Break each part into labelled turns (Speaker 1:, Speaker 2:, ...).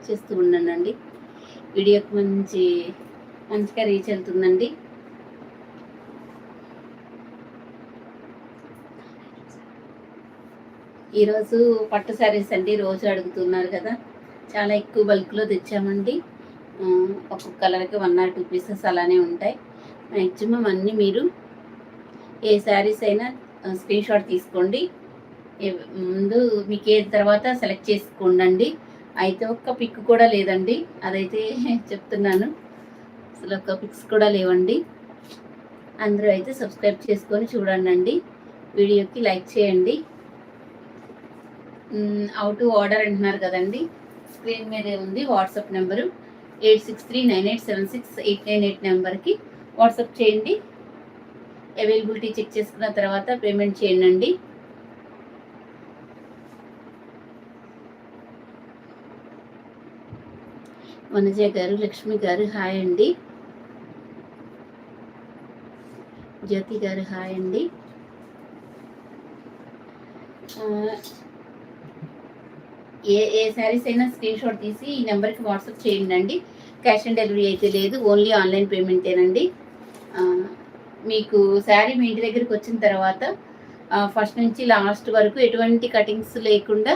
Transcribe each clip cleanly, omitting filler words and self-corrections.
Speaker 1: చేస్తూ ఉండండి. వీడియోకి మంచిగా రీచ్ వెళ్తుందండి. ఈరోజు పట్టు శారీస్ అండి. రోజు అడుగుతున్నారు కదా, చాలా ఎక్కువ బల్క్లో తెచ్చామండి. ఒక్కొక్క కలర్కి 1 or 2 పీసెస్ అలానే ఉంటాయి. మ్యాక్సిమం అన్నీ మీరు ఏ శారీస్ అయినా స్క్రీన్ షాట్ తీసుకోండి. ముందు మీకు ఏది తర్వాత సెలెక్ట్ చేసుకోండి. అయితే ఒక్క పిక్ కూడా లేదండి, అదైతే చెప్తున్నాను. అసలు ఒక్క పిక్స్ కూడా లేవండి. అందరూ అయితే సబ్స్క్రైబ్ చేసుకొని చూడండి. వీడియోకి లైక్ చేయండి. హౌ టు ఆర్డర్ అంటున్నారు కదండి, స్క్రీన్ మీదే ఉంది వాట్సాప్ నెంబరు 8639876898 నెంబర్కి వాట్సాప్ చేయండి. అవైలబిలిటీ చెక్ చేసుకున్న తర్వాత పేమెంట్ చేయండి. వనజ గారు, లక్ష్మి గారు హాయ్ అండి. జ్యోతి గారు హాయ్ అండి. ఏ శారీస్ అయినా స్క్రీన్ షాట్ తీసి ఈ నెంబర్కి వాట్సాప్ చేయండి. క్యాష్ ఆన్ డెలివరీ అయితే లేదు, ఓన్లీ ఆన్లైన్ పేమెంటేనండి. మీకు శారీ మీ ఇంటి దగ్గరికి వచ్చిన తర్వాత ఫస్ట్ నుంచి లాస్ట్ వరకు ఎటువంటి కటింగ్స్ లేకుండా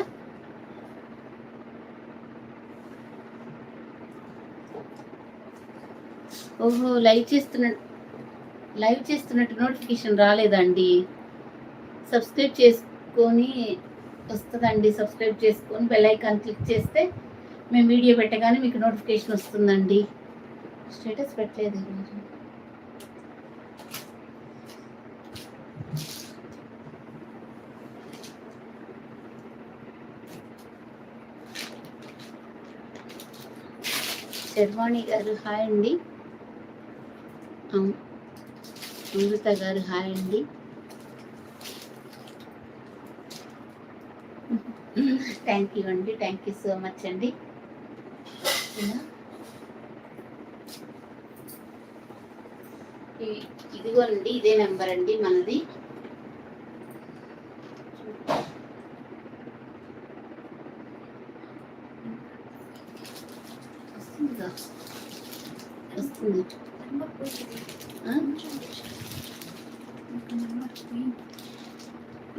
Speaker 1: ఓహో లైవ్ చేస్తున్నట్టు నోటిఫికేషన్ రాలేదండి. సబ్స్క్రైబ్ చేసుకొని వస్తుందండి. సబ్స్క్రైబ్ చేసుకొని బెల్ ఐకాన్ క్లిక్ చేస్తే మేము వీడియో పెట్టగానే మీకు నోటిఫికేషన్ వస్తుందండి. స్టేటస్ పెట్టలేదు ఈరోజు. శర్వాణి గారు హాయ్ అండి. అమృత గారు హాయ్ అండి. థ్యాంక్ యూ అండి, థ్యాంక్ యూ సో మచ్ అండి. ఇదిగోండి, ఇదే నెంబర్ అండి మనది. వస్తుంది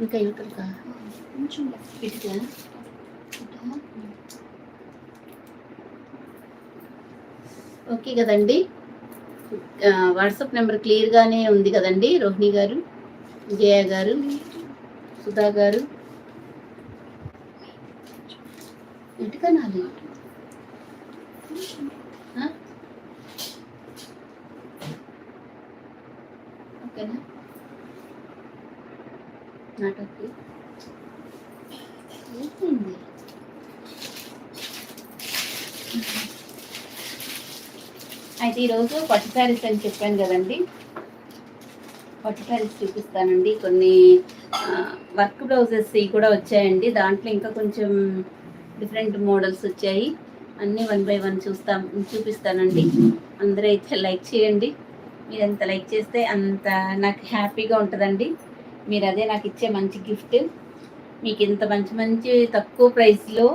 Speaker 1: ఇంకా ఇటుగా ఓకే కదండి. వాట్సాప్ నెంబర్ క్లియర్గానే ఉంది కదండి. రోహిణి గారు, జయ గారు, సుధా గారు, ఇటుగా నాది ఓకేనా? Not okay. ఏంటి అయితే ఈరోజు పట్టు శారీస్ అని చెప్పాను కదండి, పట్టు శారీస్ చూపిస్తానండి. కొన్ని వర్క్ బ్లౌజెస్ కూడా వచ్చాయండి. దాంట్లో ఇంకా కొంచెం డిఫరెంట్ మోడల్స్ వచ్చాయి. అన్నీ 1 by 1 చూపిస్తానండి. అందరూ అయితే లైక్ చేయండి. మీరు ఎంత లైక్ చేస్తే అంత నాకు హ్యాపీగా ఉంటుందండి. మీరు అదే నాకు ఇచ్చే మంచి గిఫ్ట్. మీకు ఇంత మంచి తక్కువ ప్రైస్లో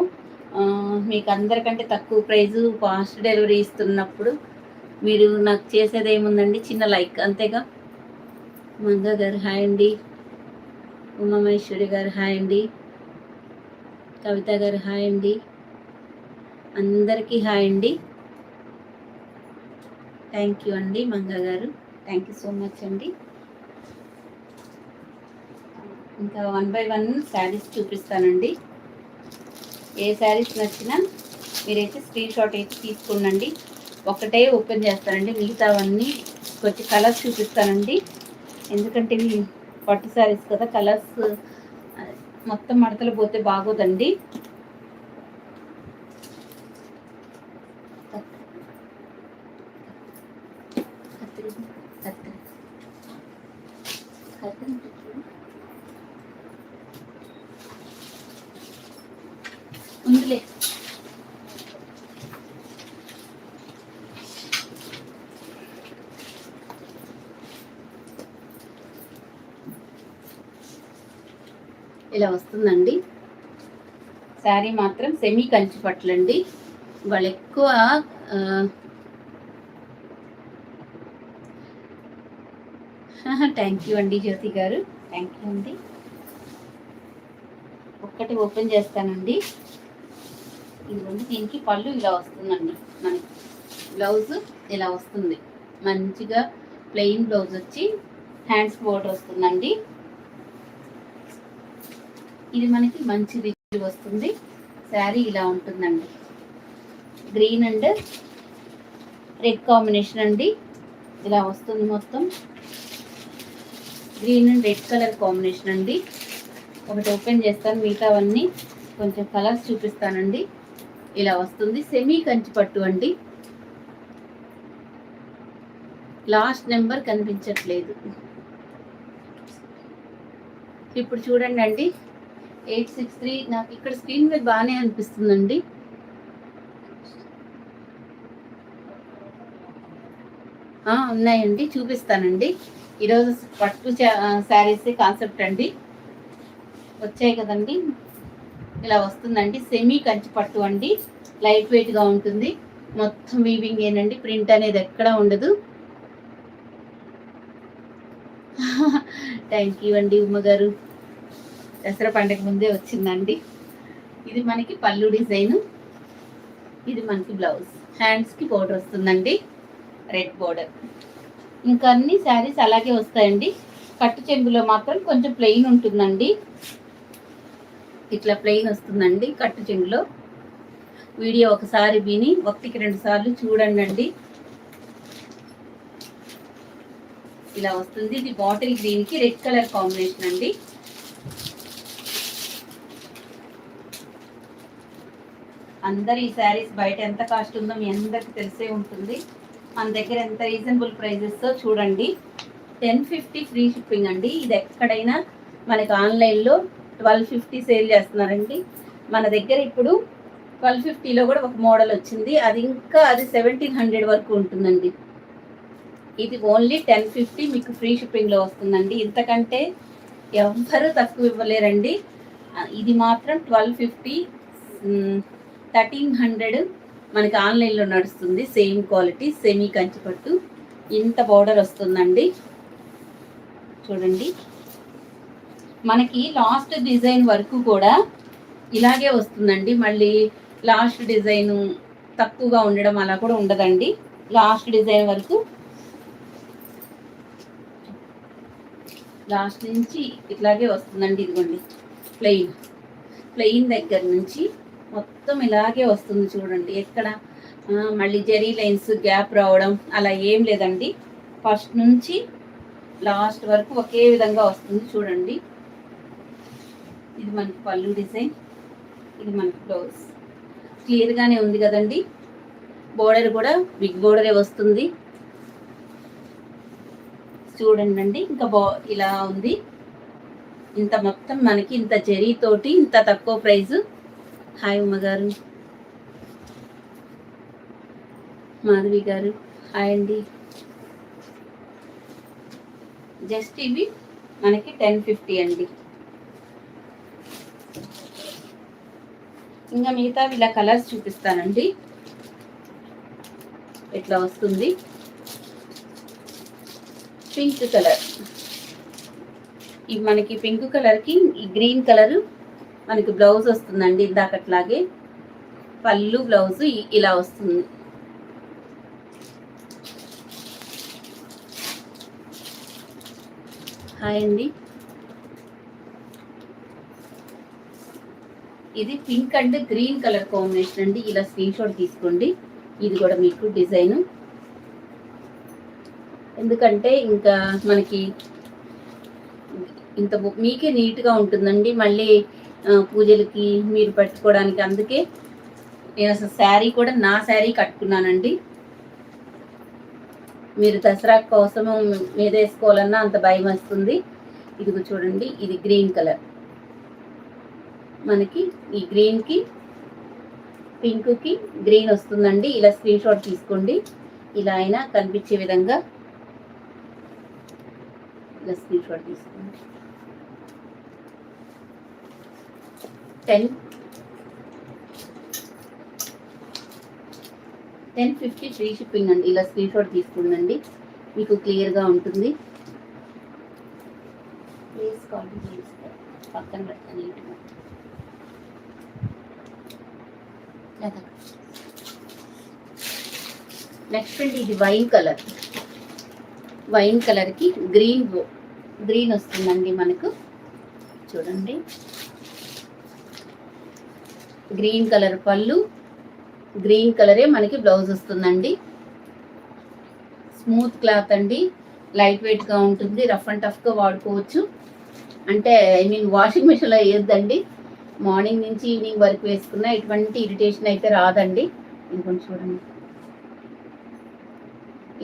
Speaker 1: మీకు అందరికంటే తక్కువ ప్రైజు ఫాస్ట్ డెలివరీ ఇస్తున్నప్పుడు మీరు నాకు చేసేది ఏముందండి, చిన్న లైక్ అంతేగా. మంగ గారు హాయ్ అండి. ఉమామహేశ్వరి గారు హాయ్ అండి. కవిత గారు హాయ్ అండి. అందరికీ హాయ్ అండి. థ్యాంక్ యూ అండి మంగ గారు, థ్యాంక్ యూ సో మచ్ అండి. ఇంకా 1 by 1 శారీస్ చూపిస్తానండి. ఏ శారీస్ నచ్చినా మీరైతే స్క్రీన్ షాట్ అయితే తీసుకోండి. ఒకటే ఓపెన్ చేస్తానండి, మిగతావన్నీ కొంచెం కలర్స్ చూపిస్తానండి. ఎందుకంటే ఇవి పట్టు శారీస్ కదా, కలర్స్ మొత్తం మడతలు పోతే బాగోదండి. ఉందిలే. ఇలా వస్తుందండి శారీ. మాత్రం సెమీ కంచి పట్లండి. వాళ్ళు ఎక్కువ థ్యాంక్ యూ అండి జ్యోతి గారు, థ్యాంక్ యూ అండి. ఒక్కటి ఓపెన్ చేస్తానండి. ఇదిగోండి, దీనికి పళ్ళు ఇలా వస్తుందండి. మనకి బ్లౌజ్ ఇలా వస్తుంది, మంచిగా ప్లెయిన్ బ్లౌజ్ వచ్చి హ్యాండ్స్ బోర్డర్ వస్తుందండి. ఇది మనకి మంచి రిచ్ వస్తుంది. శారీ ఇలా ఉంటుందండి, గ్రీన్ అండ్ రెడ్ కాంబినేషన్ అండి. ఇలా వస్తుంది మొత్తం, green and red colour combination అండి. ఒకటి ఓపెన్ చేస్తాను, మిగతావన్నీ కొంచెం కలర్స్ చూపిస్తానండి. ఇలా వస్తుంది, సెమీ కంచి పట్టు అండి. లాస్ట్ నెంబర్ కనిపించట్లేదు. ఇప్పుడు చూడండి అండి, 863 నాకు ఇక్కడ స్క్రీన్ మీద బాగానే అనిపిస్తుందండి. ఉన్నాయండి, చూపిస్తానండి. ఈరోజు పట్టు శారీస్ కాన్సెప్ట్ అండి, వచ్చాయి కదండి. ఇలా వస్తుందండి, సెమీ కంచి పట్టు అండి. లైట్ వెయిట్గా ఉంటుంది, మొత్తం వీవింగ్ ఏనండి, ప్రింట్ అనేది ఎక్కడ ఉండదు. థ్యాంక్ యూ అండి ఉమ్మగారు, దసరా పండుగ ముందే వచ్చిందండి. ఇది మనకి పళ్ళు డిజైను, ఇది మనకి బ్లౌజ్, హ్యాండ్స్కి బోర్డర్ వస్తుందండి, రెడ్ బోర్డర్. ఇంకా అన్ని శారీస్ అలాగే వస్తాయండి. కట్టు చెంగులో మాత్రం కొంచెం ప్లెయిన్ ఉంటుందండి, ఇట్లా ప్లెయిన్ వస్తుందండి కట్టు చెంగులో. వీడియో ఒకసారి విని 1-2 సార్లు చూడండి అండి. ఇలా వస్తుంది, ఇది బాటిల్ గ్రీన్కి రెడ్ కలర్ కాంబినేషన్ అండి. అందరు ఈ శారీస్ బయట ఎంత కాస్ట్ ఉందో మీ అందరికి తెలిసే ఉంటుంది. మన దగ్గర ఎంత రీజనబుల్ ప్రైజెస్ చూడండి. 1050 ఫ్రీ షిప్పింగ్ అండి. ఇది ఎక్కడైనా మనకి ఆన్లైన్లో 1250 సేల్ చేస్తున్నారండి. మన దగ్గర ఇప్పుడు 1250లో కూడా ఒక మోడల్ వచ్చింది, అది 1700 వరకు ఉంటుందండి. ఇది ఓన్లీ 1050 మీకు ఫ్రీ షిప్పింగ్లో వస్తుందండి. ఇంతకంటే ఎవ్వరూ తక్కువ ఇవ్వలేరండి. ఇది మాత్రం 1250, 1300 మనకి ఆన్లైన్లో నడుస్తుంది. సేమ్ క్వాలిటీ, సెమీ కంచిపట్టు, ఇంత బార్డర్ వస్తుందండి. చూడండి, మనకి లాస్ట్ డిజైన్ వరకు కూడా ఇలాగే వస్తుందండి. మళ్ళీ లాస్ట్ డిజైన్ తక్కువగా ఉండడం అలా కూడా ఉండదండి. లాస్ట్ డిజైన్ వరకు, లాస్ట్ నుంచి ఇట్లాగే వస్తుందండి. ఇదిగోండి, ప్లెయిన్ దగ్గర నుంచి మొత్తం ఇలాగే వస్తుంది. చూడండి, ఎక్కడ మళ్ళీ జెరీ లైన్స్ గ్యాప్ రావడం అలా ఏం లేదండి. ఫస్ట్ నుంచి లాస్ట్ వరకు ఒకే విధంగా వస్తుంది. చూడండి, ఇది మనకి పళ్ళు డిజైన్, ఇది మనకి బ్లౌజ్. క్లియర్గానే ఉంది కదండి. బోర్డర్ కూడా బిగ్ బోర్డరే వస్తుంది. చూడండి అండి, ఇంకా ఇలా ఉంది. ఇంత మొత్తం మనకి ఇంత జెరీ తోటి ఇంత తక్కువ ప్రైజు. హాయ్ ఉమ్మగారు, మాధవి గారు, హాయ్ అండి. జస్ట్ ఇవి మనకి 1050 అండి. ఇంకా మిగతా ఇలా కలర్స్ చూపిస్తానండి. ఇట్లా వస్తుంది, పింక్ కలర్, ఇవి మనకి పింక్ కలర్కి ఈ గ్రీన్ కలర్ మనకి బ్లౌజ్ వస్తుందండి. ఇందాకట్లాగే పళ్ళు బ్లౌజ్ ఇలా వస్తుంది. హాయ్ అండి, ఇది pink and green colour combination అండి. ఇలా స్క్రీన్ షాట్ తీసుకోండి. ఇది కూడా మీకు డిజైను, ఎందుకంటే ఇంకా మనకి ఇంత మీకే నీట్గా ఉంటుందండి. మళ్ళీ పూజలకి మీరు పెట్టుకోవడానికి. అందుకే నేను అసలు శారీ కూడా నా శారీ కట్టుకున్నానండి. మీరు దసరా కోసము మీద వేసుకోవాలన్నా అంత భయం వస్తుంది. ఇది చూడండి, ఇది గ్రీన్ కలర్, మనకి ఈ గ్రీన్కి పింక్కి గ్రీన్ వస్తుందండి. ఇలా స్క్రీన్ షాట్ తీసుకోండి. ఇలా అయినా కనిపించే విధంగా ఇలా స్క్రీన్ షాట్ తీసుకోండి. 10 1050 ఫ్రీ షిప్పింగ్ అండి. ఇలా స్క్రీన్ షాట్ తీసుకుందండి, మీకు క్లియర్గా ఉంటుంది. ప్లీజ్ క్వాలిటీ పక్కన పెట్టండి నీట్గా. నెక్స్ట్ అండి ఇది వైన్ కలర్కి గ్రీన్ వస్తుందండి మనకు. చూడండి, గ్రీన్ కలర్ పళ్ళు, గ్రీన్ కలరే మనకి బ్లౌజ్ వస్తుందండి. స్మూత్ క్లాత్ అండి, లైట్ వెయిట్గా ఉంటుంది, రఫ్ అండ్ టఫ్గా వాడుకోవచ్చు. అంటే వాషింగ్ మిషన్లో వేయొద్దండి, మార్నింగ్ నుంచి ఈవినింగ్ వరకు వేసుకున్న ఎటువంటి ఇరిటేషన్ అయితే రాదండి. ఇంకొంచెం చూడండి,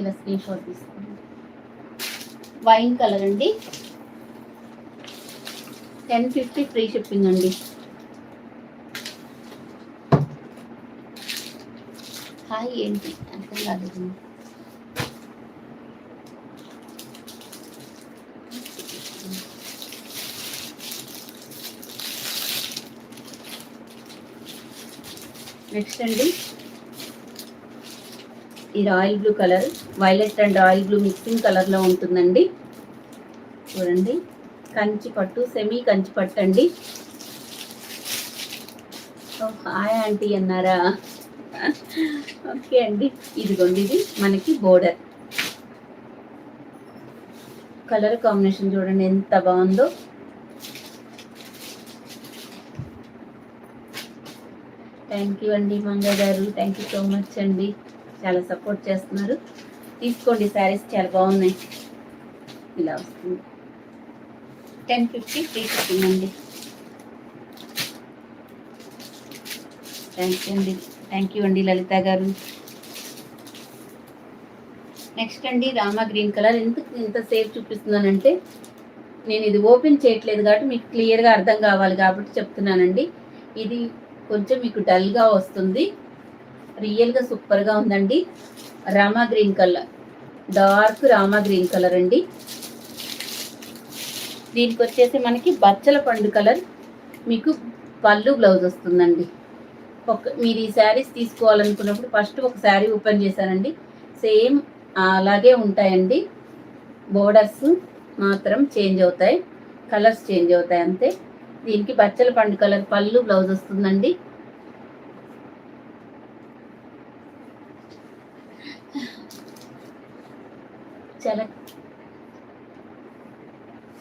Speaker 1: ఇలా స్క్రీన్ షాట్ తీసుకోండి. వైన్ కలర్ అండి, 1050 ఫ్రీ షిప్పింగ్ అండి. హాయ్ ఏంటి అర్థం కాలేదు. నెక్స్ట్ అండి ఈ royal blue colour, violet and royal blue mixing కలర్లో ఉంటుందండి. చూడండి, కంచి పట్టు, సెమీ కంచి పట్టు అండి. హాయ్ ఆంటీ అన్నారా? ఓకే అండి, ఇదిగోండి ఇది మనకి బోర్డర్ కలర్ కాంబినేషన్ చూడండి ఎంత బాగుందో. థ్యాంక్ యూ అండి మంగ గారు, థ్యాంక్ యూ సో మచ్ అండి, చాలా సపోర్ట్ చేస్తున్నారు. తీసుకోండి, శారీస్ చాలా బాగున్నాయి. ఇలా వస్తుంది, 1050 ఫ్రీ షిప్పింగ్ అండి. థ్యాంక్ యూ అండి లలిత గారు. నెక్స్ట్ అండి రామా గ్రీన్ కలర్. ఎందుకు ఇంతసేపు చూపిస్తున్నానంటే నేను ఇది ఓపెన్ చేయట్లేదు కాబట్టి మీకు క్లియర్గా అర్థం కావాలి కాబట్టి చెప్తున్నానండి. ఇది కొంచెం మీకు డల్గా వస్తుంది, రియల్గా సూపర్గా ఉందండి. Rama green colour, dark Rama green colour అండి. దీనికి వచ్చేసి మనకి బచ్చల పండు కలర్, మీకు పళ్ళు బ్లౌజ్ వస్తుందండి. మీరు ఈ శారీస్ తీసుకోవాలనుకున్నప్పుడు ఫస్ట్ ఒక శారీ ఓపెన్ చేశానండి, సేమ్ అలాగే ఉంటాయండి. బోర్డర్స్ మాత్రం చేంజ్ అవుతాయి, కలర్స్ చేంజ్ అవుతాయి అంతే. దీనికి బచ్చల పండు కలర్ పళ్ళు బ్లౌజ్ వస్తుందండి. చాలా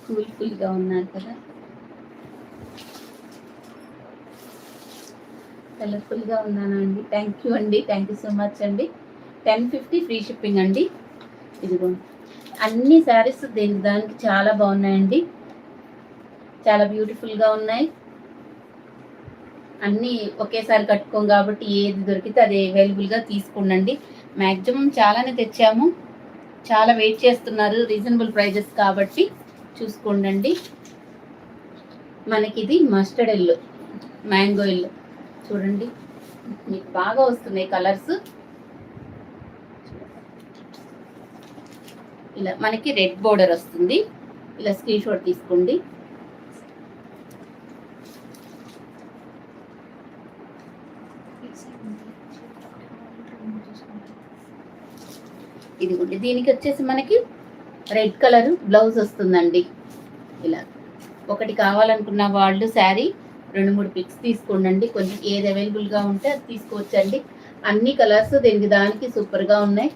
Speaker 1: కూల్గా ఉన్నారు కదా, కలర్ఫుల్గా ఉన్నాను అండి. థ్యాంక్ యూ అండి, థ్యాంక్ యూ సో మచ్ అండి. 1050 ఫ్రీ షిప్పింగ్ అండి. ఇదిగో అన్ని శారీస్ దానికి చాలా బాగున్నాయండి, చాలా బ్యూటిఫుల్గా ఉన్నాయి. అన్నీ ఒకేసారి కట్టుకోం కాబట్టి ఏది దొరికితే అది అవైలబుల్గా తీసుకోండి. మ్యాక్సిమం చాలానే తెచ్చాము, చాలా వెయిట్ చేస్తున్నారు, రీజనబుల్ ప్రైజెస్ కాబట్టి చూసుకోండి. మనకి ఇది మస్టర్డ్ ఎల్లో, మ్యాంగో ఎల్లో చూడండి, మీకు బాగా వస్తున్నాయి కలర్స్. ఇలా మనకి రెడ్ బోర్డర్ వస్తుంది, ఇలా స్క్రీన్ షాట్ తీసుకోండి. ఇదిగోండి, దీనికి వచ్చేసి మనకి రెడ్ కలర్ బ్లౌజ్ వస్తుందండి. ఇలా ఒకటి కావాలనుకున్న వాళ్ళు శారీ 2-3 పిక్స్ తీసుకోండి, కొంచెం ఏది అవైలబుల్గా ఉంటే అది తీసుకోవచ్చండి. అన్ని కలర్స్ దానికి సూపర్గా ఉన్నాయి.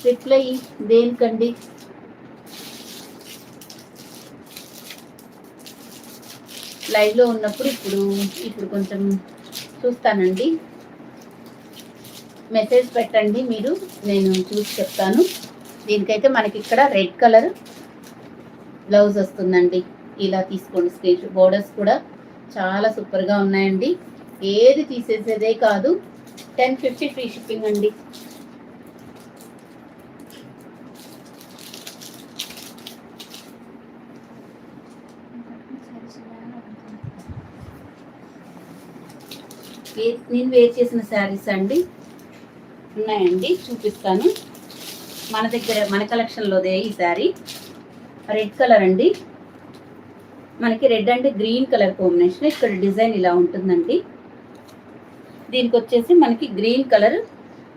Speaker 1: రిప్లై దేనికండి? లైవ్లో ఉన్నప్పుడు ఇప్పుడు కొంచెం చూస్తానండి, మెసేజ్ పెట్టండి మీరు, నేను చూసి చెప్తాను. దీనికైతే మనకి ఇక్కడ రెడ్ కలర్ బ్లౌజ్ వస్తుందండి. ఇలా తీసుకోండి స్క్రీన్ షాట్. బోర్డర్స్ కూడా చాలా సూపర్గా ఉన్నాయండి, ఏది తీసేసేదే కాదు. 1050 ఫ్రీ షిప్పింగ్ అండి. నేను వేర్ చేసిన శారీస్ అండి ఉన్నాయండి, చూపిస్తాను. మన కలెక్షన్లోదే ఈ శారీ రెడ్ కలర్ అండి. మనకి red and green colour combination. ఇక్కడ డిజైన్ ఇలా ఉంటుందండి. దీనికి వచ్చేసి మనకి గ్రీన్ కలర్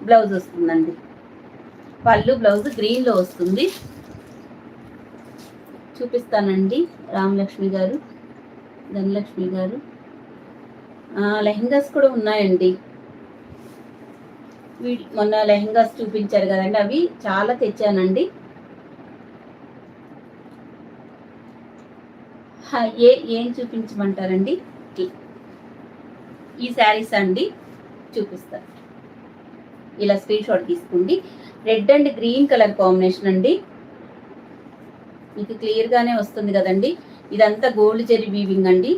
Speaker 1: బ్లౌజ్ వస్తుందండి. పళ్ళు బ్లౌజ్ గ్రీన్లో వస్తుంది. చూపిస్తానండి. రామలక్ష్మి గారు, ధనలక్ష్మి గారు, లెహంగాస్ కూడా ఉన్నాయండి. మొన్న లెహంగాస్ చూపించారు కదండి, అవి చాలా తెచ్చానండి. ఏం చూపించమంటారండి? ఈ శారీస్ అండి చూపిస్తాను. ఇలా స్క్రీన్ షాట్ తీసుకోండి. Red and green colour combination అండి. మీకు క్లియర్గానే వస్తుంది కదండి. ఇదంతా గోల్డ్ జెరీ వీవింగ్ అండి.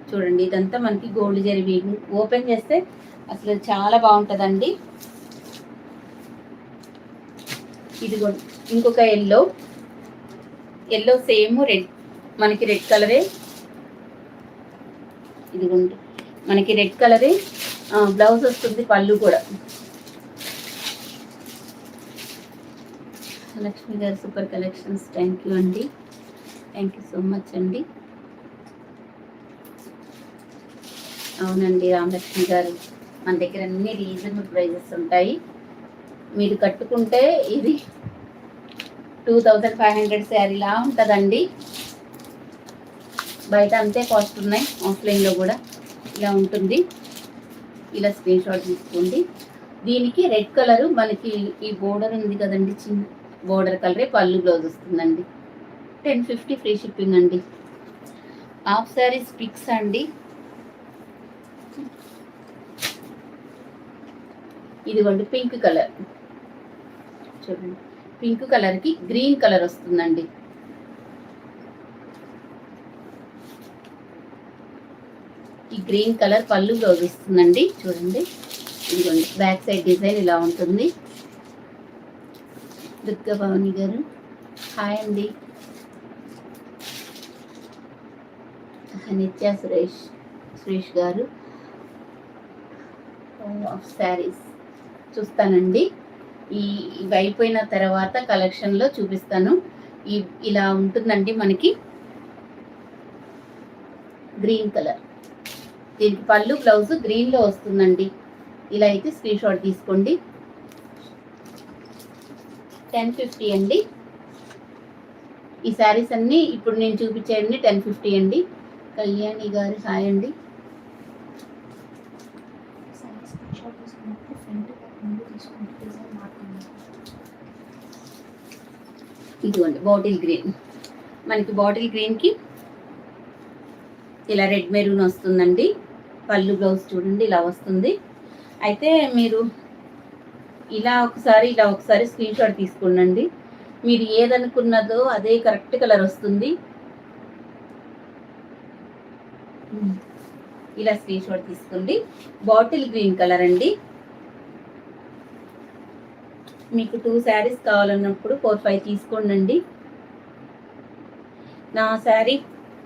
Speaker 1: చూడండి, ఇదంతా మనకి గోల్డ్ జెరీ వీవింగ్. ఓపెన్ చేస్తే అసలు చాలా బాగుంటుందండి. ఇది ఇంకొక ఎల్లో సేమ్ రెడ్, మనకి రెడ్ కలరే. ఇదిగోండి, మనకి రెడ్ కలరే బ్లౌజ్ వస్తుంది. పళ్ళు కూడా. లక్ష్మి గారు సూపర్ కలెక్షన్స్. థ్యాంక్ యూ అండి, థ్యాంక్ యూ సో మచ్ అండి. అవునండి రామలక్ష్మి గారు, మన దగ్గర అన్ని రీజనబుల్ ప్రైజెస్ ఉంటాయి. మీరు కట్టుకుంటే ఇది 2500 శారీలా ఉంటుందండి. బయట అంతే కాస్ట్ ఉన్నాయి, ఆఫ్లైన్లో కూడా ఇలా ఉంటుంది. ఇలా స్క్రీన్ షాట్ తీసుకోండి. దీనికి రెడ్ కలరు మనకి ఈ బోర్డర్ ఉంది కదండి, చిన్న బోర్డర్ కలరే పళ్ళు బ్లౌజ్ వస్తుందండి. 1050 ఫ్రీ షిప్పింగ్ అండి. హాఫ్ శారీస్ పిక్స్ అండి. ఇదిగోండి పింక్ కలర్, చూడండి పింక్ కలర్కి గ్రీన్ కలర్ వస్తుందండి. ఈ గ్రీన్ కలర్ పళ్ళు బ్లౌజ్ ఇస్తుందండి. చూడండి, ఇదిగోండి బ్యాక్ సైడ్ డిజైన్ ఇలా ఉంటుంది. దుర్గా భవాని గారు హాయ్ అండి. నిత్య సురేష్ గారు ఆఫ్ శారీస్ చూస్తానండి. ఇవి అయిపోయిన తర్వాత కలెక్షన్లో చూపిస్తాను. ఇలా ఉంటుందండి మనకి గ్రీన్ కలర్. దీనికి పళ్ళు బ్లౌజ్ గ్రీన్లో వస్తుందండి. ఇలా అయితే స్క్రీన్ షాట్ తీసుకోండి. 1050 అండి. ఈ శారీస్ అన్నీ ఇప్పుడు నేను చూపించేయండి 1050 అండి. కళ్యాణి గారు హాయ్ అండి. ఇదిగోండి బాటిల్ గ్రీన్, మనకి బాటిల్ గ్రీన్కి ఇలా రెడ్ మెరూన్ వస్తుందండి. పళ్ళు బ్లౌజ్ చూడండి ఇలా వస్తుంది. అయితే మీరు ఇలా ఒకసారి స్క్రీన్ షాట్ తీసుకోండి. మీరు ఏదనుకున్నదో అదే కరెక్ట్ కలర్ వస్తుంది. ఇలా స్క్రీన్ షాట్ తీసుకోండి. బాటిల్ గ్రీన్ కలర్ అండి. మీకు 2 శారీస్ కావాలన్నప్పుడు 4-5 తీసుకోండి. నా శారీ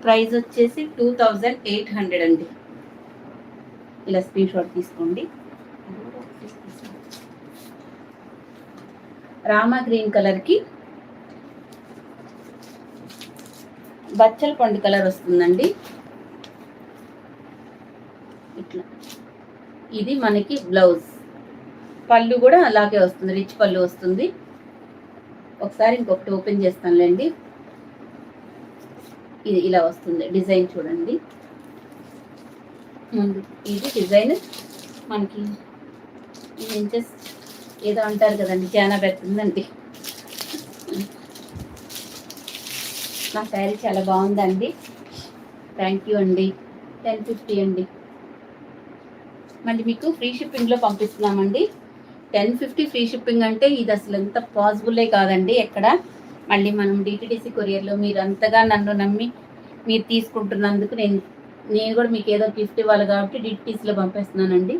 Speaker 1: ప్రైస్ వచ్చేసి 2800 అండి. ఇలా స్క్రీన్ షాట్ తీసుకోండి. రామా గ్రీన్ కలర్కి బచ్చల పండు కలర్ వస్తుందండి. ఇట్లా ఇది మనకి బ్లౌజ్. పళ్ళు కూడా అలాగే వస్తుంది, రిచ్ పళ్ళు వస్తుంది. ఒకసారి ఇంకొకటి ఓపెన్ చేస్తానులేండి. ఇది ఇలా వస్తుంది డిజైన్ చూడండి. ముందు ఇది డిజైన్ మనకి ఇంచెస్ ఏదో అంటారు కదండి, చాలా పెడుతుందండి. నా శారీ చాలా బాగుందండి. థ్యాంక్ యూ అండి. 1050 అండి. మళ్ళీ మీకు ఫ్రీ షిప్పింగ్లో పంపిస్తున్నామండి. 1050 ఫ్రీ షిప్పింగ్ అంటే ఇది అసలు ఎంత పాసిబుల్లే కాదండి ఎక్కడ. మళ్ళీ మనం డిటిడిసి కొరియర్లో మీరు అంతగా నన్ను నమ్మి మీరు తీసుకుంటున్నందుకు నేను కూడా మీకు ఏదో గిఫ్ట్ ఇవ్వాలి కాబట్టి డిటిడిసిలో పంపిస్తున్నానండి.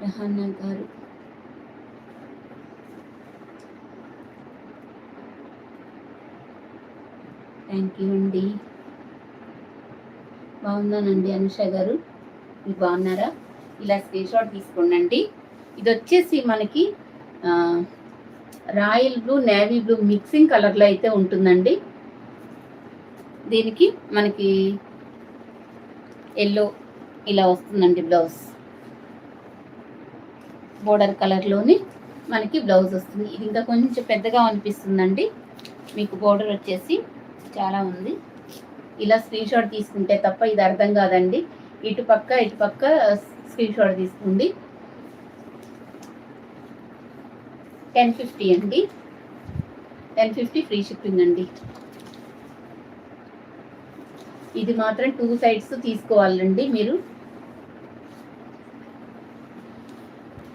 Speaker 1: రహానా గారు థ్యాంక్ యూ అండి. బాగున్నానండి. అనుష గారు మీరు బాగున్నారా? ఇలా స్క్రీన్ షాట్ తీసుకోండి. ఇది వచ్చేసి మనకి royal blue navy blue mixing కలర్లో అయితే ఉంటుందండి. దీనికి మనకి ఎల్లో ఇలా వస్తుందండి బ్లౌజ్. బోర్డర్ కలర్లోని మనకి బ్లౌజ్ వస్తుంది. ఇది ఇంకా కొంచెం పెద్దగా అనిపిస్తుందండి. మీకు బోర్డర్ వచ్చేసి చాలా ఉంది. ఇలా స్క్రీన్ షాట్ తీసుకుంటే తప్ప ఇది అర్థం కాదండి. ఇటుపక్క స్క్రీన్ షాట్ తీసుకోండి. 1050 అండి. 1050 ఫ్రీ షిప్పింగ్ అండి. ఇది మాత్రం 2 సైడ్స్ తీసుకోవాలండి మీరు.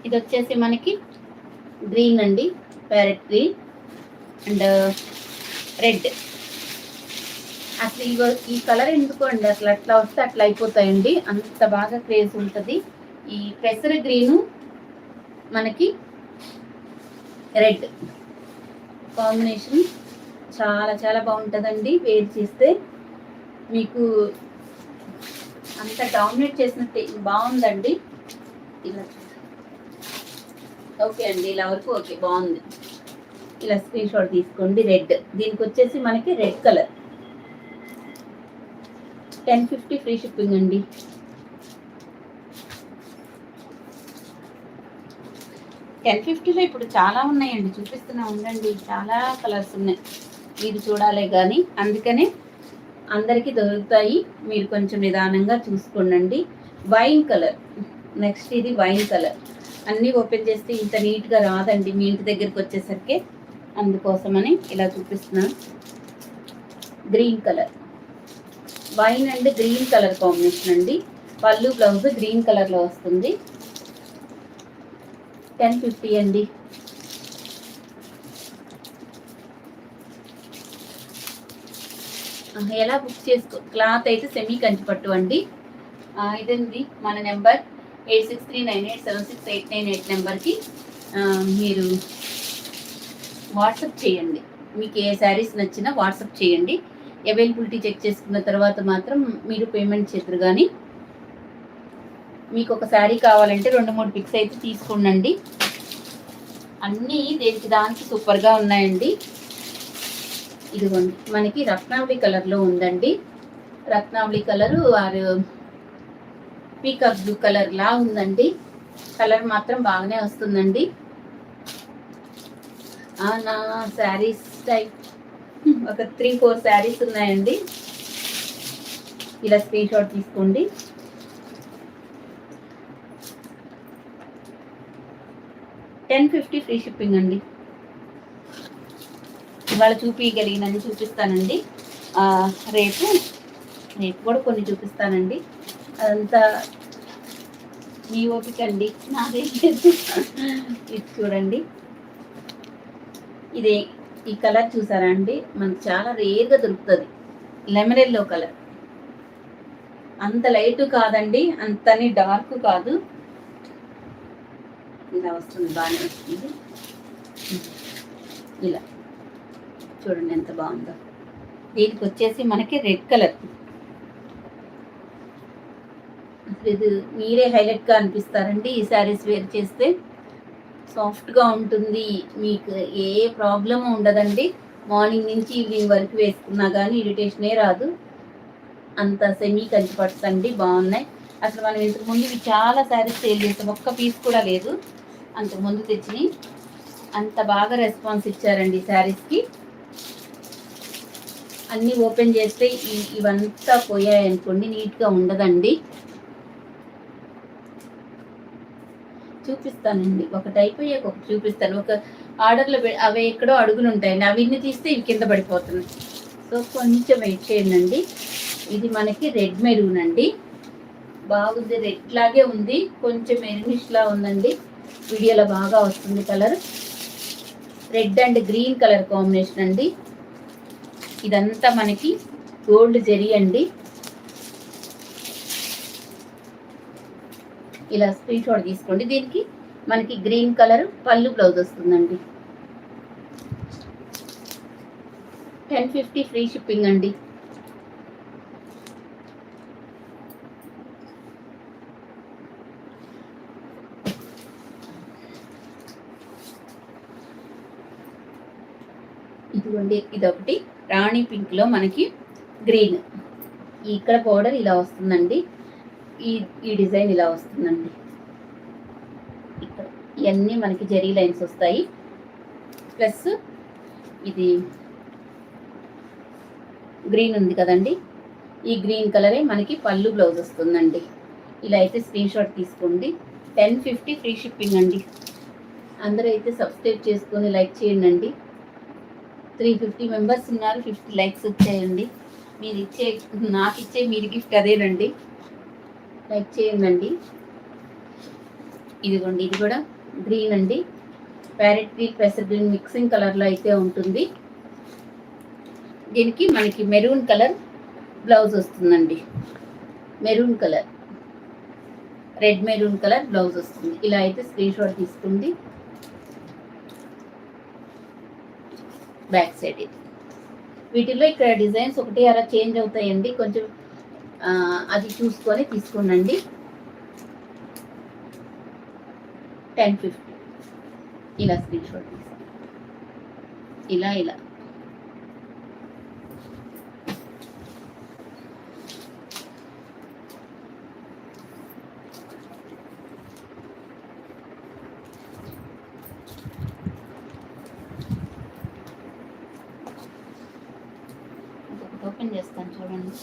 Speaker 1: ఇది వచ్చేసి మనకి గ్రీన్ అండి, ప్యారెట్ గ్రీన్ అండ్ రెడ్. అసలు ఈ కలర్ ఎందుకు అండి, అసలు అట్లా వస్తే అట్లా అయిపోతాయండి, అంత బాగా క్రేజ్ ఉంటుంది. ఈ పెసర గ్రీను మనకి రెడ్ కాంబినేషన్ చాలా చాలా బాగుంటుందండి. వేర్ చేస్తే మీకు అంత డామినేట్ చేసినట్టు బాగుందండి. ఇలా ఓకే అండి, ఇలా వరకు ఓకే, బాగుంది. ఇలా స్క్రీన్ షాట్ తీసుకోండి. రెడ్, దీనికి వచ్చేసి మనకి రెడ్ కలర్. 1050 ఫ్రీ షిప్పింగ్ అండి. $1050లో ఇప్పుడు చాలా ఉన్నాయండి, చూపిస్తూనే ఉండండి. చాలా కలర్స్ ఉన్నాయి, మీరు చూడాలే కానీ. అందుకనే అందరికీ దొరుకుతాయి, మీరు కొంచెం నిదానంగా చూసుకోండి. Wine colour next. ఇది వైన్ కలర్. అన్నీ ఓపెన్ చేస్తే ఇంత నీట్గా రాదండి మీ ఇంటి దగ్గరికి వచ్చేసరికి, అందుకోసమని ఇలా చూపిస్తున్నాను. Green colour, wine and green colour combination అండి. పళ్ళు బ్లౌజ్ గ్రీన్ కలర్లో వస్తుంది. 1050 అండి. ఎలా బుక్ చేసుకో, క్లాత్ అయితే సెమీ కంచిపట్టు అండి. ఇదండి మన నెంబర్ 8639876898 నెంబర్కి మీరు వాట్సాప్ చేయండి. మీకు ఏ శారీస్ నచ్చినా వాట్సాప్ చేయండి. అవైలబిలిటీ చెక్ చేసుకున్న తర్వాత మాత్రం మీరు పేమెంట్ చేద్దరు. కానీ మీకు ఒక శారీ కావాలంటే 2-3 పిక్స్ అయితే తీసుకోండి. అన్నీ దేనికి దానికి సూపర్గా ఉన్నాయండి. ఇదిగోండి మనకి రత్నావళి కలర్లో ఉందండి. రత్నావళి కలరు ఆరు పీకాక్ బ్లూ కలర్ లా ఉందండి. కలర్ మాత్రం బాగానే వస్తుందండి. నా శారీస్ టైప్ ఒక 3-4 శారీస్ ఉన్నాయండి. ఇలా స్క్రీన్ షాట్ తీసుకోండి. 1050 ఫ్రీ షిప్పింగ్ అండి. ఇవాళ చూపించగలిగినని చూపిస్తానండి. రేపు కూడా కొన్ని చూపిస్తానండి. అదంతా మీ ఓపిక అండి, నాదేం లేదు. ఇది చూడండి, ఇదే ఈ కలర్ చూసారా అండి, మనకు చాలా రేర్గా దొరుకుతుంది. లెమన్ ఎల్లో కలర్, అంత లైట్ కాదండి, అంతని డార్క్ కాదు. ఇలా వస్తుంది, బాగానే వస్తుంది. ఇలా చూడండి ఎంత బాగుందో. దీనికి వచ్చేసి మనకి రెడ్ కలర్. అసలు ఇది మీరే హైలైట్గా అనిపిస్తారండి ఈ శారీస్ వేర్ చేస్తే. సాఫ్ట్గా ఉంటుంది, మీకు ఏ ప్రాబ్లం ఉండదండి. మార్నింగ్ నుంచి ఈవినింగ్ వరకు వేసుకున్నా కానీ ఇరిటేషనే రాదు. అంత సెమీ కంచిపట్స్ అండి, బాగున్నాయి. అసలు మనం ఇంతకుముందు ఇవి చాలా శారీస్ సేల్ చేస్తాం, ఒక్క పీస్ కూడా లేదు. అంతకుముందు తెచ్చినాయి, అంత బాగా రెస్పాన్స్ ఇచ్చారండి ఈ శారీస్కి. అన్నీ ఓపెన్ చేస్తే ఇవంతా పోయాయి అనుకోండి, నీట్గా ఉండదండి. చూపిస్తానండి, ఒకటి అయిపోయాక ఒకటి చూపిస్తాను. ఒక ఆర్డర్లో అవి ఎక్కడో అడుగులు ఉంటాయండి, అవన్నీ తీస్తే ఇవి కింద పడిపోతున్నాయి. సో కొంచెం వెయిట్ చేయండి. ఇది మనకి రెడ్ మెరూన్ అండి, బాగుంది. రెడ్ లాగే ఉంది, కొంచెం మెరూనిష్లా ఉందండి. వీడియోలో బాగా వస్తుంది colour. Red and green colour combination అండి. ఇదంతా మనకి గోల్డ్ జెరీ అండి. ఇలా స్క్రీన్ షాట్ తీసుకోండి. దీనికి మనకి గ్రీన్ కలర్ పళ్ళు బ్లౌజ్ వస్తుందండి. 1050 ఫ్రీ షిప్పింగ్ అండి. ఇదిగోండి, ఇదొకటి రాణి పింక్లో మనకి గ్రీన్. ఇక్కడ పౌడర్ ఇలా వస్తుందండి. ఈ ఈ డిజైన్ ఇలా వస్తుందండి. ఇక్కడ ఇవన్నీ మనకి జరీ లైన్స్ వస్తాయి. ప్లస్ ఇది గ్రీన్ ఉంది కదండి, ఈ గ్రీన్ కలరే మనకి పళ్ళు బ్లౌజ్ వస్తుందండి. ఇలా అయితే స్క్రీన్ షాట్ తీసుకోండి. 1050 ఫ్రీ షిప్పింగ్ అండి. అందరూ అయితే సబ్స్క్రైబ్ చేసుకొని లైక్ చేయండి అండి. 350 మెంబర్స్ ఉన్నారు, 50 లైక్స్ వచ్చాయండి. నాకు ఇచ్చే మీరు గిఫ్ట్ అదేనండి. లైక్ చేయండి. ఇదిగోండి, ఇది కూడా గ్రీన్ అండి. ప్యారెట్ గ్రీన్, పెసర్ గ్రీన్ మిక్సింగ్ కలర్లో అయితే ఉంటుంది. దీనికి మనకి మెరూన్ కలర్ బ్లౌజ్ వస్తుందండి. Maroon colour, red maroon colour blouse వస్తుంది. ఇలా అయితే స్క్రీన్ షాట్ తీసుకోండి. బ్యాక్ సైడ్ ఇది. వీటిలో ఇక్కడ డిజైన్స్ ఒకటి అలా చేంజ్ అవుతాయండి, కొంచెం అది చూసుకొని తీసుకోండి. 1050 ఇలా స్క్రీన్ షాట్ తీసుకోండి. ఇలా ఓపెన్ చేస్తాను చూడండి.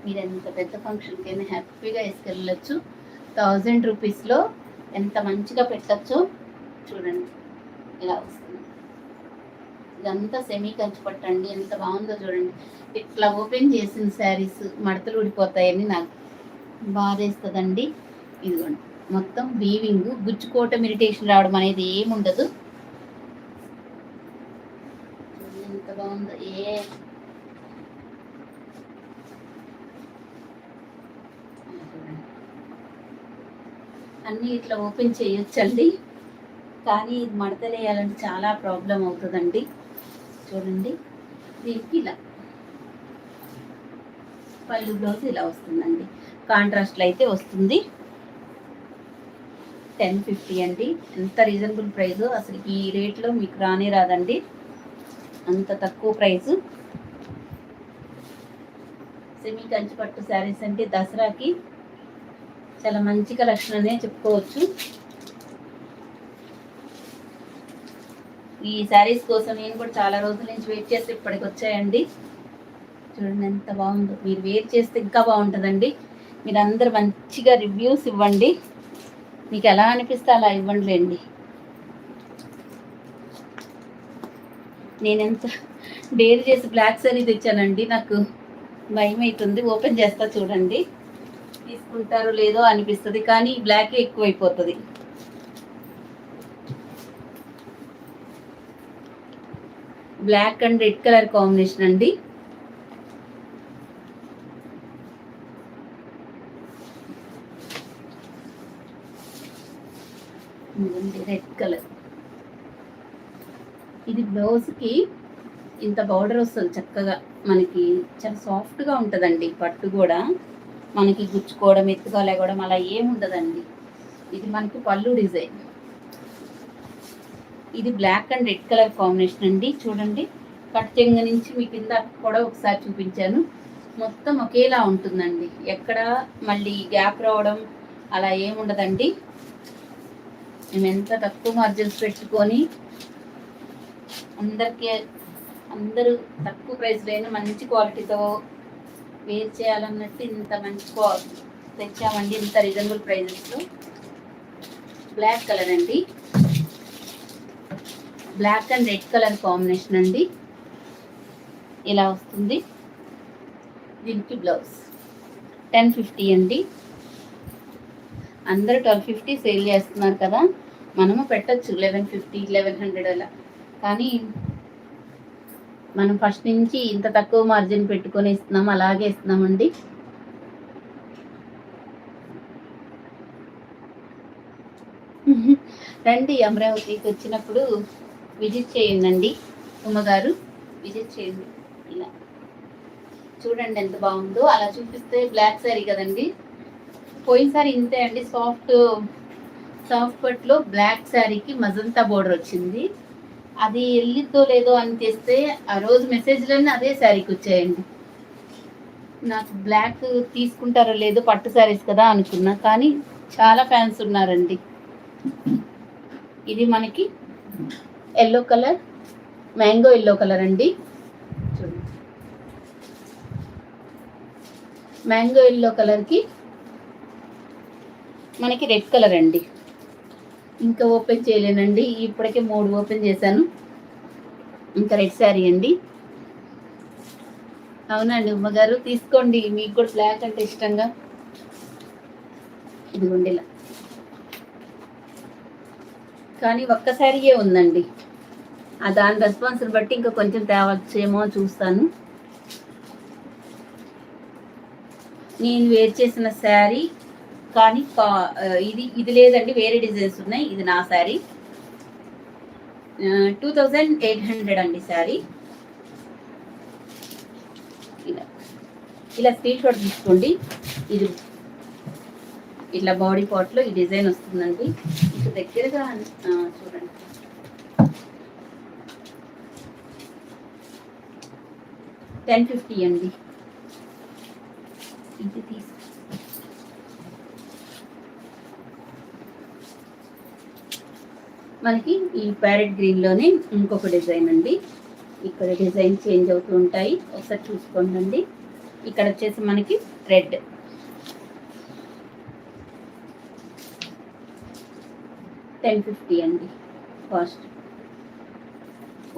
Speaker 1: మీరు ఎంత పెద్ద ఫంక్షన్కి అయినా హ్యాపీగా వేసుకెళ్ళచ్చు. 1000 రూపీస్లో ఎంత మంచిగా పెట్టచ్చో చూడండి. ఇలా వస్తుంది. ఇదంతా సెమీ కంచి పట్టండి, ఎంత బాగుందో చూడండి. ఇట్లా ఓపెన్ చేసిన శారీస్ మడతలు ఊడిపోతాయని నాకు బాధేస్తుందండి. ఇదిగోండి, మొత్తం వీవింగ్, గుచ్చుకోవటం, ఇరిటేషన్ రావడం అనేది ఏముండదు. ఎంత బాగుందో. అన్నీ ఇట్లా ఓపెన్ చేయొచ్చండి, కానీ ఇది మడతలేయాలంటే చాలా ప్రాబ్లం అవుతుందండి. చూడండి, దీనికి ఇలా పళ్ళు బ్లౌజ్ ఇలా వస్తుందండి. కాంట్రాస్ట్లో అయితే వస్తుంది. 1050 అండి. ఎంత రీజనబుల్ ప్రైస్, అసలు ఈ రేట్లో మీకు రానే రాదండి, అంత తక్కువ ప్రైస్. సెమీ కంచి పట్టు శారీస్ అంటే దసరాకి చాలా మంచి కలెక్షన్ అనే చెప్పుకోవచ్చు. ఈ శారీస్ కోసం నేను కూడా చాలా రోజుల నుంచి వెయిట్ చేస్తే ఇప్పటికి వచ్చాయండి. చూడండి ఎంత బాగుందో. మీరు వేర్ చేస్తే ఇంకా బాగుంటుందండి. మీరు అందరు మంచిగా రివ్యూస్ ఇవ్వండి, మీకు ఎలా అనిపిస్తే అలా ఇవ్వండిలేండి. నేనెంత డేర్ చేసి బ్లాక్ సారీ తెచ్చానండి, నాకు భయం అవుతుంది. ఓపెన్ చేస్తా చూడండి, తీసుకుంటారో లేదో అనిపిస్తుంది, కానీ బ్లాక్ ఎక్కువైపోతుంది. Black and red colour combination అండి. Red colour. ఇది బ్లౌజ్కి ఇంత బార్డర్ వస్తుంది చక్కగా, మనకి చాలా సాఫ్ట్గా ఉంటుందండి. పట్టు కూడా మనకి గుచ్చుకోవడం, ఎత్తుగా లేకపోవడం అలా ఏముండదండి. ఇది మనకి పళ్ళు డిజైన్. ఇది black and red colour combination అండి. చూడండి, కట్ చెంగ నుంచి మీ కింద కూడా ఒకసారి చూపించాను, మొత్తం ఒకేలా ఉంటుందండి. ఎక్కడ మళ్ళీ గ్యాప్ రావడం అలా ఏముండదండి. మేము ఎంత తక్కువ మార్జిన్స్ పెట్టుకొని అందరూ తక్కువ ప్రైస్లో మంచి క్వాలిటీతో వేర్ చేయాలన్నట్టు ఇంత మంచి తెచ్చామండి, ఇంత రీజనబుల్ ప్రైజెస్లో. బ్లాక్ కలర్ అండి, black and red colour combination అండి. ఇలా వస్తుంది. దీనికి బ్లౌజ్ 1050 అండి. అందరూ 1250 సేల్ చేస్తున్నారు కదా, మనము పెట్టచ్చు 1150, 1100 అలా. కానీ మనం ఫస్ట్ నుంచి ఇంత తక్కువ మార్జిన్ పెట్టుకొని ఇస్తున్నాం, అలాగే ఇస్తున్నామండి. రండి, అమరావతికి వచ్చినప్పుడు విజిట్ చేయండి ఉమ్మగారు, విజిట్ చేయండి. ఇలా చూడండి ఎంత బాగుందో. అలా చూపిస్తే బ్లాక్ శారీ కదండి, పోయినసారి ఇంతే అండి. సాఫ్ట్ పట్లో బ్లాక్ శారీకి మజంతా బోర్డర్ వచ్చింది. అది వెళ్ళిద్దో లేదో అని తెస్తే ఆ రోజు మెసేజ్లన్నీ అదే శారీకి వచ్చాయండి. నాకు బ్లాక్ తీసుకుంటారో లేదో, పట్టు శారీస్ కదా అనుకున్నా, కానీ చాలా ఫ్యాన్స్ ఉన్నారండి. ఇది మనకి yellow colour, mango yellow colour అండి. చూడండి, మ్యాంగో ఎల్లో కలర్కి మనకి రెడ్ కలర్ అండి. ఇంకా ఓపెన్ చేయలేనండి, ఇప్పటికే 3 ఓపెన్ చేశాను. ఇంకా రెడ్ శారీ అండి. అవునండి ఉమ్మగారు, తీసుకోండి, మీకు కూడా బ్లాక్ అంటే ఇష్టంగా. ఇదిగోండి ఇలా, కానీ ఒక్క శారీయే ఉందండి. ఆ దాని రెస్పాన్స్ని బట్టి ఇంకా కొంచెం తేవచ్చేమో చూస్తాను. నేను వేర్ చేసిన శారీ కానీ ఇది లేదండి, వేరే డిజైన్స్ ఉన్నాయి. ఇది నా శారీ, 2800 అండి శారీ. ఇలా స్క్రీన్ షాట్ తీసుకోండి. ఇది ఇట్లా బాడీ పార్ట్లో ఈ డిజైన్ వస్తుందండి. ఇక దగ్గరగా చూడండి, 1050 అండి. ఇది మనకి ఈ ప్యారెట్ గ్రీన్లోనే ఇంకొక డిజైన్ అండి. ఇక్కడ డిజైన్ చేంజ్ అవుతూ ఉంటాయి, ఒకసారి చూసుకోండి. ఇక్కడ వచ్చేసి మనకి రెడ్, $1050 అండి కాస్ట్.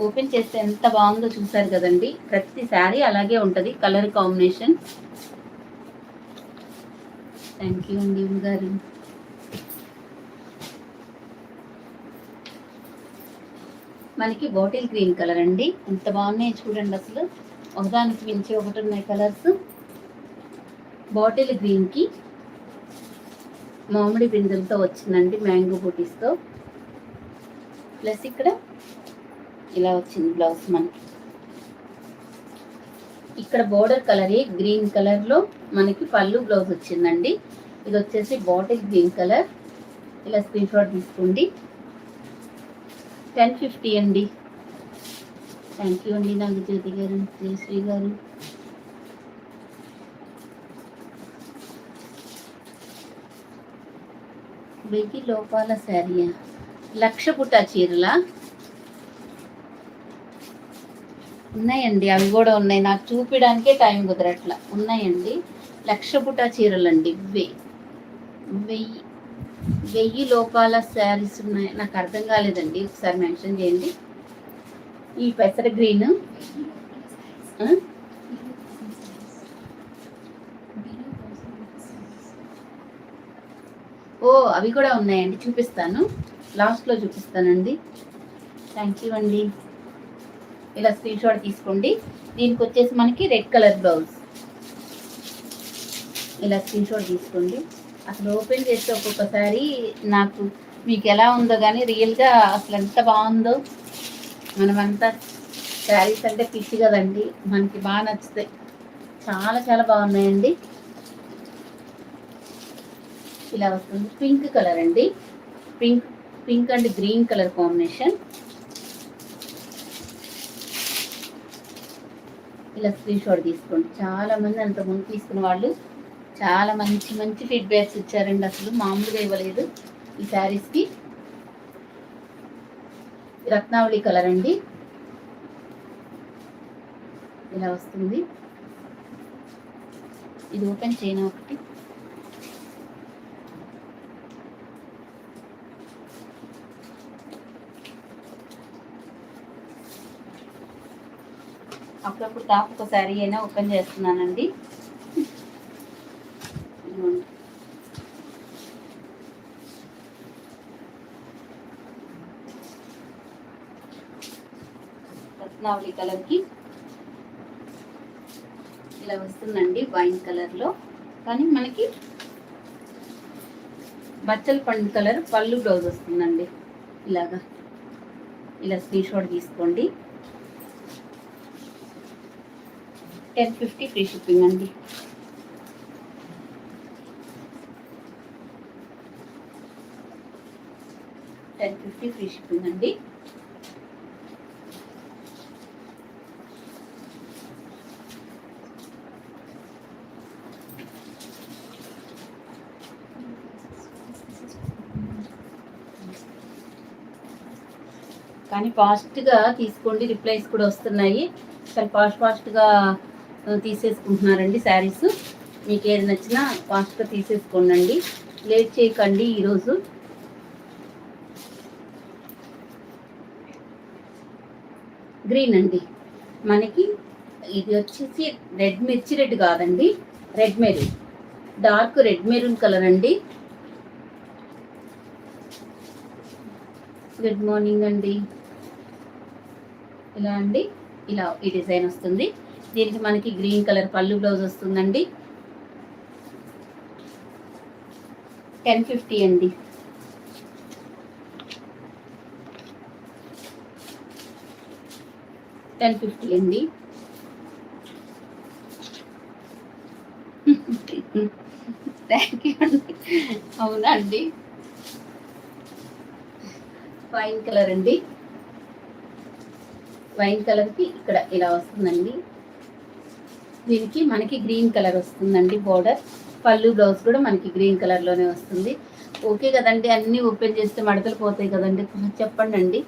Speaker 1: ఓపెన్ చేస్తే ఎంత బాగుందో చూసారు కదండి. ప్రతి శారీ అలాగే ఉంటుంది కలర్ కాంబినేషన్. థ్యాంక్ యూ అండి గారు. మనకి బాటిల్ గ్రీన్ కలర్ అండి, ఎంత బాగున్నాయి చూడండి. అసలు ఒకదానికి మించి ఒకటి ఉన్నాయి కలర్స్. బాటిల్ గ్రీన్కి మామిడి బిందులతో వచ్చిందండి, మ్యాంగో బూటీస్తో. ప్లస్ ఇక్కడ ఇలా వచ్చింది బ్లౌజ్ మనకి. ఇక్కడ బోర్డర్ కలరే గ్రీన్ కలర్లో మనకి పళ్ళు బ్లౌజ్ వచ్చిందండి. ఇది వచ్చేసి బాటిల్ గ్రీన్ కలర్. ఇలా స్క్రీన్ షాట్ తీసుకోండి. 1050 అండి. థ్యాంక్ యూ అండి నాగజ్యోతి గారు, జయశ్రీ గారు. వెయ్యి లోపాల శారీ, 1,00,000 పుట్టా చీరలా ఉన్నాయండి. అవి కూడా ఉన్నాయి, నాకు చూపించడానికే టైం కుదరట్లా. ఉన్నాయండి 1,00,000 పుట్టా చీరలు అండి. వెయ్యి లోపాల శారీస్ ఉన్నాయి. నాకు అర్థం కాలేదండి, ఒకసారి మెన్షన్ చేయండి. ఈ పెసర గ్రీన్, ఓ అవి కూడా ఉన్నాయండి, చూపిస్తాను, లాస్ట్లో చూపిస్తానండి. థ్యాంక్ యూ అండి. ఇలా స్క్రీన్ షాట్ తీసుకోండి. దీనికి వచ్చేసి మనకి రెడ్ కలర్ బ్లౌజ్. ఇలా స్క్రీన్ షాట్ తీసుకోండి. అసలు ఓపెన్ చేస్తే ఒక్కొక్కసారి నాకు మీకు ఎలా ఉందో కానీ రియల్గా అసలు ఎంత బాగుందో. మనమంతా శారీస్ అంటే పిచ్చి కదండి, మనకి బాగా నచ్చుతాయి. చాలా చాలా బాగున్నాయండి. ఇలా వస్తుంది, పింక్ కలర్ అండి. Pink and green colour combination. ఇలా స్క్రీన్ షాట్ తీసుకోండి. చాలామంది అంతకుముందు తీసుకున్న వాళ్ళు చాలా మంచి మంచి ఫీడ్బ్యాక్స్ ఇచ్చారండి, అసలు మామూలుగా ఇవ్వలేదు ఈ శారీస్కి. రత్నావళి కలర్ అండి, ఇలా వస్తుంది. ఇది ఓపెన్ చేయను ఒకటి. అప్పుడప్పుడు టాప్ ఒక శారీ అయినా ఓపెన్ చేస్తున్నానండి. రత్నావళి కలర్కి ఇలా వస్తుందండి, వైన్ కలర్లో. కానీ మనకి బచ్చల పండు కలర్ పళ్ళు బ్లౌజ్ వస్తుందండి. ఇలాగా ఇలా స్క్రీన్ షాట్ తీసుకోండి. 1050 ఫ్రీ షిప్పింగ్ అండి. $1050 ఫ్రీ షిప్పింగ్ అండి. కానీ ఫాస్ట్గా తీసుకోండి, రిప్లైస్ కూడా వస్తున్నాయి. చాలా ఫాస్ట్గా తీసేసుకుంటున్నారండి శారీస్. మీకు ఏది నచ్చినా ఫాస్ట్గా తీసేసుకోండి, లేట్ చేయకండి. ఈరోజు గ్రీన్ అండి, మనకి ఇది వచ్చేసి రెడ్ మిర్చి రెడ్ కాదండి, red maroon, dark red maroon colour అండి. గుడ్ మార్నింగ్ అండి. ఇలా అండి, ఇలా ఈ డిజైన్ వస్తుంది. దీనికి మనకి గ్రీన్ కలర్ పళ్ళు బ్లౌజ్ వస్తుందండి. 1050 అండి. అండి. థ్యాంక్ యూ అండి. అవునా అండి. వైన్ కలర్ అండి, వైన్ కలర్కి ఇక్కడ ఇలా వస్తుందండి. దీనికి మనకి గ్రీన్ కలర్ వస్తుందండి బోర్డర్. పళ్ళు బ్లౌజ్ కూడా మనకి గ్రీన్ కలర్లోనే వస్తుంది. ఓకే కదండి, అన్నీ ఓపెన్ చేస్తే మడతలు పోతాయి కదండి, చెప్పండి అండి.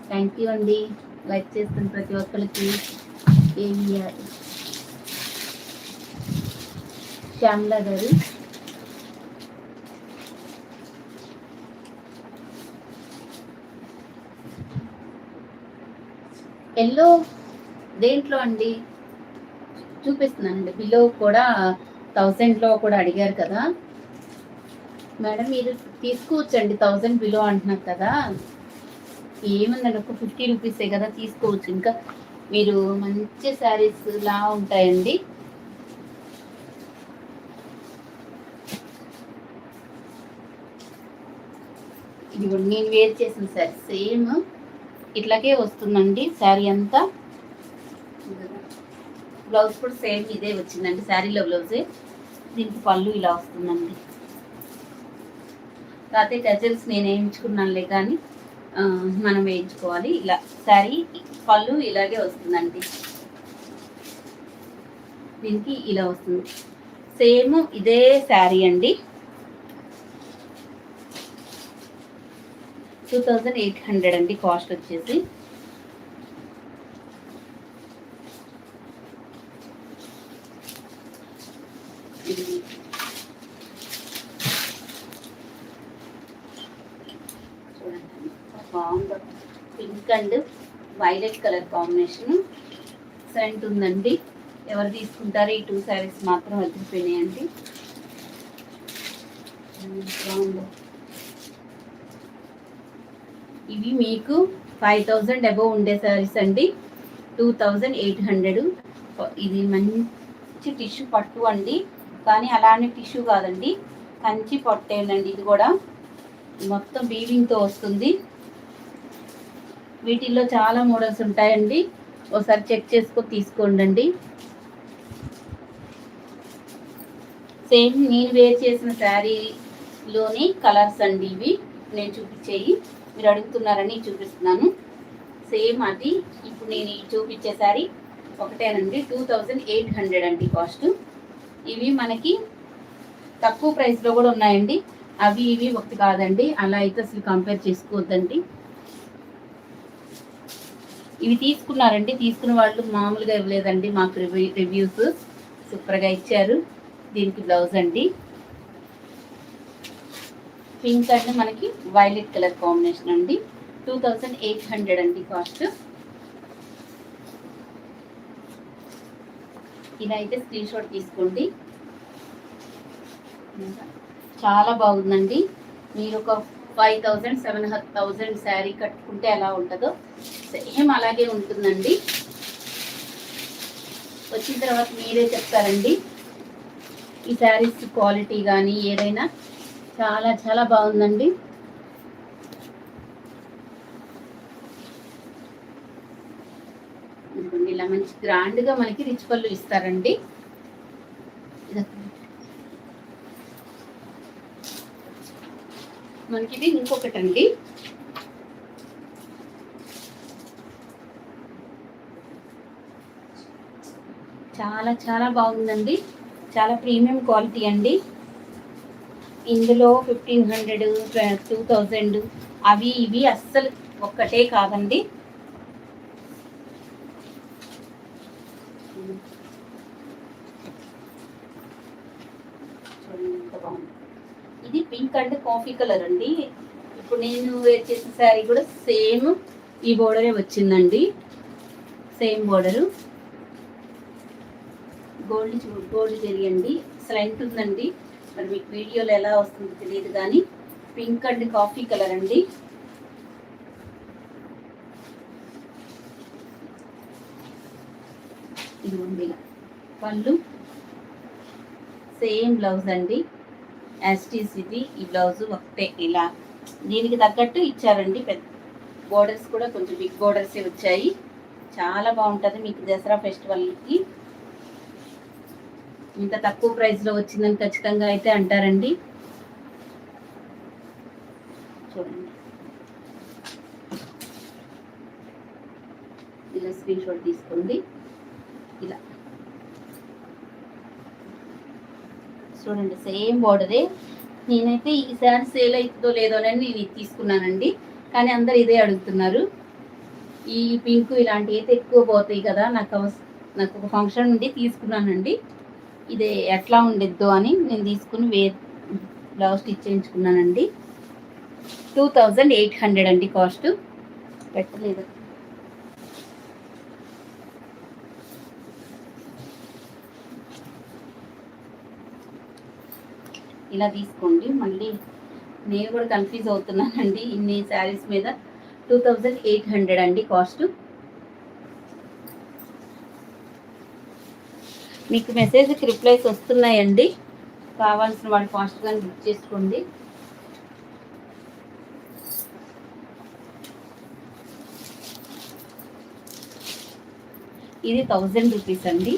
Speaker 1: థ్యాంక్ యూ అండి, లైక్ చేస్తున్న ప్రతి ఒక్కరికి. ఏమి శ్యామలా గారు, ఎల్లో దేంట్లో అండి చూపిస్తున్నానండి. బిలో కూడా 1000లో కూడా అడిగారు కదా మేడం, మీరు తీసుకోవచ్చండి. 1000 బిలో అంటున్నారు కదా, ఏముందండి, ఒక 50 రూపీసే కదా, తీసుకోవచ్చు. ఇంకా మీరు మంచి శారీస్ లా ఉంటాయండి. ఇది నేను వేర్ చేసిన శారీ సేమ్ ఇట్లాగే వస్తుందండి. శారీ అంతా బ్లౌజ్ కూడా సేమ్ ఇదే వచ్చిందండి, శారీలో బ్లౌజే. దీనికి పళ్ళు ఇలా వస్తుందండి. కాకపోతే టజల్స్ నేను వేయించుకున్నానులే, కానీ మనం వేయించుకోవాలి. ఇలా శారీ పళ్ళు ఇలాగే వస్తుందండి. దీనికి ఇలా వస్తుంది, సేమ్ ఇదే శారీ అండి. 2800 అండి కాస్ట్ వచ్చేసి. చూడండి బాగుంది, pink and violet colour combination సెంట్ ఉందండి. ఎవరు తీసుకుంటారో ఈ 2 శారీస్ మాత్రం వదిలిపోయినాయండి. బాగుంది. ఇవి మీకు 5000 అబోవ్ ఉండే శారీస్ అండి. 2800. ఇది మంచి టిష్యూ పట్టు అండి, కానీ అలానే టిష్యూ కాదండి, కంచి పట్టేనండి. ఇది కూడా మొత్తం వీవింగ్తో వస్తుంది. వీటిల్లో చాలా మోడల్స్ ఉంటాయండి, ఒకసారి చెక్ చేసుకొని తీసుకోండి. సేమ్ నేను వేర్ చేసిన శారీలోని కలర్స్ అండి ఇవి, నేను చూపించేవి. మీరు అడుగుతున్నారని చూపిస్తున్నాను. సేమ్ అది ఇప్పుడు నేను చూపించే శారీ ఒకటేనండి. 2800 అండి కాస్ట్. ఇవి మనకి తక్కువ ప్రైస్లో కూడా ఉన్నాయండి. అవి ఇవి ఒకటి కాదండి, అలా అయితే అసలు కంపేర్ చేసుకోవద్దండి. ఇవి తీసుకున్నారండి, తీసుకున్న వాళ్ళు మామూలుగా ఇవ్వలేదండి, మాకు రివ్యూస్ సూపర్గా ఇచ్చారు. దీనికి బ్లౌజ్ అండి పింక్ అండ్ మనకి వైలెట్ కలర్ కాంబినేషన్ అండి. 2800 అండి కాస్ట్. ఇలా అయితే స్క్రీన్ షాట్ తీసుకోండి. చాలా బాగుందండి. మీరు ఒక 5000 7000 శారీ కట్టుకుంటే ఎలా ఉంటుందో సేమ్ అలాగే ఉంటుందండి. వచ్చిన తర్వాత మీరే చెప్తారండి ఈ శారీస్ క్వాలిటీ కానీ ఏదైనా. చాలా చాలా బాగుందండి. ఇలా మంచి గ్రాండ్గా మనకి రిచ్ పళ్ళు ఇస్తారండి. మనకి ఇది ఇంకొకటండి, చాలా చాలా బాగుందండి. చాలా ప్రీమియం క్వాలిటీ అండి. ఇందులో 1500 2000 అవి ఇవి అస్సలు ఒక్కటే కాదండి. ఇది పింక్ అండ్ కాఫీ కలర్ అండి. ఇప్పుడు నేను వేర్ చేసిన శారీ కూడా సేమ్ ఈ బోర్డరే వచ్చిందండి. సేమ్ బోర్డరు గోల్డ్ జరిగండి. స్లెంట్ ఉందండి. మరి మీకు వీడియోలో ఎలా వస్తుందో తెలియదు కానీ పింక్ అండ్ కాఫీ కలర్ అండి. ఇది ఉంది పళ్ళు, సేమ్ బ్లౌజ్ అండి. యాస్టీస్ ఇది. ఈ బ్లౌజ్ ఒకటే ఇలా దీనికి తగ్గట్టు ఇచ్చారండి. పెద్ద బోర్డర్స్ కూడా కొంచెం బిగ్ బోర్డర్సే వచ్చాయి. చాలా బాగుంటుంది మీకు దసరా ఫెస్టివల్కి. ఇంత తక్కువ ప్రైస్లో వచ్చిందని ఖచ్చితంగా అయితే అంటారండి. చూడండి, ఇలా స్క్రీన్ షాట్ తీసుకోండి. ఇలా చూడండి, సేమ్ బార్డరే. నేనైతే ఈ శారీ సేల్ అవుతుందో లేదో అని నేను తీసుకున్నానండి. కానీ అందరు ఇదే అడుగుతున్నారు. ఈ పింక్ ఇలాంటివి అయితే ఎక్కువ పోతాయి కదా, నాకు ఒక ఫంక్షన్ నుండి తీసుకున్నానండి. ఇది ఎట్లా ఉండిద్దో అని నేను తీసుకుని బ్లౌజ్ స్టిచ్ చేయించుకున్నానండి. 2800 అండి కాస్ట్. పెట్టలేదు. ఇలా తీసుకోండి. మళ్ళీ నేను కూడా కన్ఫ్యూజ్ అవుతున్నానండి. ఇన్ని శారీస్ మీద 2800 అండి కాస్ట్. మీకు మెసేజ్కి రిప్లైస్ వస్తున్నాయండి. కావాల్సిన వాళ్ళు ఫాస్ట్గా బుక్ చేసుకోండి. ఇది 1000 రూపీస్ అండి.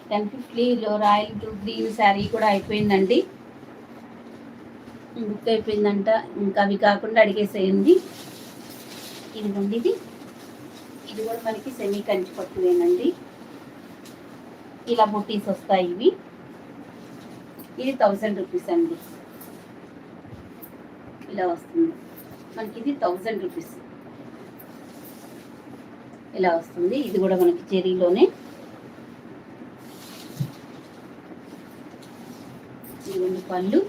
Speaker 1: $1050 రాయల్ బ్లూ గ్రీన్ శారీ కూడా అయిపోయిందండి. బుక్ అయిపోయిందంట. ఇంకా అవి కాకుండా అడిగేసేయండి. ఇదిగోండి, ఇది కూడా మనకి సెమీ కంచి పట్టువేనండి. ఇలా బుటీస్ వస్తాయి ఇవి. ఇది 1000 రూపీస్ అండి. ఇలా వస్తుంది మనకి. ఇది 1000 రూపీస్ ఇలా వస్తుంది. ఇది కూడా మనకి జెరీలోనే. ఇదిగోండి పళ్ళు.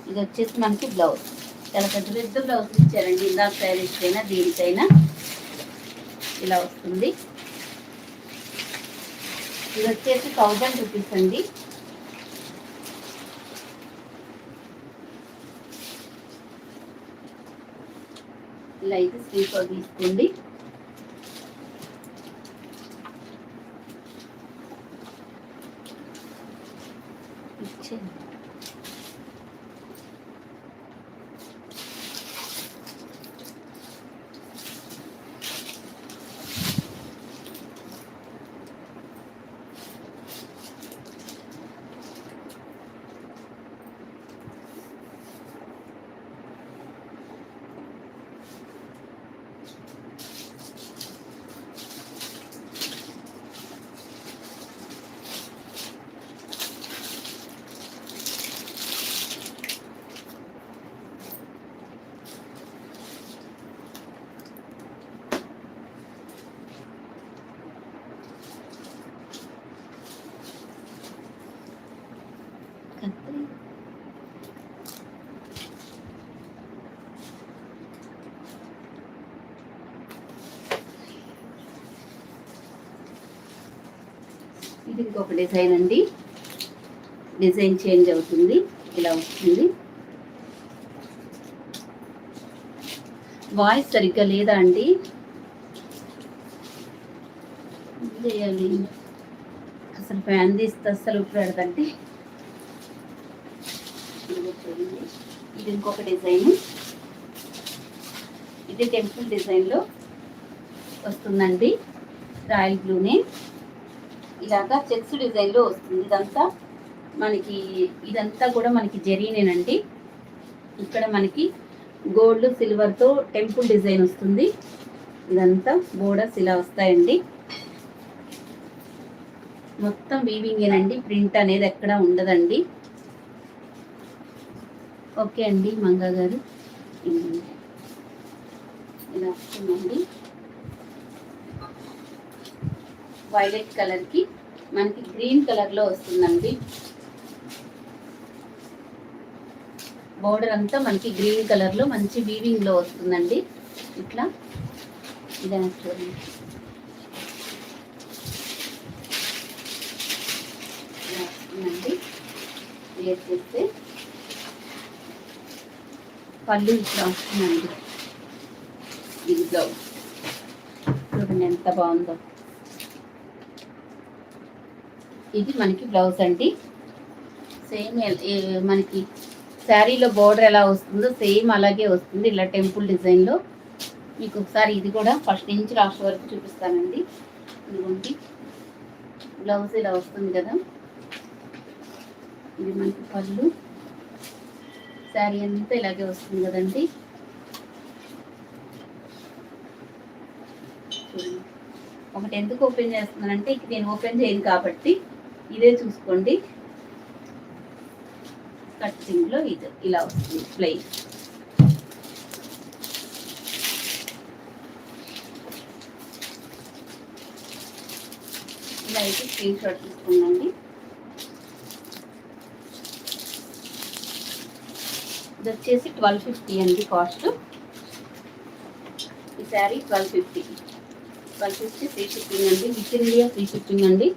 Speaker 1: ఇది వచ్చేసి మనకి బ్లౌజ్. చాలా పెద్ద పెద్ద బ్లౌజ్ ఇచ్చారండి. ఇందాక శారీస్కైనా దీనికైనా ఇలా వస్తుంది. ఇది వచ్చేసి 1000 రూపీస్ అండి. ఇలా అయితే స్క్రీన్ షాట్ తీసుకోండి. ఇది ఇంకొక డిజైన్ అండి. డిజైన్ చేంజ్ అవుతుంది. ఇలా వస్తుంది. వాయిస్ సరిగ్గా లేదా అండి? చేయాలి. అసలు ఫ్యాన్ తీస్తే అసలు పెడతండి. ఇది ఇంకొక డిజైన్. ఇది టెంపుల్ డిజైన్లో వస్తుందండి, రాయల్ బ్లూనే. ఇలాగా చెక్స్ డిజైన్లో వస్తుంది. ఇదంతా కూడా మనకి జరీనేనండి. ఇక్కడ మనకి గోల్డ్ సిల్వర్తో టెంపుల్ డిజైన్ వస్తుంది. ఇదంతా బోర్డర్స్ ఇలా వస్తాయండి. మొత్తం వీవింగేనండి, ప్రింట్ అనేది ఎక్కడ ఉండదండి. ఓకే అండి మంగా గారు, ఇలా వస్తుందండి. వైలెట్ కలర్కి మనకి గ్రీన్ కలర్లో వస్తుందండి. బోర్డర్ అంతా మనకి గ్రీన్ కలర్లో మంచి వీవింగ్లో వస్తుందండి. ఇట్లా ఇలా చూడండి, ఇలా వస్తుందండి. వేర్ చేస్తే పళ్ళు ఇట్లా వస్తుందండి. ఇది బ్లౌజ్ చూడండి ఎంత బాగుందో. ఇది మనకి బ్లౌజ్ అండి. సేమ్ మనకి శారీలో బోర్డర్ ఎలా వస్తుందో సేమ్ అలాగే వస్తుంది, ఇలా టెంపుల్ డిజైన్లో. మీకు ఒకసారి ఇది కూడా ఫస్ట్ నుంచి లాస్ట్ వరకు చూపిస్తానండి. ఇదిగోండి బ్లౌజ్ ఇలా వస్తుంది కదా. ఇది మనకి పళ్ళు, శారీ అంతా ఇలాగే వస్తుంది కదండి. ఒకటి ఎందుకు ఓపెన్ చేస్తున్నానంటే ఇది నేను ఓపెన్ చేయను కాబట్టి ఇదే చూసుకోండి. కటింగ్లో ఇది ఇలా వస్తుంది ప్లెయిన్. ఇలా అయితే స్క్రీన్ షాట్ తీసుకుందండి. ఇది వచ్చేసి 1250 అండి కాస్ట్. ఈ శారీ 1250 ఫ్రీ షిప్పింగ్ అండి, with in India free shipping అండి.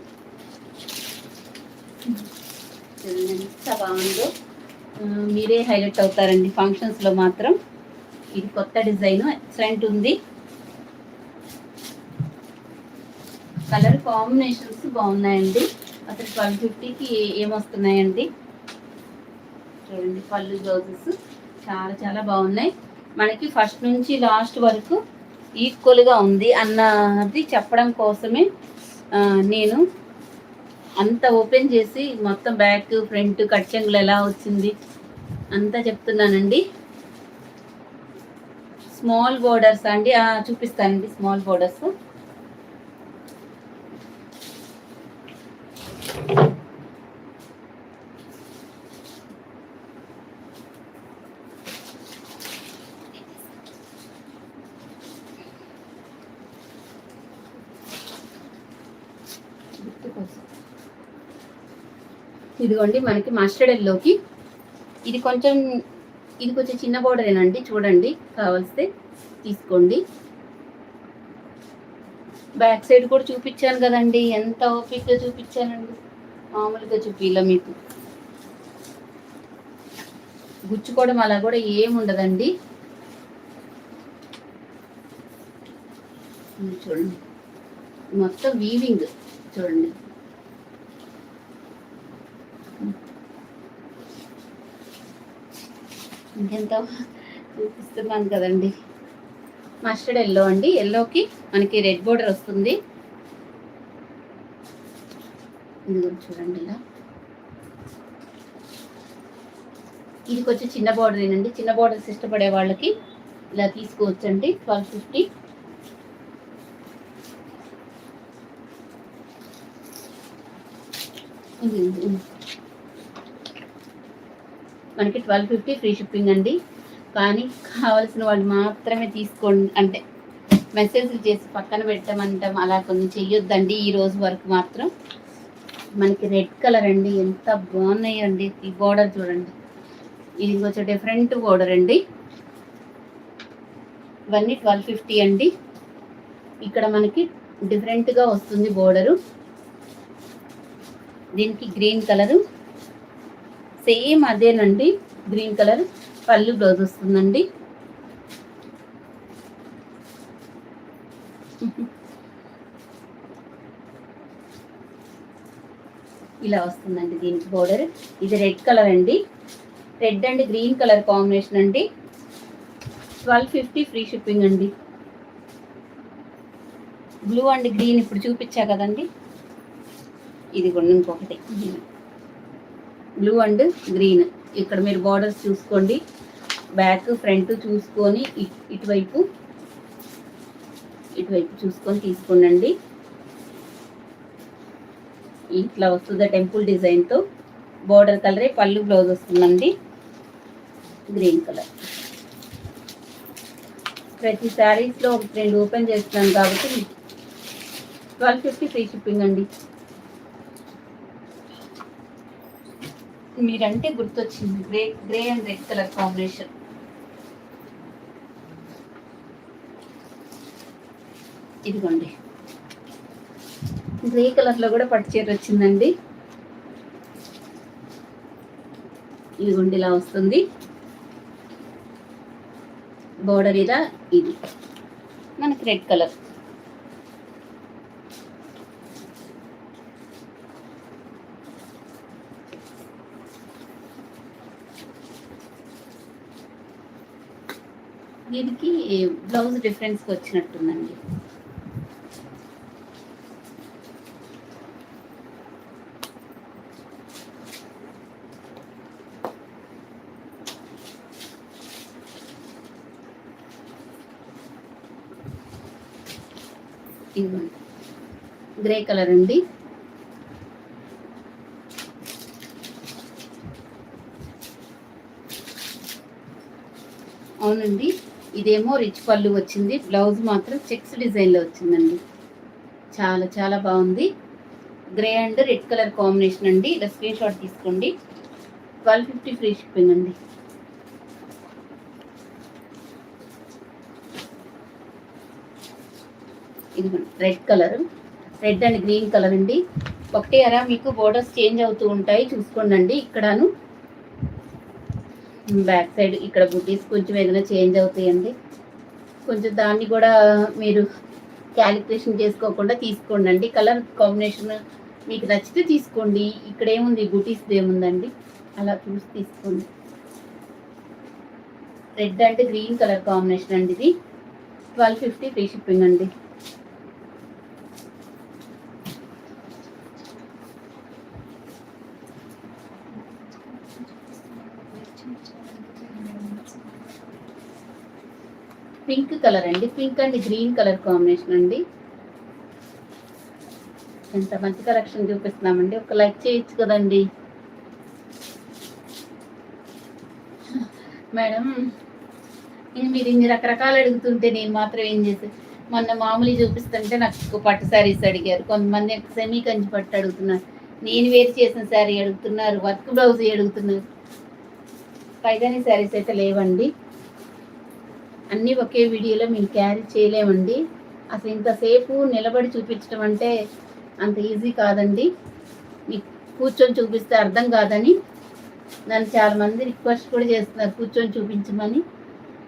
Speaker 1: ఎంత బాగుందో, మీరే హైలైట్ అవుతారండి ఫంక్షన్స్లో మాత్రం. ఇది కొత్త డిజైన్, ఎక్సలెంట్ ఉంది. కలర్ కాంబినేషన్స్ బాగున్నాయండి. అసలు 1250కి ఏమొస్తున్నాయండి. చూడండి పళ్ళు, బ్లౌజెస్ చాలా చాలా బాగున్నాయి. మనకి ఫస్ట్ నుంచి లాస్ట్ వరకు ఈక్వల్గా ఉంది అన్నది చెప్పడం కోసమే నేను అంత ఓపెన్ చేసి మొత్తం బ్యాక్ ఫ్రంట్ కట్ చెంగులు ఎలా వచ్చింది అంతా చెప్తున్నానండి. స్మాల్ బోర్డర్స్ అండి, చూపిస్తానండి స్మాల్ బోర్డర్స్. ఇదిగోండి మనకి మస్టర్డ్ ఎల్లోకి ఇది కొంచెం చిన్న బోర్డరేనండి. చూడండి, కావలిస్తే తీసుకోండి. బ్యాక్ సైడ్ కూడా చూపించాను కదండి, ఎంత ఓపిక్గా చూపించానండి, మామూలుగా చూపిలా. మీకు గుచ్చుకోవడం అలా కూడా ఏముండదండి. చూడండి మొత్తం వీవింగ్ చూడండి. ఇంకెంత చూపిస్తున్నాను కదండి. మస్టర్డ్ ఎల్లో అండి, ఎల్లోకి మనకి రెడ్ బోర్డర్ వస్తుంది. ఇది చూడండి ఇలా. ఇది కొంచెం చిన్న బోర్డర్ ఏనండి, చిన్న బోర్డర్స్ ఇష్టపడే వాళ్ళకి ఇలా తీసుకోవచ్చండి. 1250. మనకి 1250 ఫ్రీ షిప్పింగ్ అండి. కానీ కావాల్సిన వాళ్ళు మాత్రమే తీసుకోండి, అంటే మెసేజ్లు చేసి పక్కన పెట్టమంటాం అలా కొన్ని చెయ్యొద్దండి. ఈ రోజు వరకు మాత్రం. మనకి రెడ్ కలర్ అండి, ఎంత బాగున్నాయండి. ఈ బోర్డర్ చూడండి, ఇది కొంచెం డిఫరెంట్ బోర్డర్ అండి. ఇవన్నీ 1250 అండి. ఇక్కడ మనకి డిఫరెంట్గా వస్తుంది బోర్డరు. దీనికి గ్రీన్ కలరు, సేమ్ అదేనండి గ్రీన్ కలర్. పళ్ళు, బ్లౌజ్ వస్తుందండి. ఇలా వస్తుందండి దీనికి బోర్డర్. ఇది రెడ్ కలర్ అండి, red and green colour combination అండి. 1250 ఫ్రీ షిప్పింగ్ అండి. బ్లూ అండ్ గ్రీన్ ఇప్పుడు చూపించా కదండి, ఇది కూడా ఇంకొకటి బ్లూ అండ్ గ్రీన్. ఇక్కడ మీరు బార్డర్స్ చూసుకోండి, బ్యాక్ ఫ్రంట్ చూసుకొని ఇటువైపు చూసుకొని తీసుకోండి. ఇట్లా వస్తుంది టెంపుల్ డిజైన్తో. బార్డర్ కలరే పళ్ళు, బ్లౌజ్ వస్తుందండి గ్రీన్ కలర్. ప్రతి శారీస్లో ఒక 2 ఓపెన్ చేస్తున్నాను కాబట్టి 1250 ఫ్రీ షిప్పింగ్ అండి. మీరంటే గుర్తొచ్చింది, grey and red colour combination. ఇదిగోండి గ్రే కలర్లో కూడా పట్టు చీర వచ్చిందండి. ఇదిగోండి ఇలా వస్తుంది బోర్డర్. ఇలా ఇది మనకి రెడ్ కలర్. దీనికి బ్లౌజ్ డిఫరెన్స్కి వచ్చినట్టుందండి. ఇదిగోండి గ్రే కలర్ అండి. అవునండి, ఇదేమో రిచ్ పళ్ళు వచ్చింది, బ్లౌజ్ మాత్రం చెక్స్ డిజైన్లో వచ్చిందండి. చాలా చాలా బాగుంది. Grey and red colour combination అండి. ఇలా స్క్రీన్ షాట్ తీసుకోండి. 1250 ఫ్రీ షిప్పింగ్ అండి. ఇది red colour, red and green colour అండి. ఒకటే అరా మీకు బోర్డర్స్ చేంజ్ అవుతూ ఉంటాయి, చూసుకోండి. ఇక్కడను బ్యాక్ సైడ్ ఇక్కడ బుటీస్ కొంచెం ఏదైనా చేంజ్ అవుతాయండి. కొంచెం దాన్ని కూడా మీరు క్యాలిక్యులేషన్ చేసుకోకుండా తీసుకోండి. కలర్ కాంబినేషన్ మీకు నచ్చితే తీసుకోండి. ఇక్కడ ఏముంది, బుటీస్ ఏముందండి, అలా చూసి తీసుకోండి. Red and green colour combination అండి. ఇది 1250 ఫ్రీ షిప్పింగ్ అండి. పింక్ కలర్ అండి, pink and green colour combination అండి. ఎంత మంచి కలెక్షన్ చూపిస్తున్నామండి, ఒక లైక్ చేయొచ్చు కదండి. మేడం మీరు ఇన్ని రకరకాలు అడుగుతుంటే నేను మాత్రం ఏం చేశాను, మొన్న మామూలు చూపిస్తుంటే నాకు పట్టు శారీస్ అడిగారు, కొంతమంది సెమీ కంచి పట్టు అడుగుతున్నారు, నేను వేరు చేసిన శారీ అడుగుతున్నారు, వర్క్ బ్లౌజ్ అడుగుతున్నారు. పైగానే శారీస్ అయితే లేవండి. అన్నీ ఒకే వీడియోలో మేము క్యారీ చేయలేమండి. అసలు ఇంతసేపు నిలబడి చూపించడం అంటే అంత ఈజీ కాదండి. మీకు కూర్చొని చూపిస్తే అర్థం కాదని నన్ను చాలామంది రిక్వెస్ట్ కూడా చేస్తున్నారు కూర్చొని చూపించమని.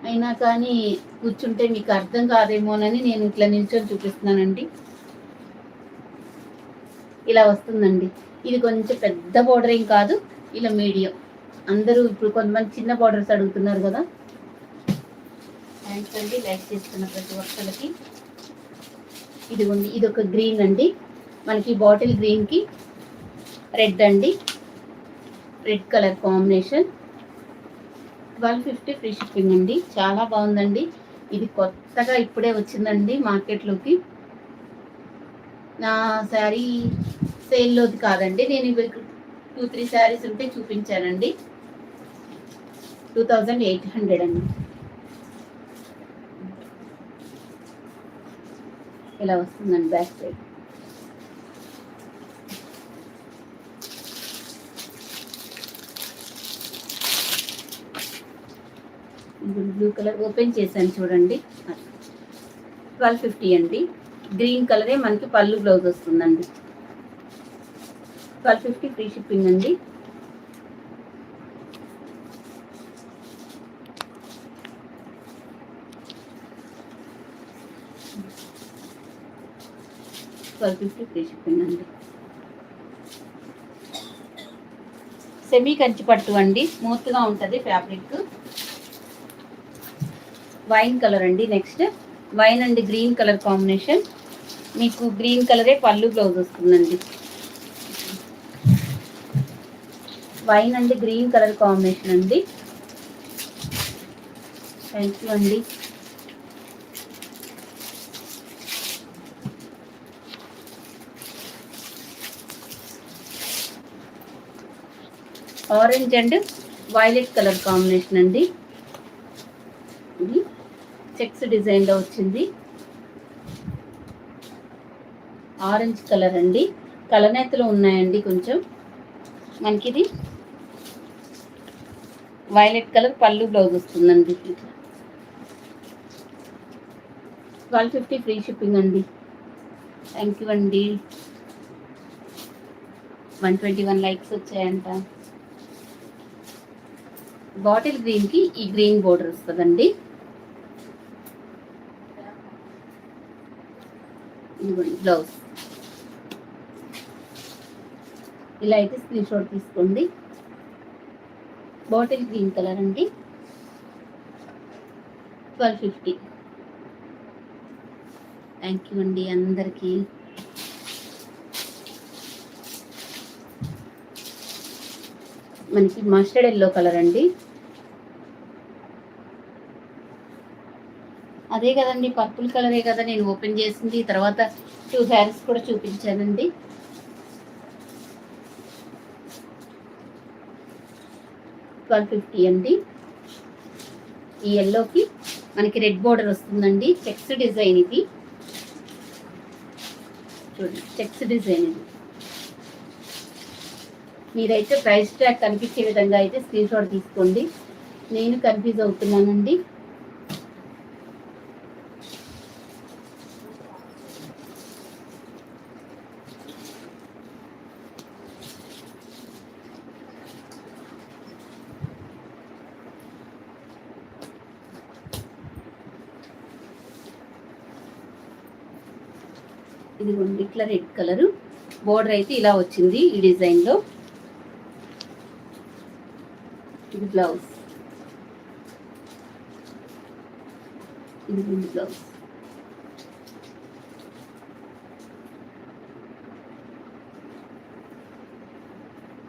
Speaker 1: అయినా కానీ కూర్చుంటే మీకు అర్థం కాదేమోనని నేను ఇట్లా నిల్చొని చూపిస్తున్నానండి. ఇలా వస్తుందండి. ఇది కొంచెం పెద్ద బోర్డర్ ఏం కాదు, ఇలా మీడియం. అందరూ ఇప్పుడు కొంతమంది చిన్న బోర్డర్స్ అడుగుతున్నారు కదా. థ్యాంక్స్ అండి లైక్ చేస్తున్న ప్రతి ఒక్కరికి. ఇదిగోండి ఇది ఒక గ్రీన్ అండి, మనకి బాటిల్ గ్రీన్కి రెడ్ అండి, red colour combination. 1250 free shipping అండి. చాలా బాగుందండి. ఇది కొత్తగా ఇప్పుడే వచ్చిందండి మార్కెట్లోకి. నా శారీ సేల్లోది కాదండి, నేను 2-3 శారీస్ ఉంటే చూపించానండి. 2800 అండి. ఇలా వస్తుందండి back side. Blue colour open చేశాను చూడండి. 1250 అండి. గ్రీన్ కలరే మనకి పళ్ళు బ్లౌజ్ వస్తుందండి. 1250 ఫ్రీ షిప్పింగ్ అండి. ఫ్రీ షిప్పింగ్ అండి. సెమీ కంచి పట్టు అండి, స్మూత్గా ఉంటుంది ఫ్యాబ్రిక్. వైన్ కలర్ అండి. Next wine and green colour combination. మీకు గ్రీన్ కలరే పళ్ళు బ్లౌజ్ వస్తుందండి. వైన్ అండి గ్రీన్ కలర్ కాంబినేషన్ అండి. థ్యాంక్ యూ అండి. Orange and violet colour combination అండి. ఇది చెక్స్ డిజైన్లో వచ్చింది. ఆరెంజ్ కలర్ అండి. కలనేతలు ఉన్నాయండి కొంచెం. మనకి ఇది వైలెట్ కలర్ పళ్ళు బ్లౌజ్ వస్తుందండి. 1250 ఫ్రీ షిప్పింగ్ అండి. థ్యాంక్ యూ అండి. 121 లైక్స్ వచ్చాయంట. బాటిల్ గ్రీన్కి ఈ గ్రీన్ బోర్డర్ వస్తుందండి. ఇదిగోండి బ్లౌజ్. ఇలా అయితే స్క్రీన్ షాట్ తీసుకోండి. బాటిల్ గ్రీన్ కలర్ అండి. 1250. థ్యాంక్ యూ అండి అందరికీ. మనకి మస్టర్డ్ ఎల్లో కలర్ అండి. అదే కదండి పర్పుల్ కలరే కదా నేను ఓపెన్ చేసింది. తర్వాత 2 శారీస్ కూడా చూపించానండి. $1250 అండి. ఈ ఎల్లోకి మనకి రెడ్ బోర్డర్ వస్తుందండి. చెక్స్ డిజైన్ ఇది చూడండి. చెక్స్ డిజైన్ ఇది. మీరైతే ప్రైస్ ట్యాగ్ కనిపించే విధంగా అయితే స్క్రీన్ షాట్ తీసుకోండి. నేను కన్ఫ్యూజ్ అవుతున్నానండి. ఇదిగోండి ఇట్లా రెడ్ కలరు బోర్డర్ అయితే ఇలా వచ్చింది ఈ డిజైన్లో. ఇది బ్లౌజ్. ఇది బ్లౌజ్.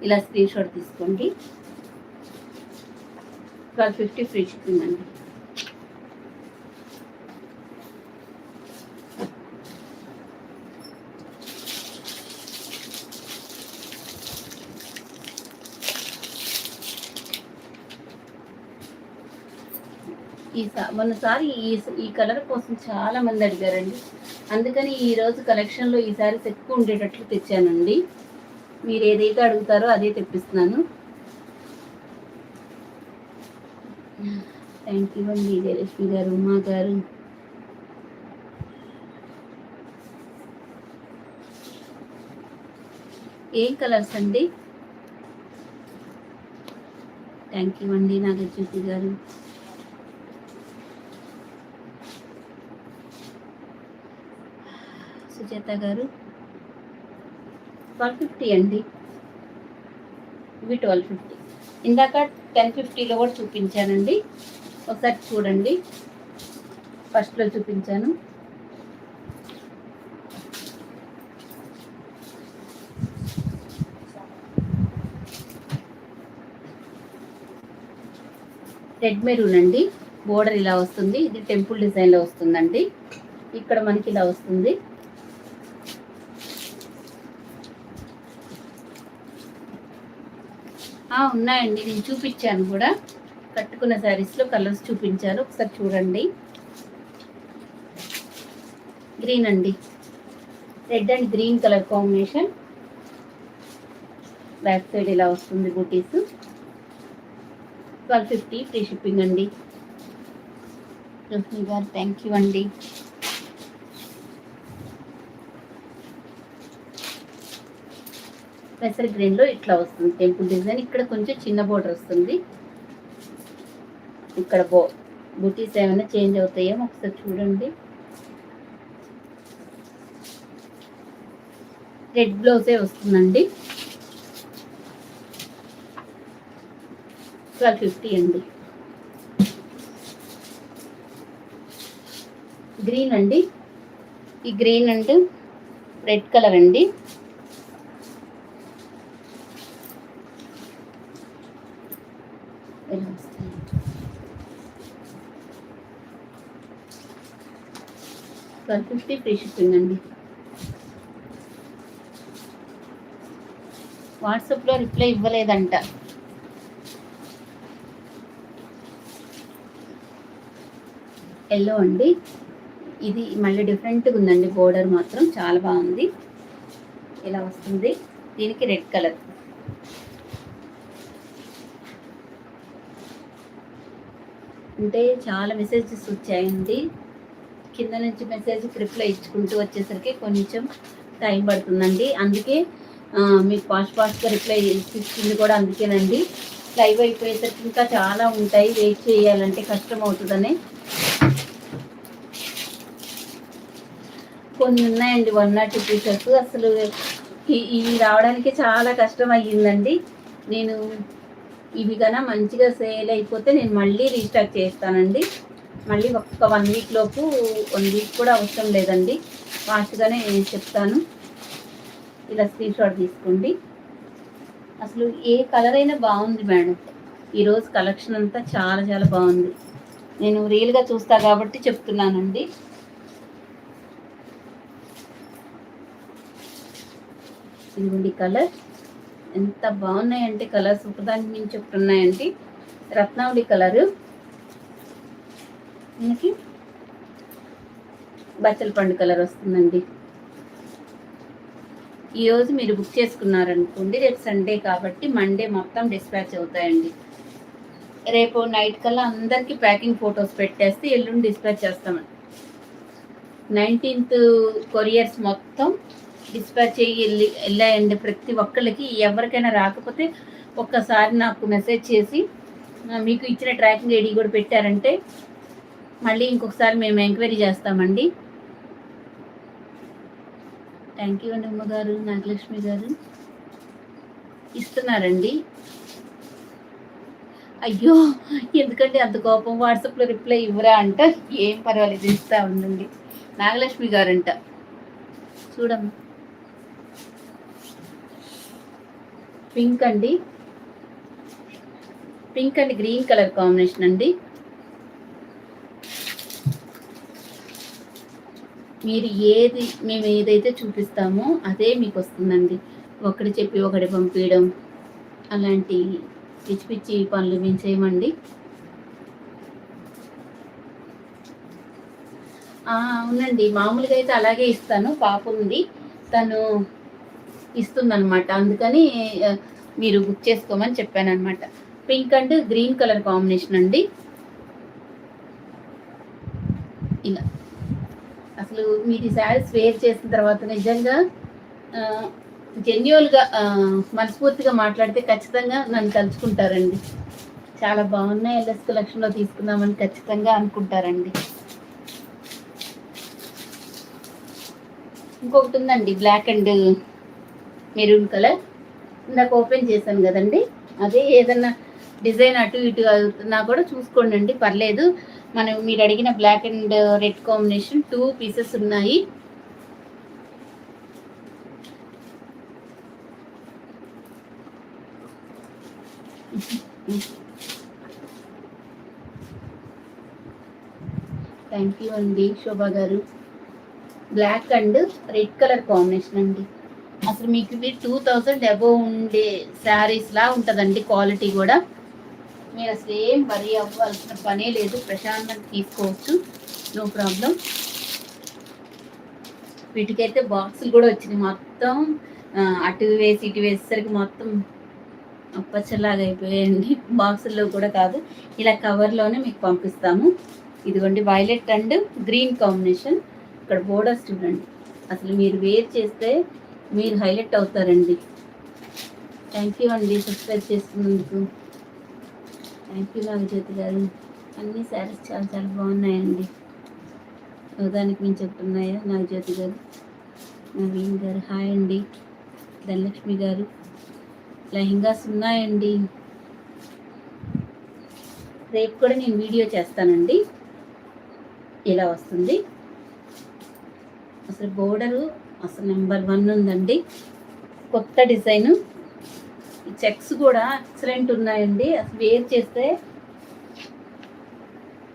Speaker 1: ఇలా స్క్రీన్ షాట్ తీసుకోండి. 1250 ఫ్రీ షిప్పింగ్ అండి. మొన్నసారి ఈ కలర్ కోసం చాలా మంది అడిగారండి. అందుకని ఈరోజు కలెక్షన్లో ఈ శారీస్ ఎక్కువ ఉండేటట్లు తెచ్చానండి. మీరు ఏదైతే అడుగుతారో అదే తెప్పిస్తున్నాను. థ్యాంక్ యూ అండి జయలక్ష్మి గారు, ఉమా గారు. ఏం కలర్స్ అండి? థ్యాంక్ యూ అండి నాగజ్యోతి గారు. సుజాత గారు 1250 అండి. ఇవి 1250. ఇందాక 1050లో కూడా చూపించానండి. ఒకసారి చూడండి. ఫస్ట్లో చూపించాను. రెడ్ మెరూన్ అండి. బోర్డర్ ఇలా వస్తుంది. ఇది టెంపుల్ డిజైన్లో వస్తుందండి. ఇక్కడ మనకి ఇలా వస్తుంది. ఉన్నాయండి, నేను చూపించాను కూడా. కట్టుకున్న శారీస్లో కలర్స్ చూపించాను, ఒకసారి చూడండి. గ్రీన్ అండి. Red and green colour combination. Back side ఇలా వస్తుంది బూటీస్. 1250 ఫ్రీ షిప్పింగ్ అండి. రోహిణి గారు థ్యాంక్ యూ అండి. పెసర్ గ్రీన్లో ఇట్లా వస్తుంది టెంపుల్ డిజైన్. ఇక్కడ కొంచెం చిన్న బోర్డర్ వస్తుంది. ఇక్కడ బూటీస్ ఏమైనా చేంజ్ అవుతాయేమో ఒకసారి చూడండి. రెడ్ బ్లౌజే వస్తుందండి. 1250 అండి. గ్రీన్ అండి. ఈ గ్రీన్ అండ్ రెడ్ కలర్ అండి. $1250 ఫ్రీ షిప్పింగ్ అండి. వాట్సాప్లో రిప్లై ఇవ్వలేదంట. ఎల్లో అండి. ఇది మళ్ళీ డిఫరెంట్గా ఉందండి. బోర్డర్ మాత్రం చాలా బాగుంది. ఇలా వస్తుంది. దీనికి రెడ్ కలర్. అంటే చాలా మెసేజెస్ వచ్చాయండి. కింద నుంచి మెసేజ్కి రిప్లై ఇచ్చుకుంటూ వచ్చేసరికి కొంచెం టైం పడుతుందండి. అందుకే మీకు ఫాస్ట్గా రిప్లై ఇచ్చింది కూడా అందుకేనండి. లైవ్ అయిపోయేసరికి ఇంకా చాలా ఉంటాయి, వెయిట్ చేయాలంటే కష్టం అవుతుందని. కొన్ని ఉన్నాయండి 102 పీసెస్. అసలు ఇవి రావడానికి చాలా కష్టం అయ్యిందండి. నేను ఇవి కన్నా మంచిగా సేల్ అయిపోతే నేను మళ్ళీ రీస్టాక్ చేస్తానండి. మళ్ళీ ఒక్క 1 వీక్ లోపు, 1 వీక్ కూడా అవసరం లేదండి, ఫాస్ట్గానే చెప్తాను. ఇలా స్క్రీన్ షాట్ తీసుకోండి. అసలు ఏ కలర్ అయినా బాగుంది మేడం. ఈరోజు కలెక్షన్ అంతా చాలా చాలా బాగుంది. నేను రియల్గా చూస్తా కాబట్టి చెప్తున్నానండి. ఇదిగోండి కలర్ ఎంత బాగున్నాయంటే, కలర్స్ ఒకదానికి మించి ఒకటి ఉన్నాయండి. రత్నావళి కలరు, మనకి బచ్చల పండు కలర్ వస్తుందండి. ఈరోజు మీరు బుక్ చేసుకున్నారనుకోండి, రేపు సండే కాబట్టి మండే మొత్తం డిస్పాచ్ అవుతాయండి. రేపు నైట్ కల్లా అందరికీ ప్యాకింగ్ ఫొటోస్ పెట్టేస్తే ఎల్లుండి డిస్పాచ్ చేస్తామండి. 19th కొరియర్స్ మొత్తం డిస్పాచ్ అయ్యి వెళ్ళాయండి ప్రతి ఒక్కళ్ళకి. ఎవరికైనా రాకపోతే ఒక్కసారి నాకు మెసేజ్ చేసి మీకు ఇచ్చిన ట్రాకింగ్ ఐడి కూడా పెట్టారంటే మళ్ళీ ఇంకొకసారి మేము ఎంక్వైరీ చేస్తామండి. థ్యాంక్ యూ అండి అమ్మగారు. నాగలక్ష్మి గారు ఇస్తున్నారండి. అయ్యో ఎందుకంటే అంత కోపం, వాట్సాప్లో రిప్లై ఇవ్వరా అంట. ఏం పర్వాలేదు, ఇస్తా ఉండండి. నాగలక్ష్మి గారంట, చూడమ్మా. పింక్ అండి, pink and green colour combination అండి. మీరు మేము ఏదైతే చూపిస్తామో అదే మీకు వస్తుందండి. ఒకటి చెప్పి ఒకటి పంపించడం అలాంటి పిచ్చి పిచ్చి పనులు మేము చేయమండి. అవునండి, మామూలుగా అయితే అలాగే ఇస్తాను. పాప ఉంది, తను ఇస్తుందన్నమాట, అందుకని మీరు బుక్ చేసుకోమని చెప్పాను అనమాట. Pink and green colour combination అండి. ఇలా అసలు మీరు శారీస్ వేర్ చేసిన తర్వాత నిజంగా జెన్యువల్గా మనస్ఫూర్తిగా మాట్లాడితే ఖచ్చితంగా నన్ను తలుచుకుంటారండి. చాలా బాగున్నాయి, ఎల్ఎస్ కలెక్షన్లో తీసుకుందామని ఖచ్చితంగా అనుకుంటారండి. ఇంకొకటి ఉందండి, బ్లాక్ అండ్ మెరూన్ కలర్. ఇందాక ఓపెన్ చేశాను కదండి, అదే ఏదన్నా డిజైన్ అటు ఇటు అవుతున్నా కూడా చూసుకోండి, పర్లేదు. మీరు అడిగిన black and red combination 2 pieces ఉన్నాయి. థ్యాంక్ యూ అండి శోభా గారు. Black and red colour combination అండి. అసలు మీకు ఇది 2000 అబోవ్ ఉండే శారీస్లా ఉంటుందండి. క్వాలిటీ కూడా మీరు అసలు ఏం వరీ అవ్వాల్సిన పనే లేదు, ప్రశాంతంగా తీసుకోవచ్చు, నో ప్రాబ్లం. వీటికైతే బాక్సులు కూడా వచ్చినాయి. మొత్తం అటు వేసి ఇటు వేసేసరికి మొత్తం అప్పచ్చలాగా అయిపోయాయండి. బాక్సుల్లో కూడా కాదు, ఇలా కవర్లోనే మీకు పంపిస్తాము. ఇదిగోండి వైలెట్ అండ్ గ్రీన్ కాంబినేషన్. ఇక్కడ బోర్డర్స్ చూడండి, అసలు మీరు వేర్ చేస్తే మీరు హైలైట్ అవుతారండి. థ్యాంక్ యూ అండి సబ్స్క్రైబ్ చేసుకున్నందుకు. థ్యాంక్ యూ నాగజ్యోతి గారు. అన్ని శారీస్ చాలా చాలా బాగున్నాయండి. దానికి మేము చెప్తున్నాయా నాగజ్యోతి గారు, నవీన్ గారు హాయ్ అండి. ధనలక్ష్మి గారు లెహంగాస్ ఉన్నాయండి. రేపు కూడా నేను వీడియో చేస్తానండి. ఇలా వస్తుంది. అసలు బోర్డరు అసలు నెంబర్ 1 ఉందండి. కొత్త డిజైను. ఈ చెక్స్ కూడా ఎక్సలెంట్ ఉన్నాయండి. అసలు వేర్ చేస్తే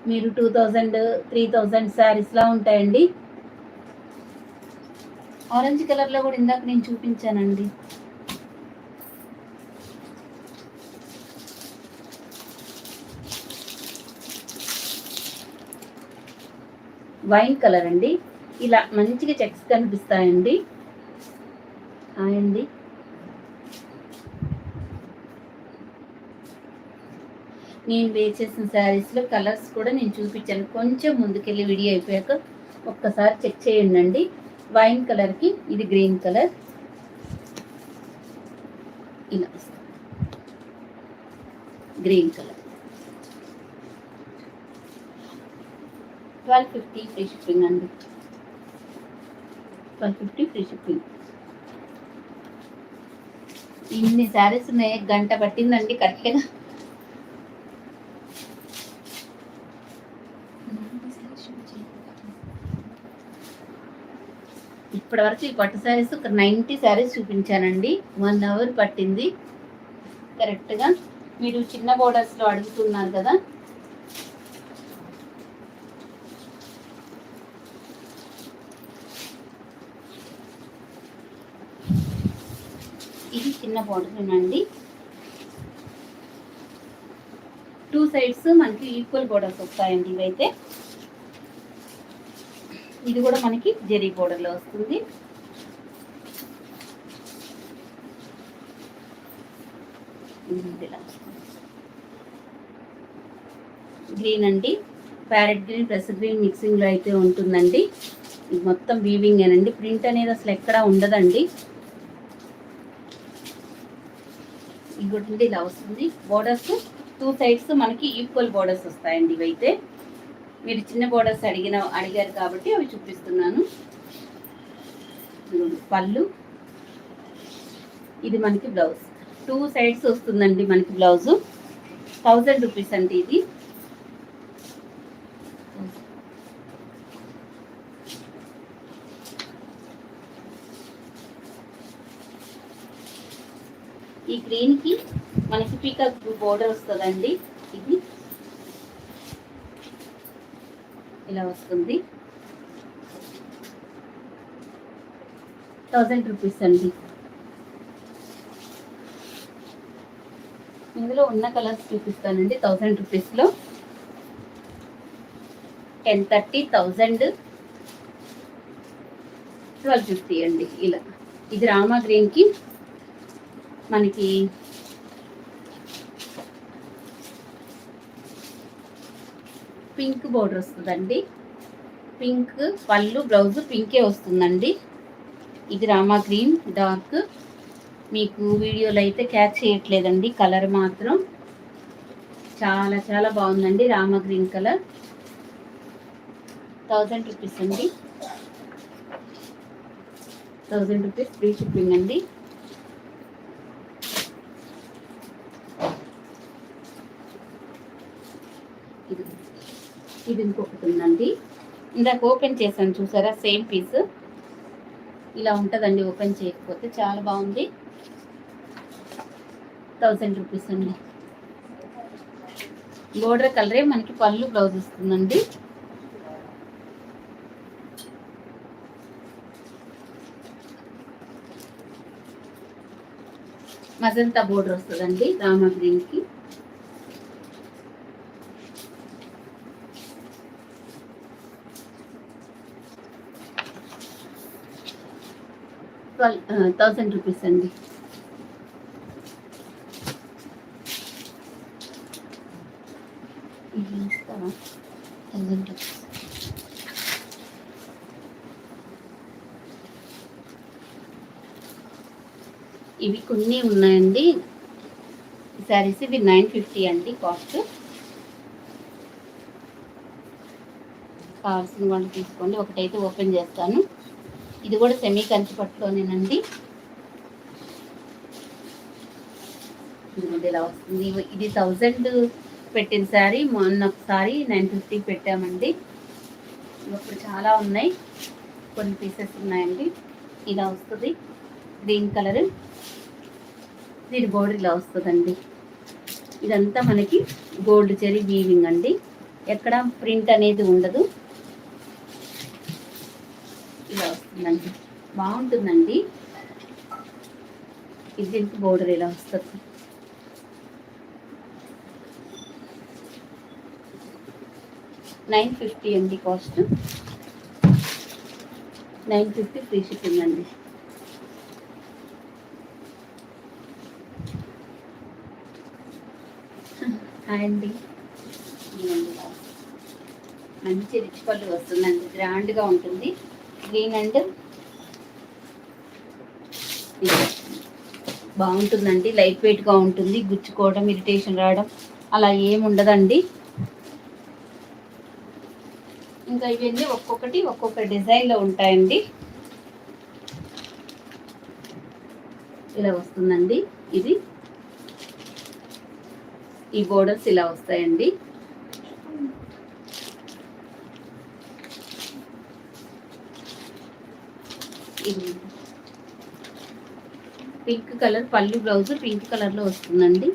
Speaker 1: మీరు 2000, 3000 శారీస్లా ఉంటాయండి. ఆరెంజ్ కలర్లో కూడా ఇందాక నేను చూపించానండి. వైన్ కలర్ అండి. ఇలా మంచిగా చెక్స్ కనిపిస్తాయండి. అండి నేను వేర్ చేసిన శారీస్లో కలర్స్ కూడా నేను చూపించాను. కొంచెం ముందుకెళ్ళి వీడియో అయిపోయాక ఒక్కసారి చెక్ చేయండి. వైన్ కలర్కి ఇది గ్రీన్ కలర్ ఇలా గ్రీన్ కలర్ 1250 ఫ్రీ షిప్పింగ్ అండి. 1250 ఫ్రీ షిప్పింగ్. ఇన్ని శారీస్ ఉన్నాయి. గంట పట్టిందండి కరెక్ట్గా. ఇప్పటి వరకు ఈ పట్టు శారీస్ ఒక 90 శారీస్ చూపించానండి. 1 అవర్ పట్టింది కరెక్ట్గా. మీరు చిన్న బోర్డర్స్లో అడుగుతున్నారు కదా, ఇది చిన్న బోర్డర్ అండి. 2 సైడ్స్ మనకి ఈక్వల్ బోర్డర్స్ వస్తాయండి. ఇవైతే ఇది కూడా మనకి జెరీ బోర్డర్లో వస్తుంది. గ్రీన్ అండి, ప్యారెట్ గ్రీన్ ప్లస్ గ్రీన్ మిక్సింగ్లో అయితే ఉంటుందండి. ఇది మొత్తం వీవింగ్ ఏనండి. ప్రింట్ అనేది అసలు ఎక్కడా ఉండదండి. ఇంకోటి ఇలా వస్తుంది. బోర్డర్స్ 2 సైడ్స్ మనకి ఈక్వల్ బోర్డర్స్ వస్తాయండి. ఇవైతే మీరు చిన్న బోర్డర్స్ అడిగారు కాబట్టి అవి చూపిస్తున్నాను. పళ్ళు, ఇది మనకి బ్లౌజ్. 2 సైడ్స్ వస్తుందండి మనకి బ్లౌజు. 1000 రూపీస్ అండి ఇది. ఈ గ్రీన్కి మనకి పీకాక్ బోర్డర్ వస్తుందండి. ఇది ఇలా వస్తుంది. 1000 రూపీస్ అండి. ఇందులో ఉన్న కలర్స్ చూపిస్తానండి. 1000 రూపీస్లో 1030, 1000, 1250 అండి. ఇలా ఇది రామా గ్రీన్కి మనకి పింక్ బోర్డర్ వస్తుందండి. పింక్ పళ్ళు, బ్లౌజ్ పింకే వస్తుందండి. ఇది రామా గ్రీన్ డార్క్. మీకు వీడియోలో అయితే క్యాచ్ చేయట్లేదండి, కలర్ మాత్రం చాలా చాలా బాగుందండి. రామా గ్రీన్ కలర్ 1000 రూపీస్ అండి. 1000 రూపీస్ ఫ్రీ షిప్పింగ్ అండి. ఇది ఇంకొకటి ఉందండి. ఇందాక ఓపెన్ చేశాను చూసారా, సేమ్ పీస్ ఇలా ఉంటుందండి. ఓపెన్ చేయకపోతే చాలా బాగుంది. 1000 రూపీస్ అండి. బోర్డర్ కలరే మనకి పళ్ళు, బ్లౌజ్ వస్తుందండి. మజంతా బోర్డర్ వస్తుందండి రామా గ్రీన్కి. $1000 రూపీస్ అండి. ఇవి కొన్ని ఉన్నాయండి శారీస్. ఇవి 950 అండి కాస్ట్. కావాల్సిన వాళ్ళు తీసుకోండి. ఒకటైతే ఓపెన్ చేస్తాను. ఇది కూడా సెమీ కంచి పట్టులోనేనండి. ఇది ఇలా వస్తుంది. ఇది 1000 పెట్టిన శారీ. మొన్న ఒకసారి 950 పెట్టామండి. ఇప్పుడు చాలా ఉన్నాయి. కొన్ని పీసెస్ ఉన్నాయండి. ఇలా వస్తుంది గ్రీన్ కలర్, దీని బోర్డర్ ఇలా వస్తుందండి. ఇదంతా మనకి గోల్డ్ జరీ వీవింగ్ అండి, ఎక్కడ ప్రింట్ అనేది ఉండదు. ఇలా వస్తుందండి, బాగుంటుందండి. ఇది దీనికి బోర్డర్ ఇలా వస్తుంది. $950 అండి కాస్ట్. 950 ఫ్రీ షిప్పింగ్ అండి. హాయ్ అండి. మంచి రిచ్ పళ్ళు వస్తుందండి, గ్రాండ్గా ఉంటుంది. గ్రీన్ అండ్ బాగుంటుందండి, లైట్ వెయిట్గా ఉంటుంది. గుచ్చుకోవడం, ఇరిటేషన్ రావడం అలా ఏముండదండి. ఇంకా ఇవన్నీ ఒక్కొక్కటి ఒక్కొక్క డిజైన్లో ఉంటాయండి. ఇలా వస్తుందండి. ఇది ఈ బోర్డర్స్ ఇలా వస్తాయండి. ఇది పింక్ కలర్ పళ్ళు, బ్లౌజ్ పింక్ కలర్లో వస్తుందండి.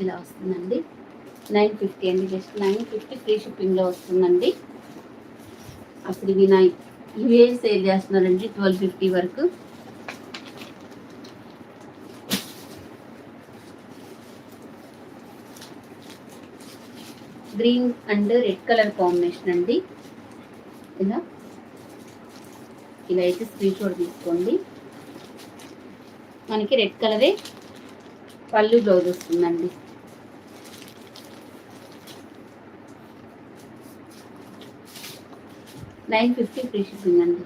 Speaker 1: ఇలా వస్తుందండి. 950 అండి, జస్ట్ 950 ఫ్రీ షిప్పింగ్లో వస్తుందండి. అసలు ఇవే సేల్ చేస్తున్నారండి 1250 వరకు. Green and red colour combination అండి. ఇలా అయితే స్క్రీన్ షాట్ తీసుకోండి. మనకి రెడ్ కలరే పళ్ళు, బ్లౌజ్ వస్తుందండి. $950 ఫ్రీ షిప్పింగ్ అండి.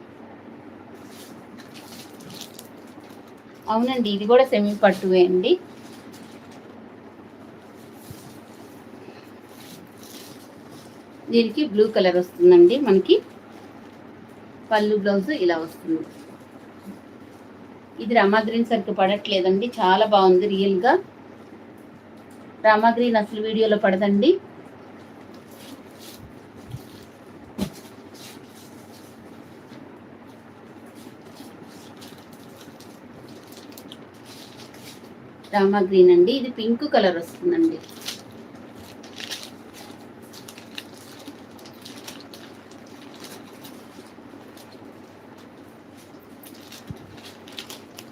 Speaker 1: అవునండి, ఇది కూడా సెమీ పట్టువే అండి. దీనికి బ్లూ కలర్ వస్తుందండి. మనకి పళ్ళు, బ్లౌజ్ ఇలా వస్తుంది. ఇది రామాగ్రీన్ సరిగ్గా పడట్లేదండి, చాలా బాగుంది. రియల్గా రామాగ్రీన్ అసలు వీడియోలో పడదండి. రామా గ్రీన్ అండి. ఇది పింక్ కలర్ వస్తుందండి.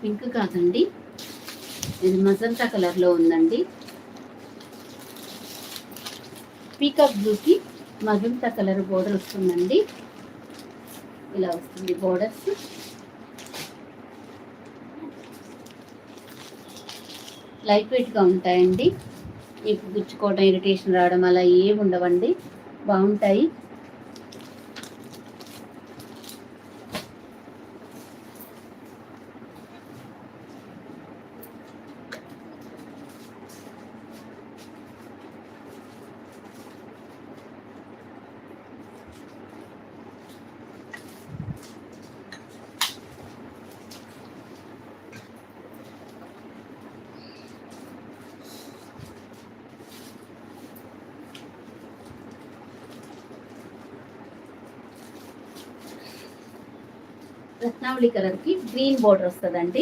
Speaker 1: పింక్ కాదండి, ఇది మజంతా కలర్లో ఉందండి. పీకాక్ బ్లూకి మజంతా కలర్ బోర్డర్ వస్తుందండి. ఇలా వస్తుంది బోర్డర్స్. లైట్ వెయిట్గా ఉంటాయండి, మీకు గుచ్చుకోవడం, ఇరిటేషన్ రావడం అలా ఏమి ఉండవండి, బాగుంటాయి. రత్నావళి కలర్కి గ్రీన్ బోర్డర్ వస్తుందండి.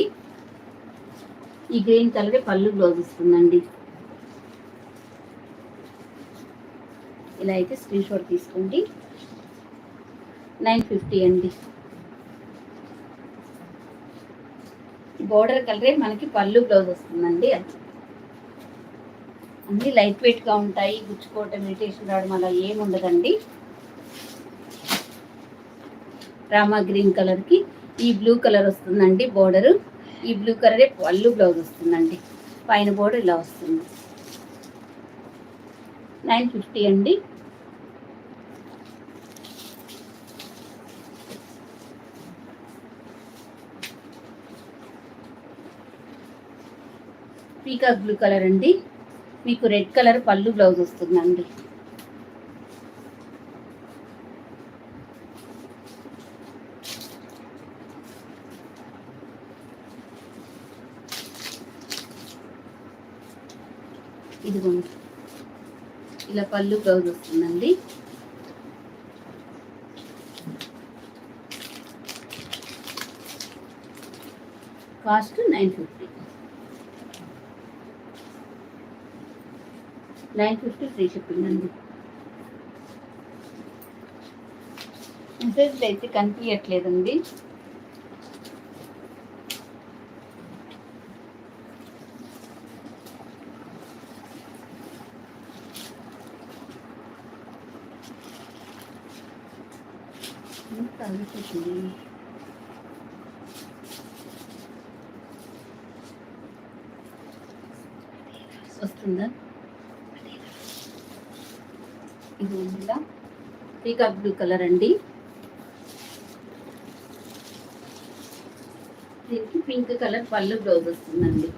Speaker 1: ఈ గ్రీన్ కలరే పళ్ళు, బ్లౌజ్ వస్తుందండి. ఇలా అయితే స్క్రీన్ షాట్ తీసుకోండి. 950 అండి. బోర్డర్ కలరే మనకి పళ్ళు, బ్లౌజ్ వస్తుందండి. అన్నీ లైట్ వెయిట్గా ఉంటాయి, గుచ్చుకోవటం, ఇరిటేషన్ రావడం అలా ఏమి ఉండదండి. రామా గ్రీన్ కలర్కి ఈ బ్లూ కలర్ వస్తుందండి బోర్డరు. ఈ బ్లూ కలరే పళ్ళు, బ్లౌజ్ వస్తుందండి. పైన బోర్డర్ ఇలా వస్తుంది. 950 అండి. పీకాక్ బ్లూ కలర్ అండి, మీకు రెడ్ కలర్ పళ్ళు, బ్లౌజ్ వస్తుందండి. ఇదిగోండి, ఇలా పళ్ళు బ్లౌజ్ వస్తుందండి. కాస్ట్ 950. 950 ఫ్రీ షిప్పింగ్ అండి. మెసేజ్ అయితే కనిపించట్లేదండి. వస్తుందా? ఇది ఇలా పీకాక్ బ్లూ కలర్ అండి. దీనికి పింక్ కలర్ పళ్ళు బ్లౌజ్ వస్తుందండి.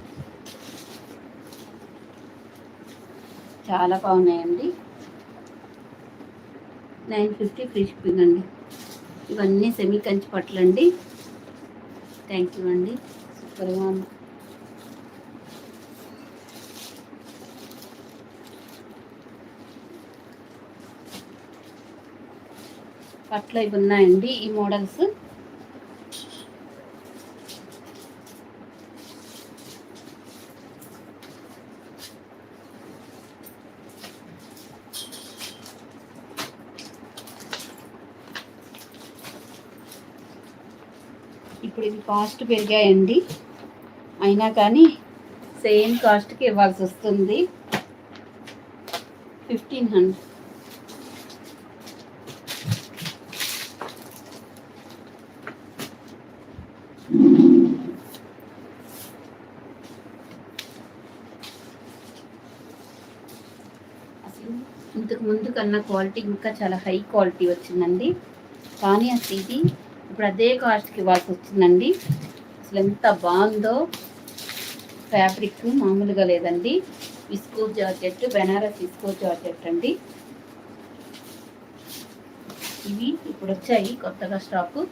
Speaker 1: చాలా బాగున్నాయండి. 950 ఫ్రీ షిప్పింగ్ అండి. ఇవన్నీ సెమీ కంచి పట్లు అండి. థ్యాంక్ యూ అండి. సూపర్గా ఉంది. పట్లు ఇవి ఉన్నాయండి, ఈ మోడల్స్. ఇప్పుడు ఇవి కాస్ట్ పెరిగాయండి, అయినా కానీ సేమ్ కాస్ట్కి ఇవ్వాల్సి వస్తుంది. 1500. అసలు ఇంతకు ముందు కన్నా క్వాలిటీ ఇంకా చాలా హై క్వాలిటీ వచ్చిందండి. కానీ అసలు ఇది ఇప్పుడు అదే కాస్ట్కి ఇవ్వాల్సి వచ్చిందండి. అసలు ఎంత బాగుందో, ఫ్యాబ్రిక్ మామూలుగా లేదండి. Viscose georgette, Banaras viscose georgette అండి. ఇవి ఇప్పుడు వచ్చాయి కొత్తగా స్టాకు,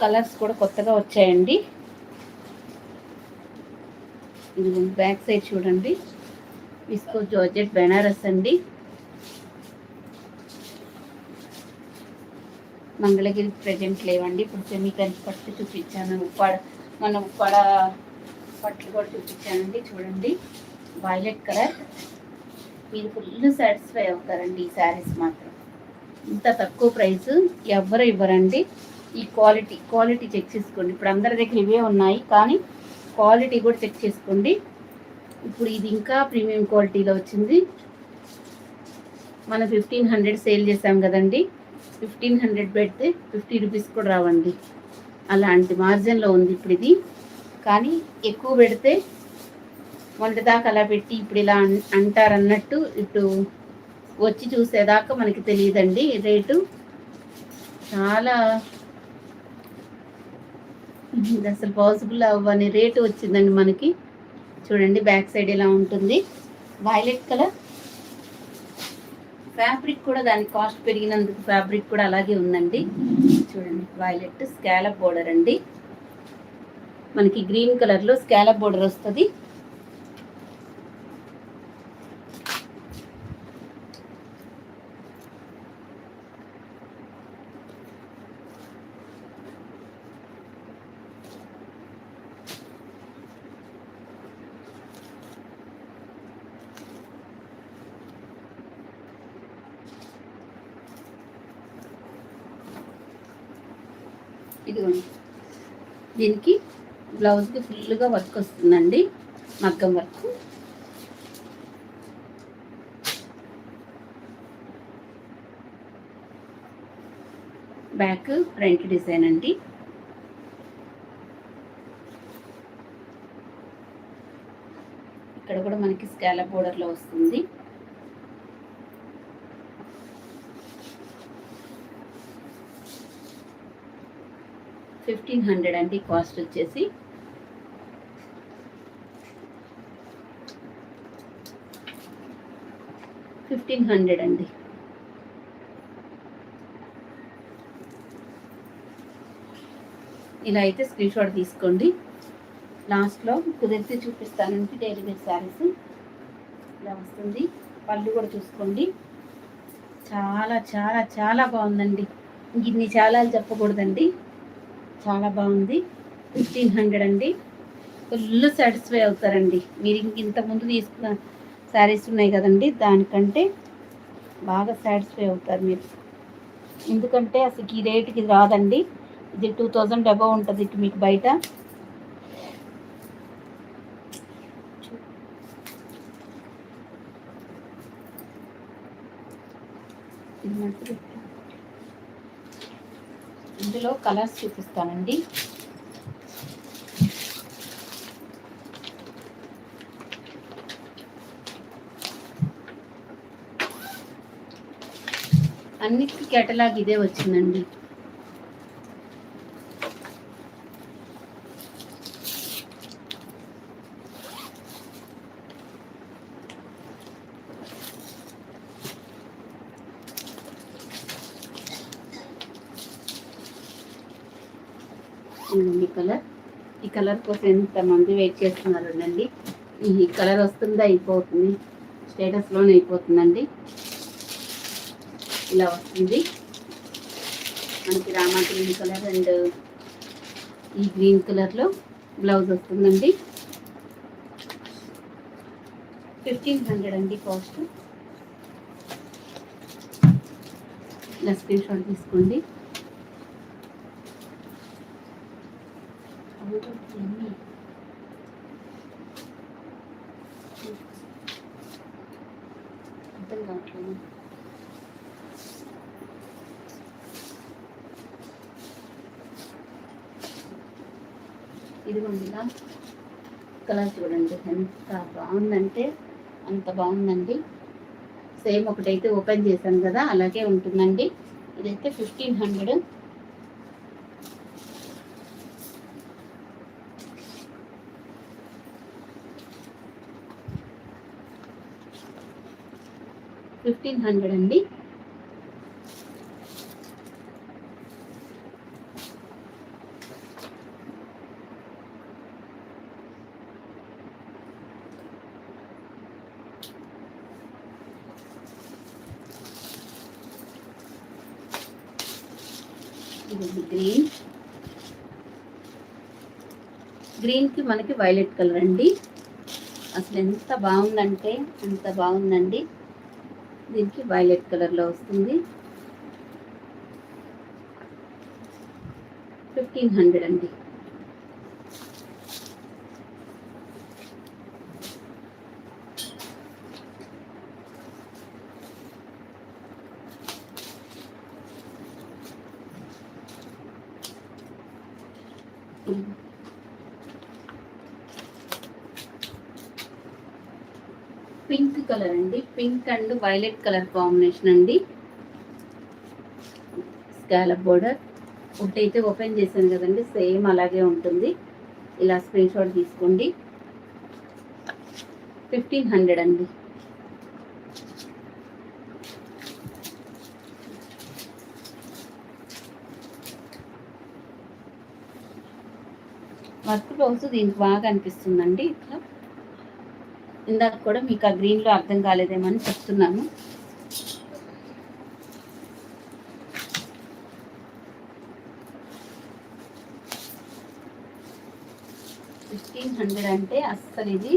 Speaker 1: కలర్స్ కూడా కొత్తగా వచ్చాయండి. ఇది బ్యాక్ సైడ్ చూడండి, విస్కోస్ జార్జెట్ బెనారస్ అండి. మంగళగిరి ప్రజెంట్ లేవండి. ఇప్పుడు సెమీ కంచి పట్టు చూపించాను, ఉప్పాడ పట్లు కూడా చూపించానండి. చూడండి, వైలెట్ కలర్. మీరు ఫుల్ సాటిస్ఫై అవుతారండి ఈ శారీస్ మాత్రం. ఇంత తక్కువ ప్రైస్ ఎవ్వరు ఇవ్వరండి. ఈ క్వాలిటీ చెక్ చేసుకోండి. ఇప్పుడు అందరి దగ్గర ఇవే ఉన్నాయి, కానీ క్వాలిటీ కూడా చెక్ చేసుకోండి. ఇప్పుడు ఇది ఇంకా ప్రీమియం క్వాలిటీలో వచ్చింది. మనం 1500 సేల్ చేసాం కదండి, 1500 పెడితే 50 రూపీస్ కూడా రావండి. అలాంటి మార్జిన్లో ఉంది ఇప్పుడు ఇది. కానీ ఎక్కువ పెడితే వంట దాకా అలా పెట్టి ఇప్పుడు ఇలా అంటారన్నట్టు ఇటు వచ్చి చూసేదాకా మనకి తెలియదండి రేటు. చాలా అసలు పాసిబుల్ అవ్వని రేటు వచ్చిందండి మనకి. చూడండి, బ్యాక్ సైడ్ ఇలా ఉంటుంది. వైలెట్ కలర్ ఫ్యాబ్రిక్ కూడా, దానికి కాస్ట్ పెరిగినందుకు ఫ్యాబ్రిక్ కూడా అలాగే ఉందండి. చూడండి, వైలెట్ స్కాలప్ బోర్డర్ అండి. మనకి గ్రీన్ కలర్లో స్కాలప్ బోర్డర్ వస్తుంది. ఇదిగోండి, దీనికి బ్లౌజ్కి ఫుల్గా వర్క్ వస్తుందండి, మగ్గం వర్క్. బ్యాక్ ఫ్రంట్ డిజైన్ అండి. ఇక్కడ కూడా మనకి స్కాలప్ బోర్డర్లో వస్తుంది. $1500 అండి కాస్ట్ వచ్చేసి. $1500 అండి. ఇలా అయితే స్క్రీన్ షాట్ తీసుకోండి. లాస్ట్లో కుదిరితే చూపిస్తానండి డైలీ వేర్ శారీస్. ఇలా వస్తుంది. పళ్ళు కూడా చూసుకోండి, చాలా చాలా చాలా బాగుందండి. ఇన్ని చాలా చెప్పకూడదండి, చాలా బాగుంది. 1500 అండి. ఫుల్ సాటిస్ఫై అవుతారండి మీరు. ఇంతకుముందు తీసుకున్న శారీస్ ఉన్నాయి కదండి, దానికంటే బాగా సాటిస్ఫై అవుతారు మీరు. ఎందుకంటే అసలు ఈ రేటుకి రాదండి. ఇది 2000 అబవ్ ఉంటుంది మీకు బయట. ఇందులో కలర్స్ చూపిస్తానండి. అన్నిటికీ కేటలాగ్ ఇదే వచ్చిందండి. ఈ కలర్ కోసం ఎంతమంది వెయిట్ చేస్తున్నారు అండి. ఈ కలర్ వస్తుందా, అయిపోతుంది, స్టేటస్లోనే అయిపోతుందండి. ఇలా వస్తుంది మనకి. రామా గ్రీన్ కలర్ అండ్ ఈ గ్రీన్ కలర్లో బ్లౌజ్ వస్తుందండి. 1500 అండి కాస్ట్. ఇలా స్క్రీన్ షాట్ తీసుకోండి. అర్థం కావట్లేదు. ఇదిగోండి కలర్ చూడండి, ఎంత బాగుందంటే అంత బాగుందండి. సేమ్ ఒకటైతే ఓపెన్ చేశాను కదా, అలాగే ఉంటుందండి. ఇదైతే 1500. అండి. ఇది గ్రీన్కి మనకి వైలెట్ కలర్ అండి. అసలు ఎంత బాగుందంటే అంత బాగుందండి. దీనికి వైలెట్ కలర్లో వస్తుంది. 1500 అండి. పింక్ కలర్ అండి, pink and violet colour combination అండి. Scallop border. ఒకటైతే ఓపెన్ చేశాను కదండి, సేమ్ అలాగే ఉంటుంది. ఇలా స్క్రీన్ షాట్ తీసుకోండి. 1500 అండి. వర్క్ బ్లౌజ్ దీనికి బాగా అనిపిస్తుందండి. ఇట్లా ఇందాక కూడా మీకు ఆ గ్రీన్లో అర్థం కాలేదేమో అని చెప్తున్నాను. $1500 అంటే అస్సలు ఇది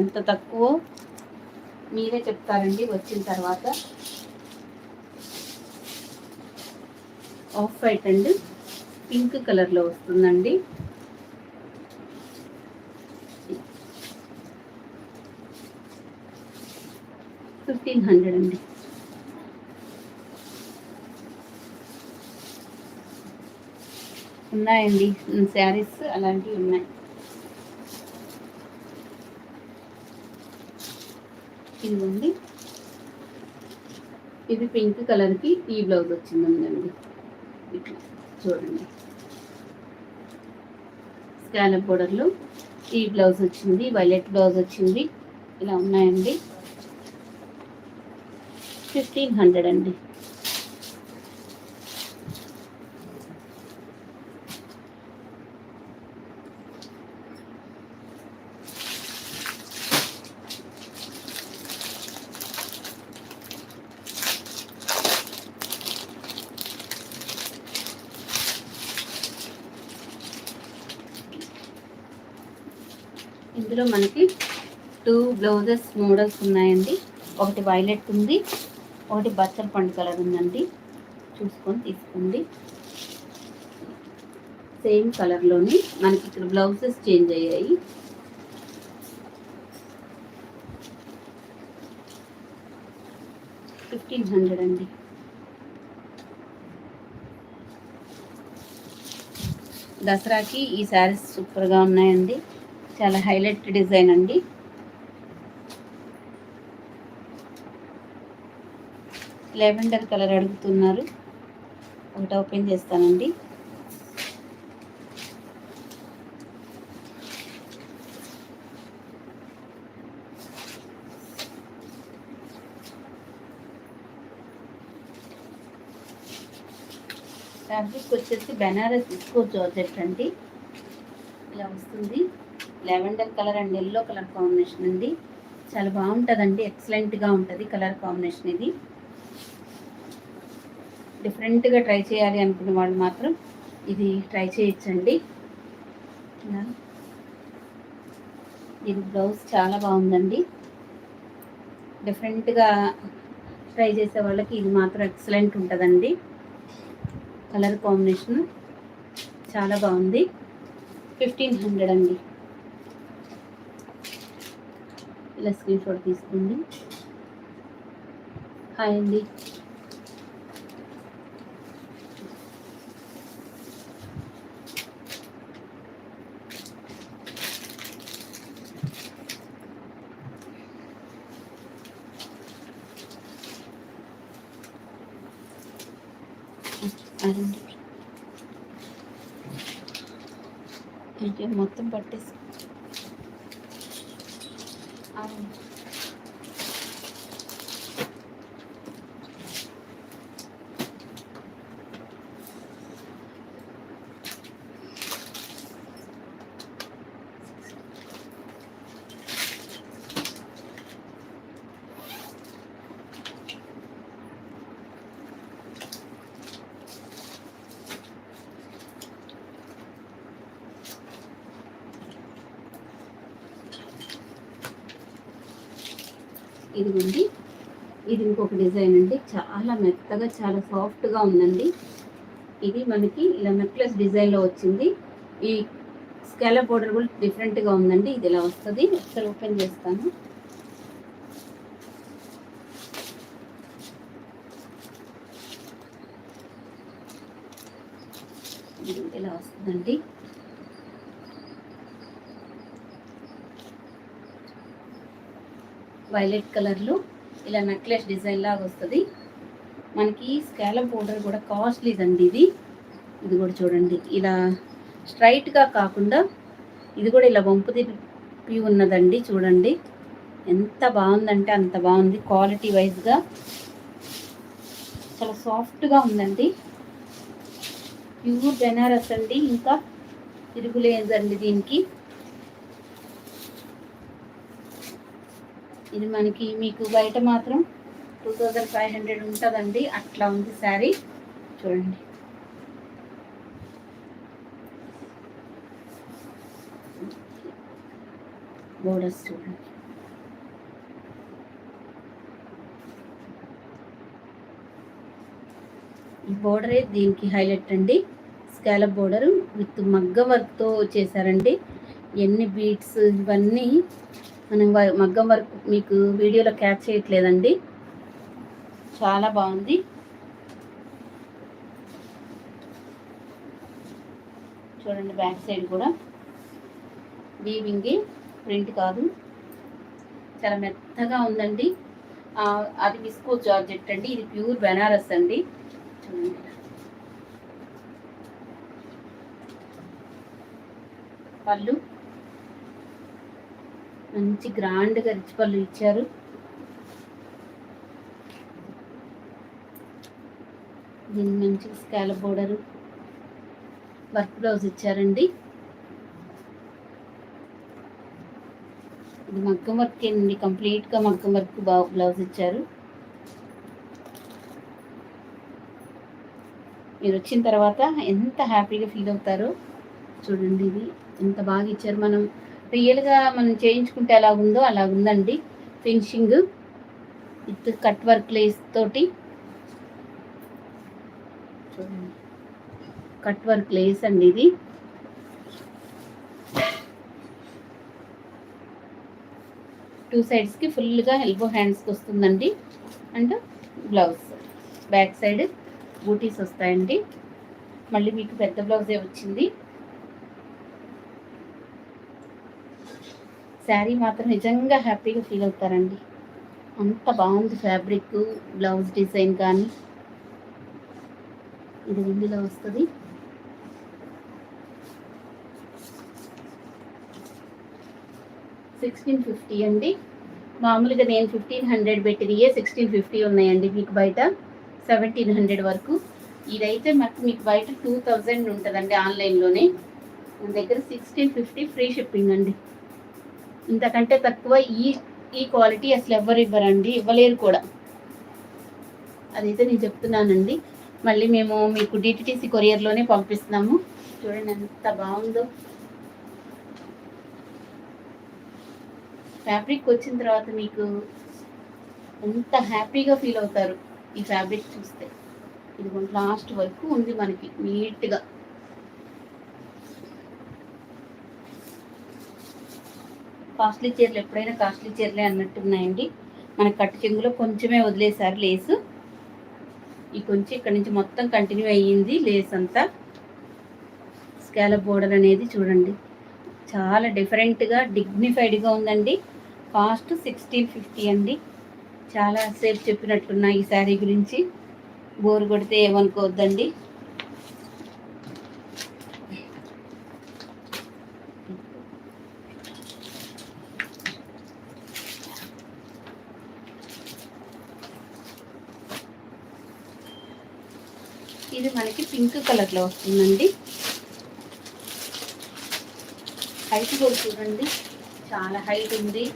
Speaker 1: ఎంత తక్కువ మీరే చెప్తారండి వచ్చిన తర్వాత. ఆఫ్ వైట్ అండ్ పింక్ కలర్లో వస్తుందండి. $1500 అండి. ఉన్నాయండి శారీస్ అలాంటివి ఉన్నాయి. ఇదిగోండి, ఇది పింక్ కలర్కి ఈ బ్లౌజ్ వచ్చిందండి. ఇట్లా చూడండి, స్కాలప్ బోర్డర్లో ఈ బ్లౌజ్ వచ్చింది, వైలెట్ బ్లౌజ్ వచ్చింది. ఇలా ఉన్నాయండి. 1500 అండి. ఇందులో మనకి 2 బ్లౌజెస్ మోడల్స్ ఉన్నాయండి. ఒకటి వైలెట్ ఉంది, ఒకటి బచ్చల పండు కలర్ ఉందండి. చూసుకొని తీసుకోండి. సేమ్ కలర్లోని మనకి ఇక్కడ బ్లౌజెస్ చేంజ్ అయ్యాయి. $1500 అండి. దసరాకి ఈ శారీస్ సూపర్గా ఉన్నాయండి. చాలా హైలైట్ డిజైన్ అండి. లెవెండర్ కలర్ అడుగుతున్నారు. ఒకటి ఓపెన్ చేస్తానండి. ఫ్యాబ్రిక్ వచ్చేసి బెనారస్ విస్కో జార్జెట్ అండి. ఇలా వస్తుంది. Lavender colour and yellow colour combination అండి. చాలా బాగుంటుందండి. ఎక్సలెంట్గా ఉంటుంది కలర్ కాంబినేషన్. ఇది డిఫరెంట్గా ట్రై చేయాలి అనుకున్న వాళ్ళు మాత్రం ఇది ట్రై చేయొచ్చండి. ఇది బ్లౌజ్ చాలా బాగుందండి. డిఫరెంట్గా ట్రై చేసే వాళ్ళకి ఇది మాత్రం ఎక్సలెంట్ ఉంటుందండి. కలర్ కాంబినేషన్ చాలా బాగుంది. 1500 అండి. ఇలా స్క్రీన్ షాట్ తీసుకోండి. హాయ్ అండి. అదండి మొత్తం పట్టేసి ఇదిగోండి. ఇది ఇంకొక డిజైన్ అండి. చాలా మెత్తగా చాలా సాఫ్ట్గా ఉందండి. ఇది మనకి ఇలా నెక్లెస్ డిజైన్లో వచ్చింది. ఈ స్కాలప్ బోర్డర్ కూడా డిఫరెంట్గా ఉందండి. ఇది ఇలా వస్తుంది. ఒకసారి ఓపెన్ చేస్తాను. ఇలా వస్తుందండి. వైలెట్ కలర్లో ఇలా నెక్లెస్ డిజైన్ లాగా వస్తుంది. మనకి స్కాలప్ బోర్డర్ కూడా కాస్ట్లీదండి. ఇది కూడా చూడండి. ఇలా స్ట్రైట్గా కాకుండా ఇది కూడా ఇలా వంపు తిప్పి ఉన్నదండి. చూడండి ఎంత బాగుందంటే అంత బాగుంది. క్వాలిటీ వైజ్గా చాలా సాఫ్ట్గా ఉందండి. ప్యూర్ బెనారస్ అండి. ఇంకా తిరుగులేదండి దీనికి. ఇది మనకి మీకు బయట మాత్రం 2500 ఉంటుందండి. అట్లా ఉంది శారీ. చూడండి బోర్డర్స్ చూడండి. ఈ బోర్డరే దీనికి హైలైట్ అండి. స్కాలప్ బోర్డర్ విత్ మగ్గ వర్క్తో చేశారండి. ఎన్ని బీట్స్ ఇవన్నీ మనం మగ్గం వర్క్ మీకు వీడియోలో క్యాచ్ చేయట్లేదండి. చాలా బాగుంది. చూడండి బ్యాక్ సైడ్ కూడా వీవింగ్, ప్రింట్ కాదు. చాలా మెత్తగా ఉందండి. అది విస్కో జార్జెట్ అండి. ఇది ప్యూర్ బెనారస్ అండి. చూడండి పళ్ళు మంచి గ్రాండ్గా రిచ్ పళ్ళు ఇచ్చారు. దీన్ని మంచి స్కాలప్ బోర్డరు వర్క్ బ్లౌజ్ ఇచ్చారండి. ఇది మగ్గం వర్క్ అండి. కంప్లీట్గా మగ్గం వర్క్ బ్లౌజ్ ఇచ్చారు. మీరు వచ్చిన తర్వాత ఎంత హ్యాపీగా ఫీల్ అవుతారో చూడండి. ఇది ఎంత బాగా ఇచ్చారు. మనం రియల్గా మనం చేయించుకుంటే ఎలా ఉందో అలా ఉందండి finishing with cut work lace తోటి. చూడండి, కట్ వర్క్ లేస్ అండి ఇది. టూ సైడ్స్కి ఫుల్గా ఎల్బో హ్యాండ్స్కి వస్తుందండి. అండ్ బ్లౌజ్ బ్యాక్ సైడ్ బూటీస్ వస్తాయండి. మళ్ళీ మీకు పెద్ద బ్లౌజే వచ్చింది. శారీ మాత్రం నిజంగా హ్యాపీగా ఫీల్ అవుతారండి, అంత బాగుంది ఫ్యాబ్రిక్, బ్లౌజ్ డిజైన్ కానీ. ఇది ఇందులో వస్తుంది. $1650 అండి. మామూలుగా నేను 1500 పెట్టినయే 1650 ఉన్నాయండి. మీకు బయట 1700 వరకు. ఇదైతే మీకు బయట 2000 ఉంటుందండి ఆన్లైన్లోనే. మన దగ్గర 1650 ఫ్రీ షిప్పింగ్ అండి. ఇంతకంటే తక్కువ ఈ క్వాలిటీ అసలు ఎవరు ఇవ్వరండి, ఇవ్వలేరు కూడా. అదైతే నేను చెప్తున్నానండి. మళ్ళీ మేము మీకు డిటిటిసి కొరియర్లోనే పంపిస్తున్నాము. చూడండి ఎంత బాగుందో. ఫ్యాబ్రిక్ వచ్చిన తర్వాత మీకు ఎంత హ్యాపీగా ఫీల్ అవుతారు ఈ ఫ్యాబ్రిక్ చూస్తే. ఇది లాస్ట్ వరకు ఉంది మనకి నీట్గా. కాస్ట్లీ చీరలు ఎప్పుడైనా కాస్ట్లీ చీరలే అన్నట్టున్నాయండి. మనకి కట్టు చెంగులో కొంచెమే వదిలేశారు లేసు. ఈ కొంచెం ఇక్కడ నుంచి మొత్తం కంటిన్యూ అయ్యింది లేస్ అంతా. స్కాలప్ బోర్డర్ అనేది చూడండి, చాలా డిఫరెంట్గా డిగ్నిఫైడ్గా ఉందండి. కాస్ట్ 1650 అండి. చాలా సేపు చెప్పినట్టున్నా ఈ శారీ గురించి, బోర్ కొడితే ఏమనుకోవద్దండి. ఇది మనకి పింక్ కలర్లో వస్తుందండి. హైట్ కూడా చూడండి, చాలా హైట్ ఉంది,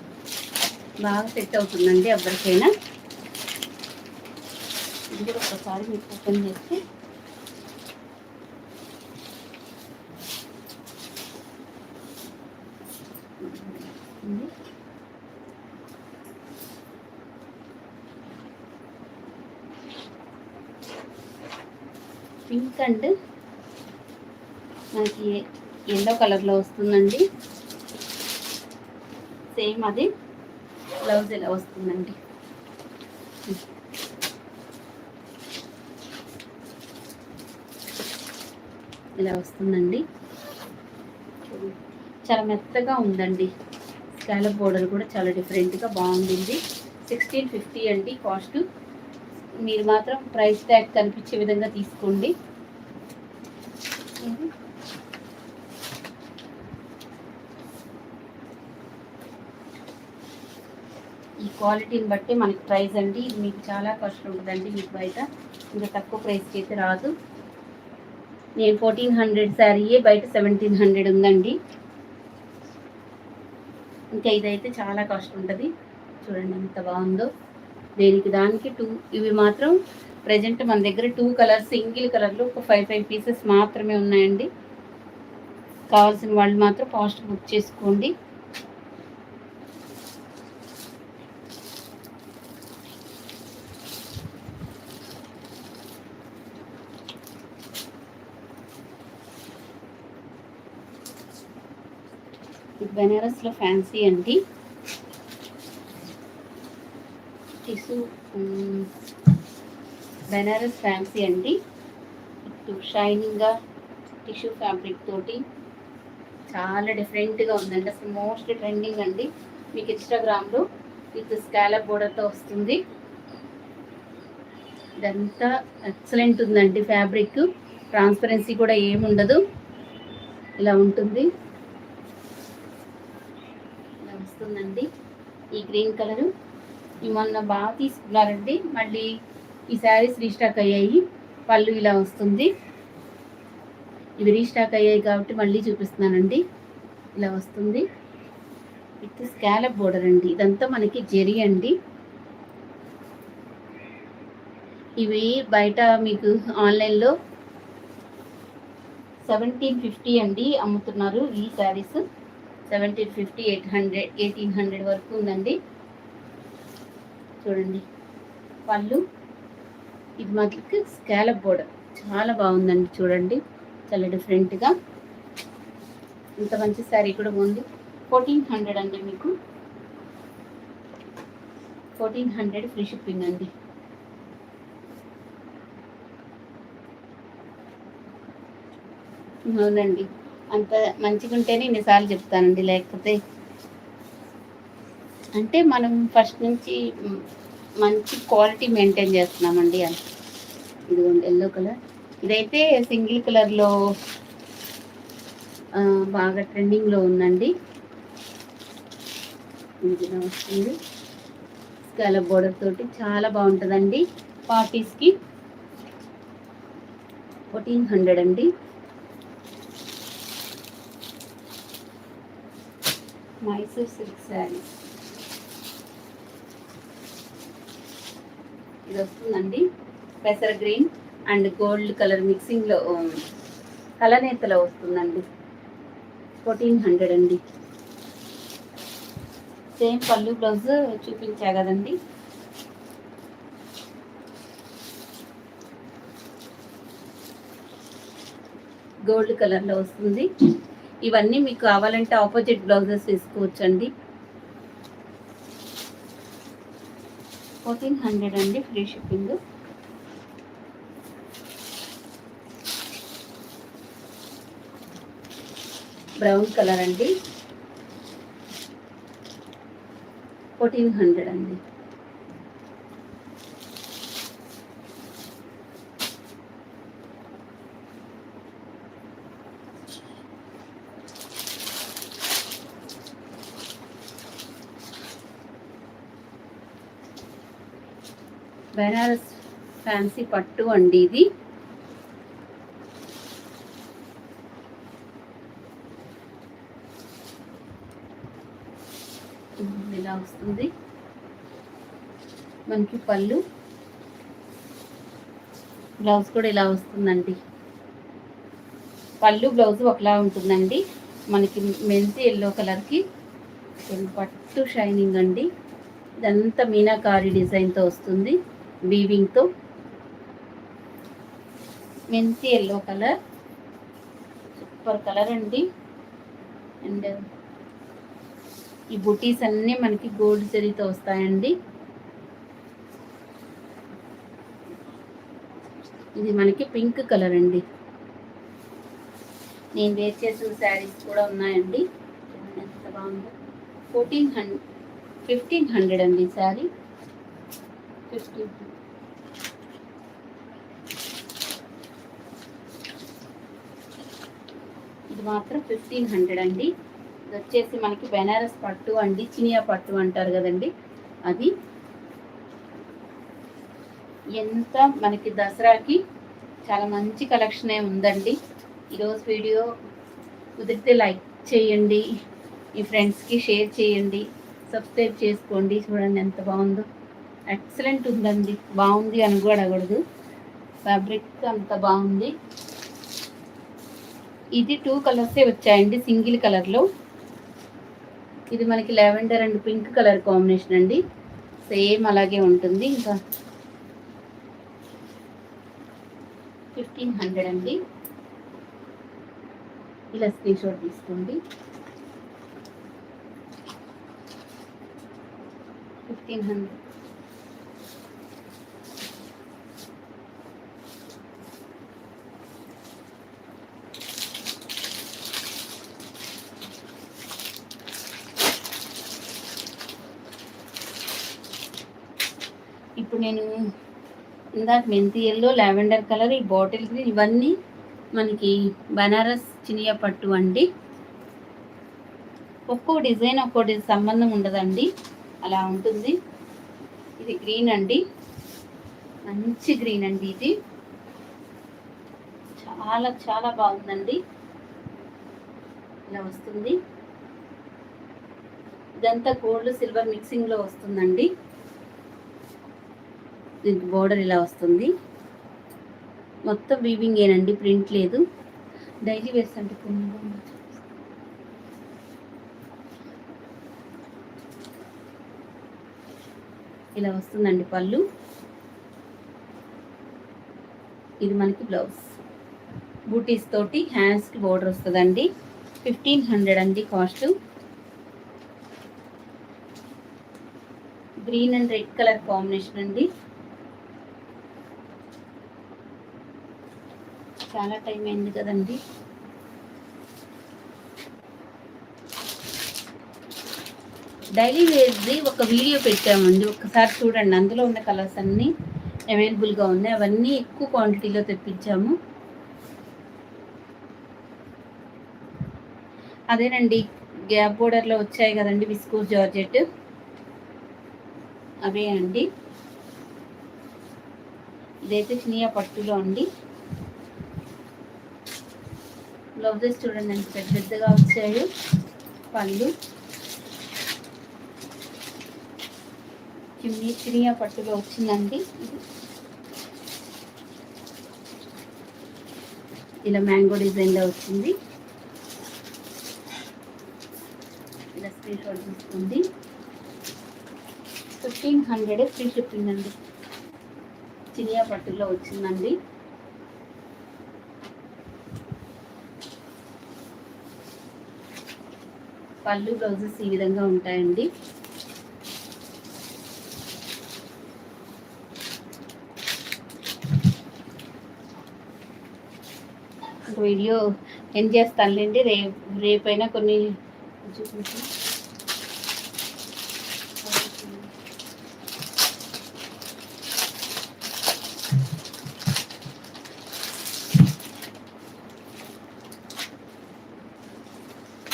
Speaker 1: బాగా సెట్ అవుతుందండి ఎవరికైనా. ఇది కూడా ఒకసారి మీకు ఓపెన్ చేస్తే పింక్ అండ్ మనకి ఎల్లో కలర్లో వస్తుందండి. సేమ్ అది బ్లౌజ్ ఇలా వస్తుందండి. ఇలా వస్తుందండి. చాలా మెత్తగా ఉందండి. స్కాలప్ బోర్డర్ కూడా చాలా డిఫరెంట్గా బాగుంది. 1650 అండి కాస్ట్. మీరు మాత్రం ప్రైస్ ట్యాగ్ కనిపించే విధంగా తీసుకోండి. ఈ క్వాలిటీని బట్టి మనకి ప్రైస్ అండి. ఇది మీకు చాలా కాస్ట్ ఉంటుందండి, మీకు బయట ఇంకా తక్కువ ప్రైస్కి అయితే రాదు. నేను 1400 శారీయే బయట 1700 ఉందండి. ఇంకా ఇదైతే చాలా కాస్ట్ ఉంటుంది. చూడండి ఎంత బాగుందో. దేనికి దానికి ఇవి మాత్రం ప్రజెంట్ మన దగ్గర 2 కలర్స్ సింగిల్ కలర్లో ఒక 5 పీసెస్ మాత్రమే ఉన్నాయండి. కావాల్సిన వాళ్ళు మాత్రం ఫాస్ట్ బుక్ చేసుకోండి. బెనారస్లో ఫ్యాన్సీ అండి. టిష్యూ బెనారస్ ఫ్యాన్సీ అండి. షైనింగ్గా టిష్యూ ఫ్యాబ్రిక్ తోటి చాలా డిఫరెంట్గా ఉందండి. అసలు మోస్ట్ ట్రెండింగ్ అండి. మీకు ఇన్స్టాగ్రామ్లో విత్ స్కాలప్ బోర్డర్తో వస్తుంది. ఇదంతా ఎక్సలెంట్ ఉందండి ఫ్యాబ్రిక్. ట్రాన్స్పరెన్సీ కూడా ఏముండదు, ఇలా ఉంటుంది. ఇలా వస్తుందండి. ఈ గ్రీన్ కలరు మొన్న బాగా తీసుకున్నారండి. మళ్ళీ ఈ శారీస్ రీస్టాక్ అయ్యాయి. పళ్ళు ఇలా వస్తుంది. ఇవి రీస్టాక్ అయ్యాయి కాబట్టి మళ్ళీ చూపిస్తున్నానండి. ఇలా వస్తుంది విత్ స్కాలప్ బోర్డర్ అండి. ఇదంతా మనకి జెరీ అండి. ఇవి బయట మీకు ఆన్లైన్లో 1750 అండి అమ్ముతున్నారు ఈ శారీస్. 1750, 800, 1800 వరకు ఉందండి. చూడండి పళ్ళు, ఇది మాకు స్కాలప్ బోర్డర్ చాలా బాగుందండి. చూడండి చాలా డిఫరెంట్గా, ఇంత మంచి శారీ కూడా ఉంది. 1400 అండి, మీకు 1400 ఫ్రీ షిప్పింగ్ అండి. అవునండి, అంత మంచిగా ఉంటేనే ఇన్నిసార్లు చెప్తానండి, లేకపోతే అంటే మనం ఫస్ట్ నుంచి మంచి క్వాలిటీ మెయింటైన్ చేస్తున్నామండి. ఇదిగోండి ఎల్లో కలర్, ఇదైతే సింగిల్ కలర్లో బాగా ట్రెండింగ్లో ఉందండి. ఇది వస్తుంది స్కాలప్ బోర్డర్ తోటి, చాలా బాగుంటుందండి. పార్టీస్కి 1400 అండి. మైసూర్ సిల్క్ శారీ ఇది వస్తుందండి. పెసర గ్రీన్ అండ్ గోల్డ్ కలర్ మిక్సింగ్లో కలనేతలో వస్తుందండి. 1400 అండి. సేమ్ పళ్ళు బ్లౌజ్ చూపించా కదండి. గోల్డ్ కలర్లో వస్తుంది. ఇవన్నీ మీకు కావాలంటే ఆపోజిట్ బ్లౌజెస్ తీసుకోవచ్చండి. 1400 అండి, ఫ్రీ షిప్పింగ్. బ్రౌన్ కలర్ అండి, 1400 అండి. బెనారస్ ఫ్యాన్సీ పట్టు అండి, ఇది ఇలా వస్తుంది. మనకి పళ్ళు, బ్లౌజ్ కూడా ఇలా వస్తుందండి. పళ్ళు బ్లౌజ్ ఒకలా ఉంటుందండి. మనకి మెంతి ఎల్లో కలర్కి పట్టు షైనింగ్ అండి. ఇదంతా మీనాకారి డిజైన్తో వస్తుంది, వీవింగ్తో. మెంతి ఎల్లో కలర్, సూపర్ కలర్ అండి. అండ్ ఈ బుటీస్ అన్నీ మనకి గోల్డ్ జరీతో వస్తాయండి. ఇది మనకి పింక్ కలర్ అండి. నేను వేర్ చేసిన శారీస్ కూడా ఉన్నాయండి. ఎంత బాగుందో. 1500 అండి శారీ. 1500. ఇది మాత్రం 1500 అండి. ఇది వచ్చేసి మనకి బెనారస్ పట్టు అండి, చినియా పట్టు అంటారు కదండి, అది. ఎంత మనకి దసరాకి చాలా మంచి కలెక్షనే ఉందండి. ఈరోజు వీడియో కుదిరితే లైక్ చేయండి, మీ ఫ్రెండ్స్కి షేర్ చేయండి, సబ్స్క్రైబ్ చేసుకోండి. చూడండి ఎంత బాగుందో, ఎక్సలెంట్ ఉందండి. బాగుంది అని కూడా అడగకూడదు, ఫ్యాబ్రిక్ అంత బాగుంది. ఇది 2 కలర్సే వచ్చాయండి, సింగిల్ కలర్లో. ఇది మనకి lavender and pink colour combination అండి, సేమ్ అలాగే ఉంటుంది. ఇంకా 1500 అండి. ఇలా స్క్రీన్ షాట్ తీసుకోండి. 1500. ఇప్పుడు నేను ఇందాక మెంతి ఎల్లో, లావెండర్ కలర్, ఈ బాటిల్ గ్రీన్, ఇవన్నీ మనకి బనారస్ చినియా పట్టు అండి. ఒక్కో డిజైన్ సంబంధం ఉండదండి, అలా ఉంటుంది. ఇది గ్రీన్ అండి, మంచి గ్రీన్ అండి. ఇది చాలా చాలా బాగుందండి. ఇలా వస్తుంది. ఇదంతా గోల్డ్ సిల్వర్ మిక్సింగ్లో వస్తుందండి. దీనికి బోర్డర్ ఇలా వస్తుంది. మొత్తం వీవింగ్ ఏనండి, ప్రింట్ లేదు. డైలీ వేర్స్ అంటే ఇలా వస్తుందండి పళ్ళు. ఇది మనకి బ్లౌజ్ బూటీస్ తోటి హ్యాండ్స్కి బోర్డర్ వస్తుందండి. 1500 అండి cost. Green and red colour combination అండి. చాలా టైం అయింది కదండి. డైలీ వేర్ది ఒక వీడియో పెట్టామండి, ఒకసారి చూడండి. అందులో ఉన్న కలర్స్ అన్నీ అవైలబుల్గా ఉన్నాయి. అవన్నీ ఎక్కువ క్వాంటిటీలో తెప్పించాము. అదేనండి గ్యాప్ బోర్డర్లో వచ్చాయి కదండి విస్కోస్ జార్జెట్, అవే అండి. ఇదైతే చినియా పట్టులో అండి. బ్లౌజెస్ చూడండి ఎంత పెద్ద పెద్దగా వచ్చాయో. పళ్ళు చినియా పట్టులో వచ్చిందండి. ఇలా మ్యాంగో డిజైన్లో వచ్చింది. ఇలా స్క్రీన్ షాట్ తీసుకోండి. 1500 ఫ్రీ షిప్పింగ్ అండి. చినియా పట్టులో వచ్చిందండి. పళ్ళు బ్లౌజెస్ ఈ విధంగా ఉంటాయండి. వీడియో ఎండ్ చేస్తానులేండి. రేపైనా కొన్ని చూపించి.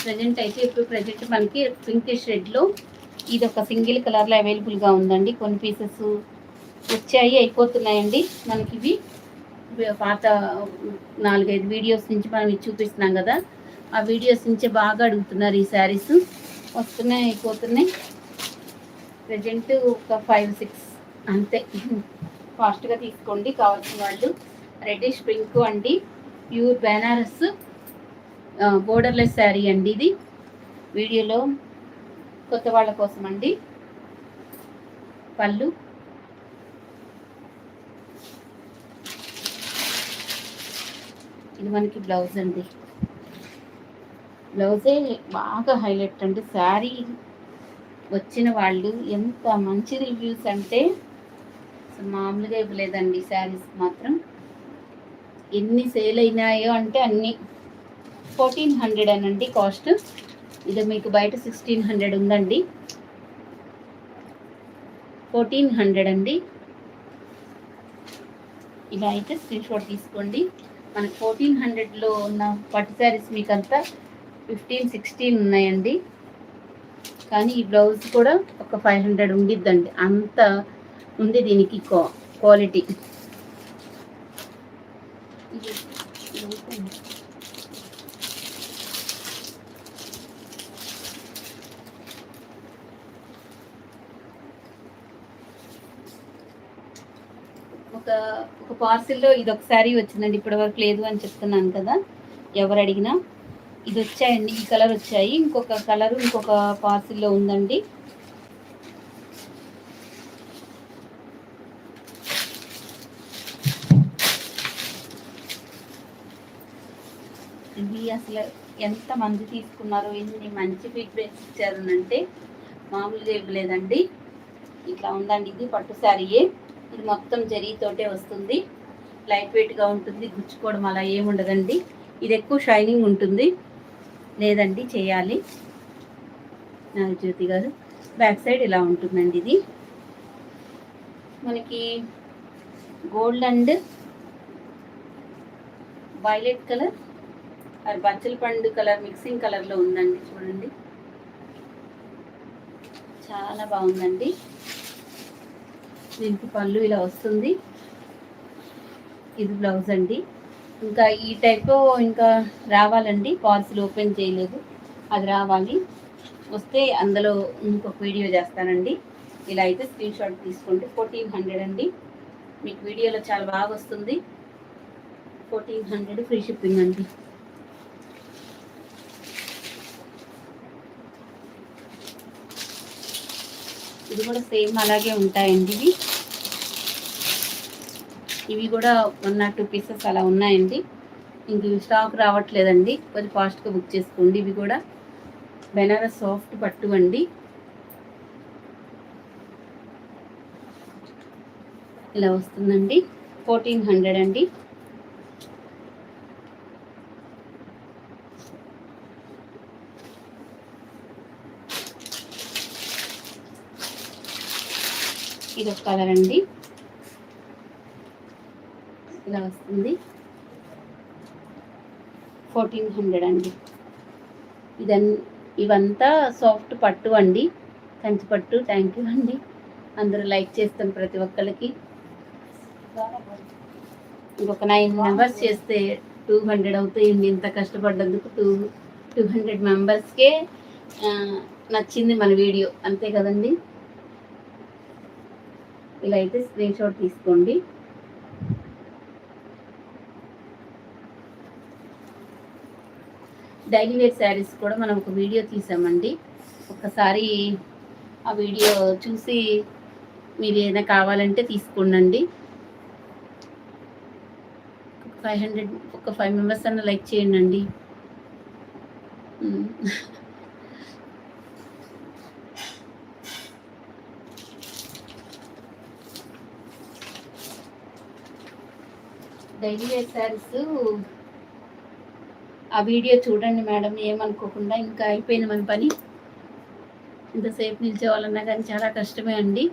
Speaker 1: ప్రజెంట్ అయితే ఇప్పుడు మనకి పింకిష్ రెడ్లో ఇది ఒక సింగిల్ కలర్లో అవైలబుల్గా ఉందండి. కొన్ని పీసెస్ వచ్చాయి, అయిపోతున్నాయండి. మనకి ఇవి పాత 4-5 వీడియోస్ నుంచి మనం ఇది చూపిస్తున్నాం కదా, ఆ వీడియోస్ నుంచే బాగా అడుగుతున్నారు ఈ శారీస్. వస్తున్నాయి, అయిపోతున్నాయి. ప్రజెంట్ ఒక 5-6 అంతే. ఫాస్ట్గా తీసుకోండి కావాల్సిన వాళ్ళు. రెడ్డిష్ పింక్ అండి, ప్యూర్ బెనారస్ బోర్డర్లెస్ శారీ అండి. ఇది వీడియోలో కొత్త వాళ్ళ కోసం అండి. పళ్ళు ఇది మనకి బ్లౌజ్ అండి. బ్లౌజే బాగా హైలైట్ అండి. శారీ వచ్చిన వాళ్ళు ఎంత మంచి రివ్యూస్ అంటే మామూలుగా ఇవ్వలేదండి. శారీస్ మాత్రం ఎన్ని సేల్ అయినాయో అంటే అన్నీ. 1400 అనండి కాస్ట్. ఇది మీకు బయట 1600 ఉందండి. 1400 అండి. ఇలా అయితే స్క్రీన్ షాట్ తీసుకోండి. మనకు 1400లో ఉన్న పట్టు శారీస్ మీకు అంతా 15-16 ఉన్నాయండి. కానీ ఈ బ్లౌజ్ కూడా ఒక 500 ఉండిద్దండి. అంత ఉంది దీనికి క్వాలిటీ. ఒక పార్సిల్లో ఇది ఒక శారీ వచ్చిందండి. ఇప్పటివరకు లేదు అని చెప్తున్నాను కదా, ఎవరు అడిగినా. ఇది వచ్చాయండి, ఈ కలర్ వచ్చాయి. ఇంకొక కలరు ఇంకొక పార్సిల్లో ఉందండి. ఇవి అసలు ఎంతమంది తీసుకున్నారో, ఎన్ని మంచి ఫీడ్బ్యాక్స్ ఇచ్చారనంటే మామూలుగా ఇవ్వలేదండి. ఇట్లా ఉందండి. ఇది పట్టు శారీయే. ఇది మొత్తం జరీతోటే వస్తుంది. లైట్ వెయిట్గా ఉంటుంది. గుచ్చుకోవడం అలా ఏముండదండి. ఇది ఎక్కువ షైనింగ్ ఉంటుంది. లేదండి చేయాలి. నాగజ్యోతి గారు బ్యాక్ సైడ్ ఇలా ఉంటుందండి. ఇది మనకి గోల్డ్ అండ్ వైలెట్ కలర్ అది బచ్చల పండు కలర్ మిక్సింగ్ కలర్లో ఉందండి. చూడండి చాలా బాగుందండి. దీనికి పళ్ళు ఇలా వస్తుంది. ఇది బ్లౌజ్ అండి. ఇంకా ఈ టైప్ ఇంకా రావాలండి. పార్సిల్ ఓపెన్ చేయలేదు, అది రావాలి. వస్తే అందులో ఇంకొక వీడియో చేస్తానండి. ఇలా అయితే స్క్రీన్ షాట్ తీసుకోండి. 1400 అండి. మీకు వీడియోలో చాలా బాగా వస్తుంది. 1400 ఫ్రీ షిప్పింగ్ అండి. ఇది కూడా సేమ్ అలాగే ఉంటాయండి. ఇవి కూడా 1 or 2 పీసెస్ అలా ఉన్నాయండి. ఇంక స్టాక్ రావట్లేదండి, కొంచెం ఫాస్ట్గా బుక్ చేసుకోండి. ఇవి కూడా బెనారస్ సాఫ్ట్ పట్టు అండి. ఇలా వస్తుందండి. 1400 అండి. ఇది ఒక కలర్ అండి, ఇలా వస్తుంది. 1400 అండి. ఇవంతా సాఫ్ట్ పట్టు అండి, కంచి పట్టు. థ్యాంక్ యూ అండి, అందరూ లైక్ చేస్తాను ప్రతి ఒక్కరికి. ఇంకొక 9 మెంబర్స్ చేస్తే 200 అవుతాయండి. ఇంత కష్టపడ్డందుకు 200 మెంబర్స్కే నచ్చింది మన వీడియో, అంతే కదండి. ఇలా అయితే స్క్రీన్ షాట్ తీసుకోండి. డైలీ వేర్ శారీస్ కూడా మనం ఒక వీడియో తీసామండి. ఒక్కసారి ఆ వీడియో చూసి మీరు ఏదైనా కావాలంటే తీసుకోండి. 5 మెంబర్స్ అన్న లైక్ చేయండి. డైలీ వేర్ శారీస్ ఆ వీడియో చూడండి మేడం, ఏమనుకోకుండా. ఇంకా అయిపోయింది మన పని. ఇంతసేపు నిల్చోవాలన్నా కానీ చాలా కష్టమే అండి.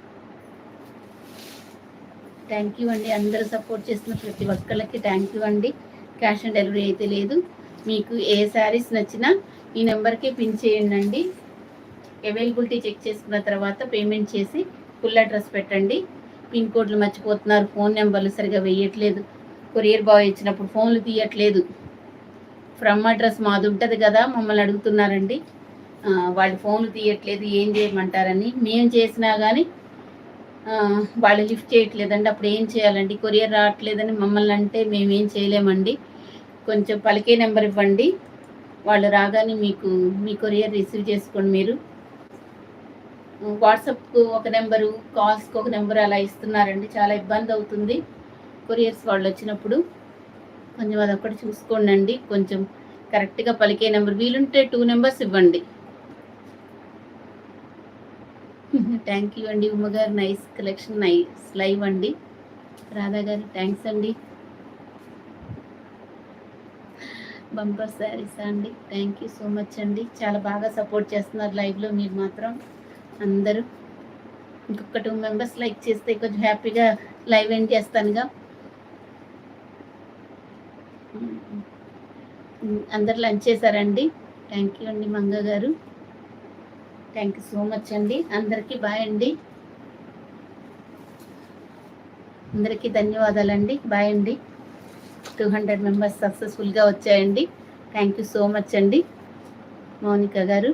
Speaker 1: థ్యాంక్ యూ అండి, అందరూ సపోర్ట్ చేస్తున్న ప్రతి ఒక్కళ్ళకి థ్యాంక్ యూ అండి. క్యాష్ ఆన్ డెలివరీ అయితే లేదు. మీకు ఏ శారీస్ నచ్చినా ఈ నెంబర్కి పిన్ చేయండి. అవైలబిలిటీ చెక్ చేసుకున్న తర్వాత పేమెంట్ చేసి ఫుల్ అడ్రస్ పెట్టండి. పిన్ కోడ్లు మర్చిపోతున్నారు, ఫోన్ నెంబర్లు సరిగా వేయట్లేదు, కొరియర్ బాయ్ ఇచ్చినప్పుడు ఫోన్లు తీయట్లేదు. ఫ్రమ్ అడ్రస్ మాది ఉంటుంది కదా, మమ్మల్ని అడుగుతున్నారండి. వాళ్ళు ఫోన్లు తీయట్లేదు, ఏం చేయమంటారని. మేము చేసినా కానీ వాళ్ళు లిఫ్ట్ చేయట్లేదండి. అప్పుడు ఏం చేయాలండి? కొరియర్ రావట్లేదని మమ్మల్ని అంటే మేమేం చేయలేమండి. కొంచెం పలికే నెంబర్ ఇవ్వండి, వాళ్ళు రాగానే మీకు మీ కొరియర్ రిసీవ్ చేసుకోండి. మీరు వాట్సాప్కు ఒక నెంబరు, కాల్స్కి ఒక నెంబరు అలా ఇస్తున్నారండి. చాలా ఇబ్బంది అవుతుంది కొరియర్స్ వాళ్ళు వచ్చినప్పుడు. కొంచెం అదొక్కటి చూసుకోండి. కొంచెం కరెక్ట్గా పలికే నెంబర్, వీలుంటే 2 నెంబర్స్ ఇవ్వండి. థ్యాంక్ యూ అండి. ఉమ్మగారు నైస్ కలెక్షన్, నైస్ లైవ్ అండి. రాధా గారు థ్యాంక్స్ అండి. బంపర్ శారీస్ అండి, థ్యాంక్ యూ సో మచ్ అండి. చాలా బాగా సపోర్ట్ చేస్తున్నారు లైవ్లో మీరు మాత్రం అందరూ. ఇంకొక 2 మెంబర్స్ లైక్ చేస్తే కొంచెం హ్యాపీగా లైవ్ ఎండ్ చేస్తానుగా. అందరు లంచ్ చేశారండి. థ్యాంక్ యూ అండి మంగ గారు, థ్యాంక్ యూ సో మచ్ అండి. అందరికీ బాయ్ అండి, అందరికీ ధన్యవాదాలండి. బాయ్ అండి. 200 మెంబర్స్ సక్సెస్ఫుల్గా వచ్చాయండి. థ్యాంక్ యూ సో మచ్ అండి. మౌనిక గారు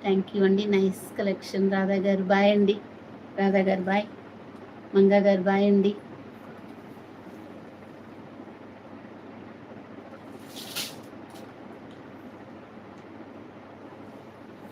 Speaker 1: థ్యాంక్ యూ అండి, నైస్ కలెక్షన్. రాధా గారు బాయ్ అండి. రాధా గారు బాయ్. మంగా గారు బాయ్ అండి.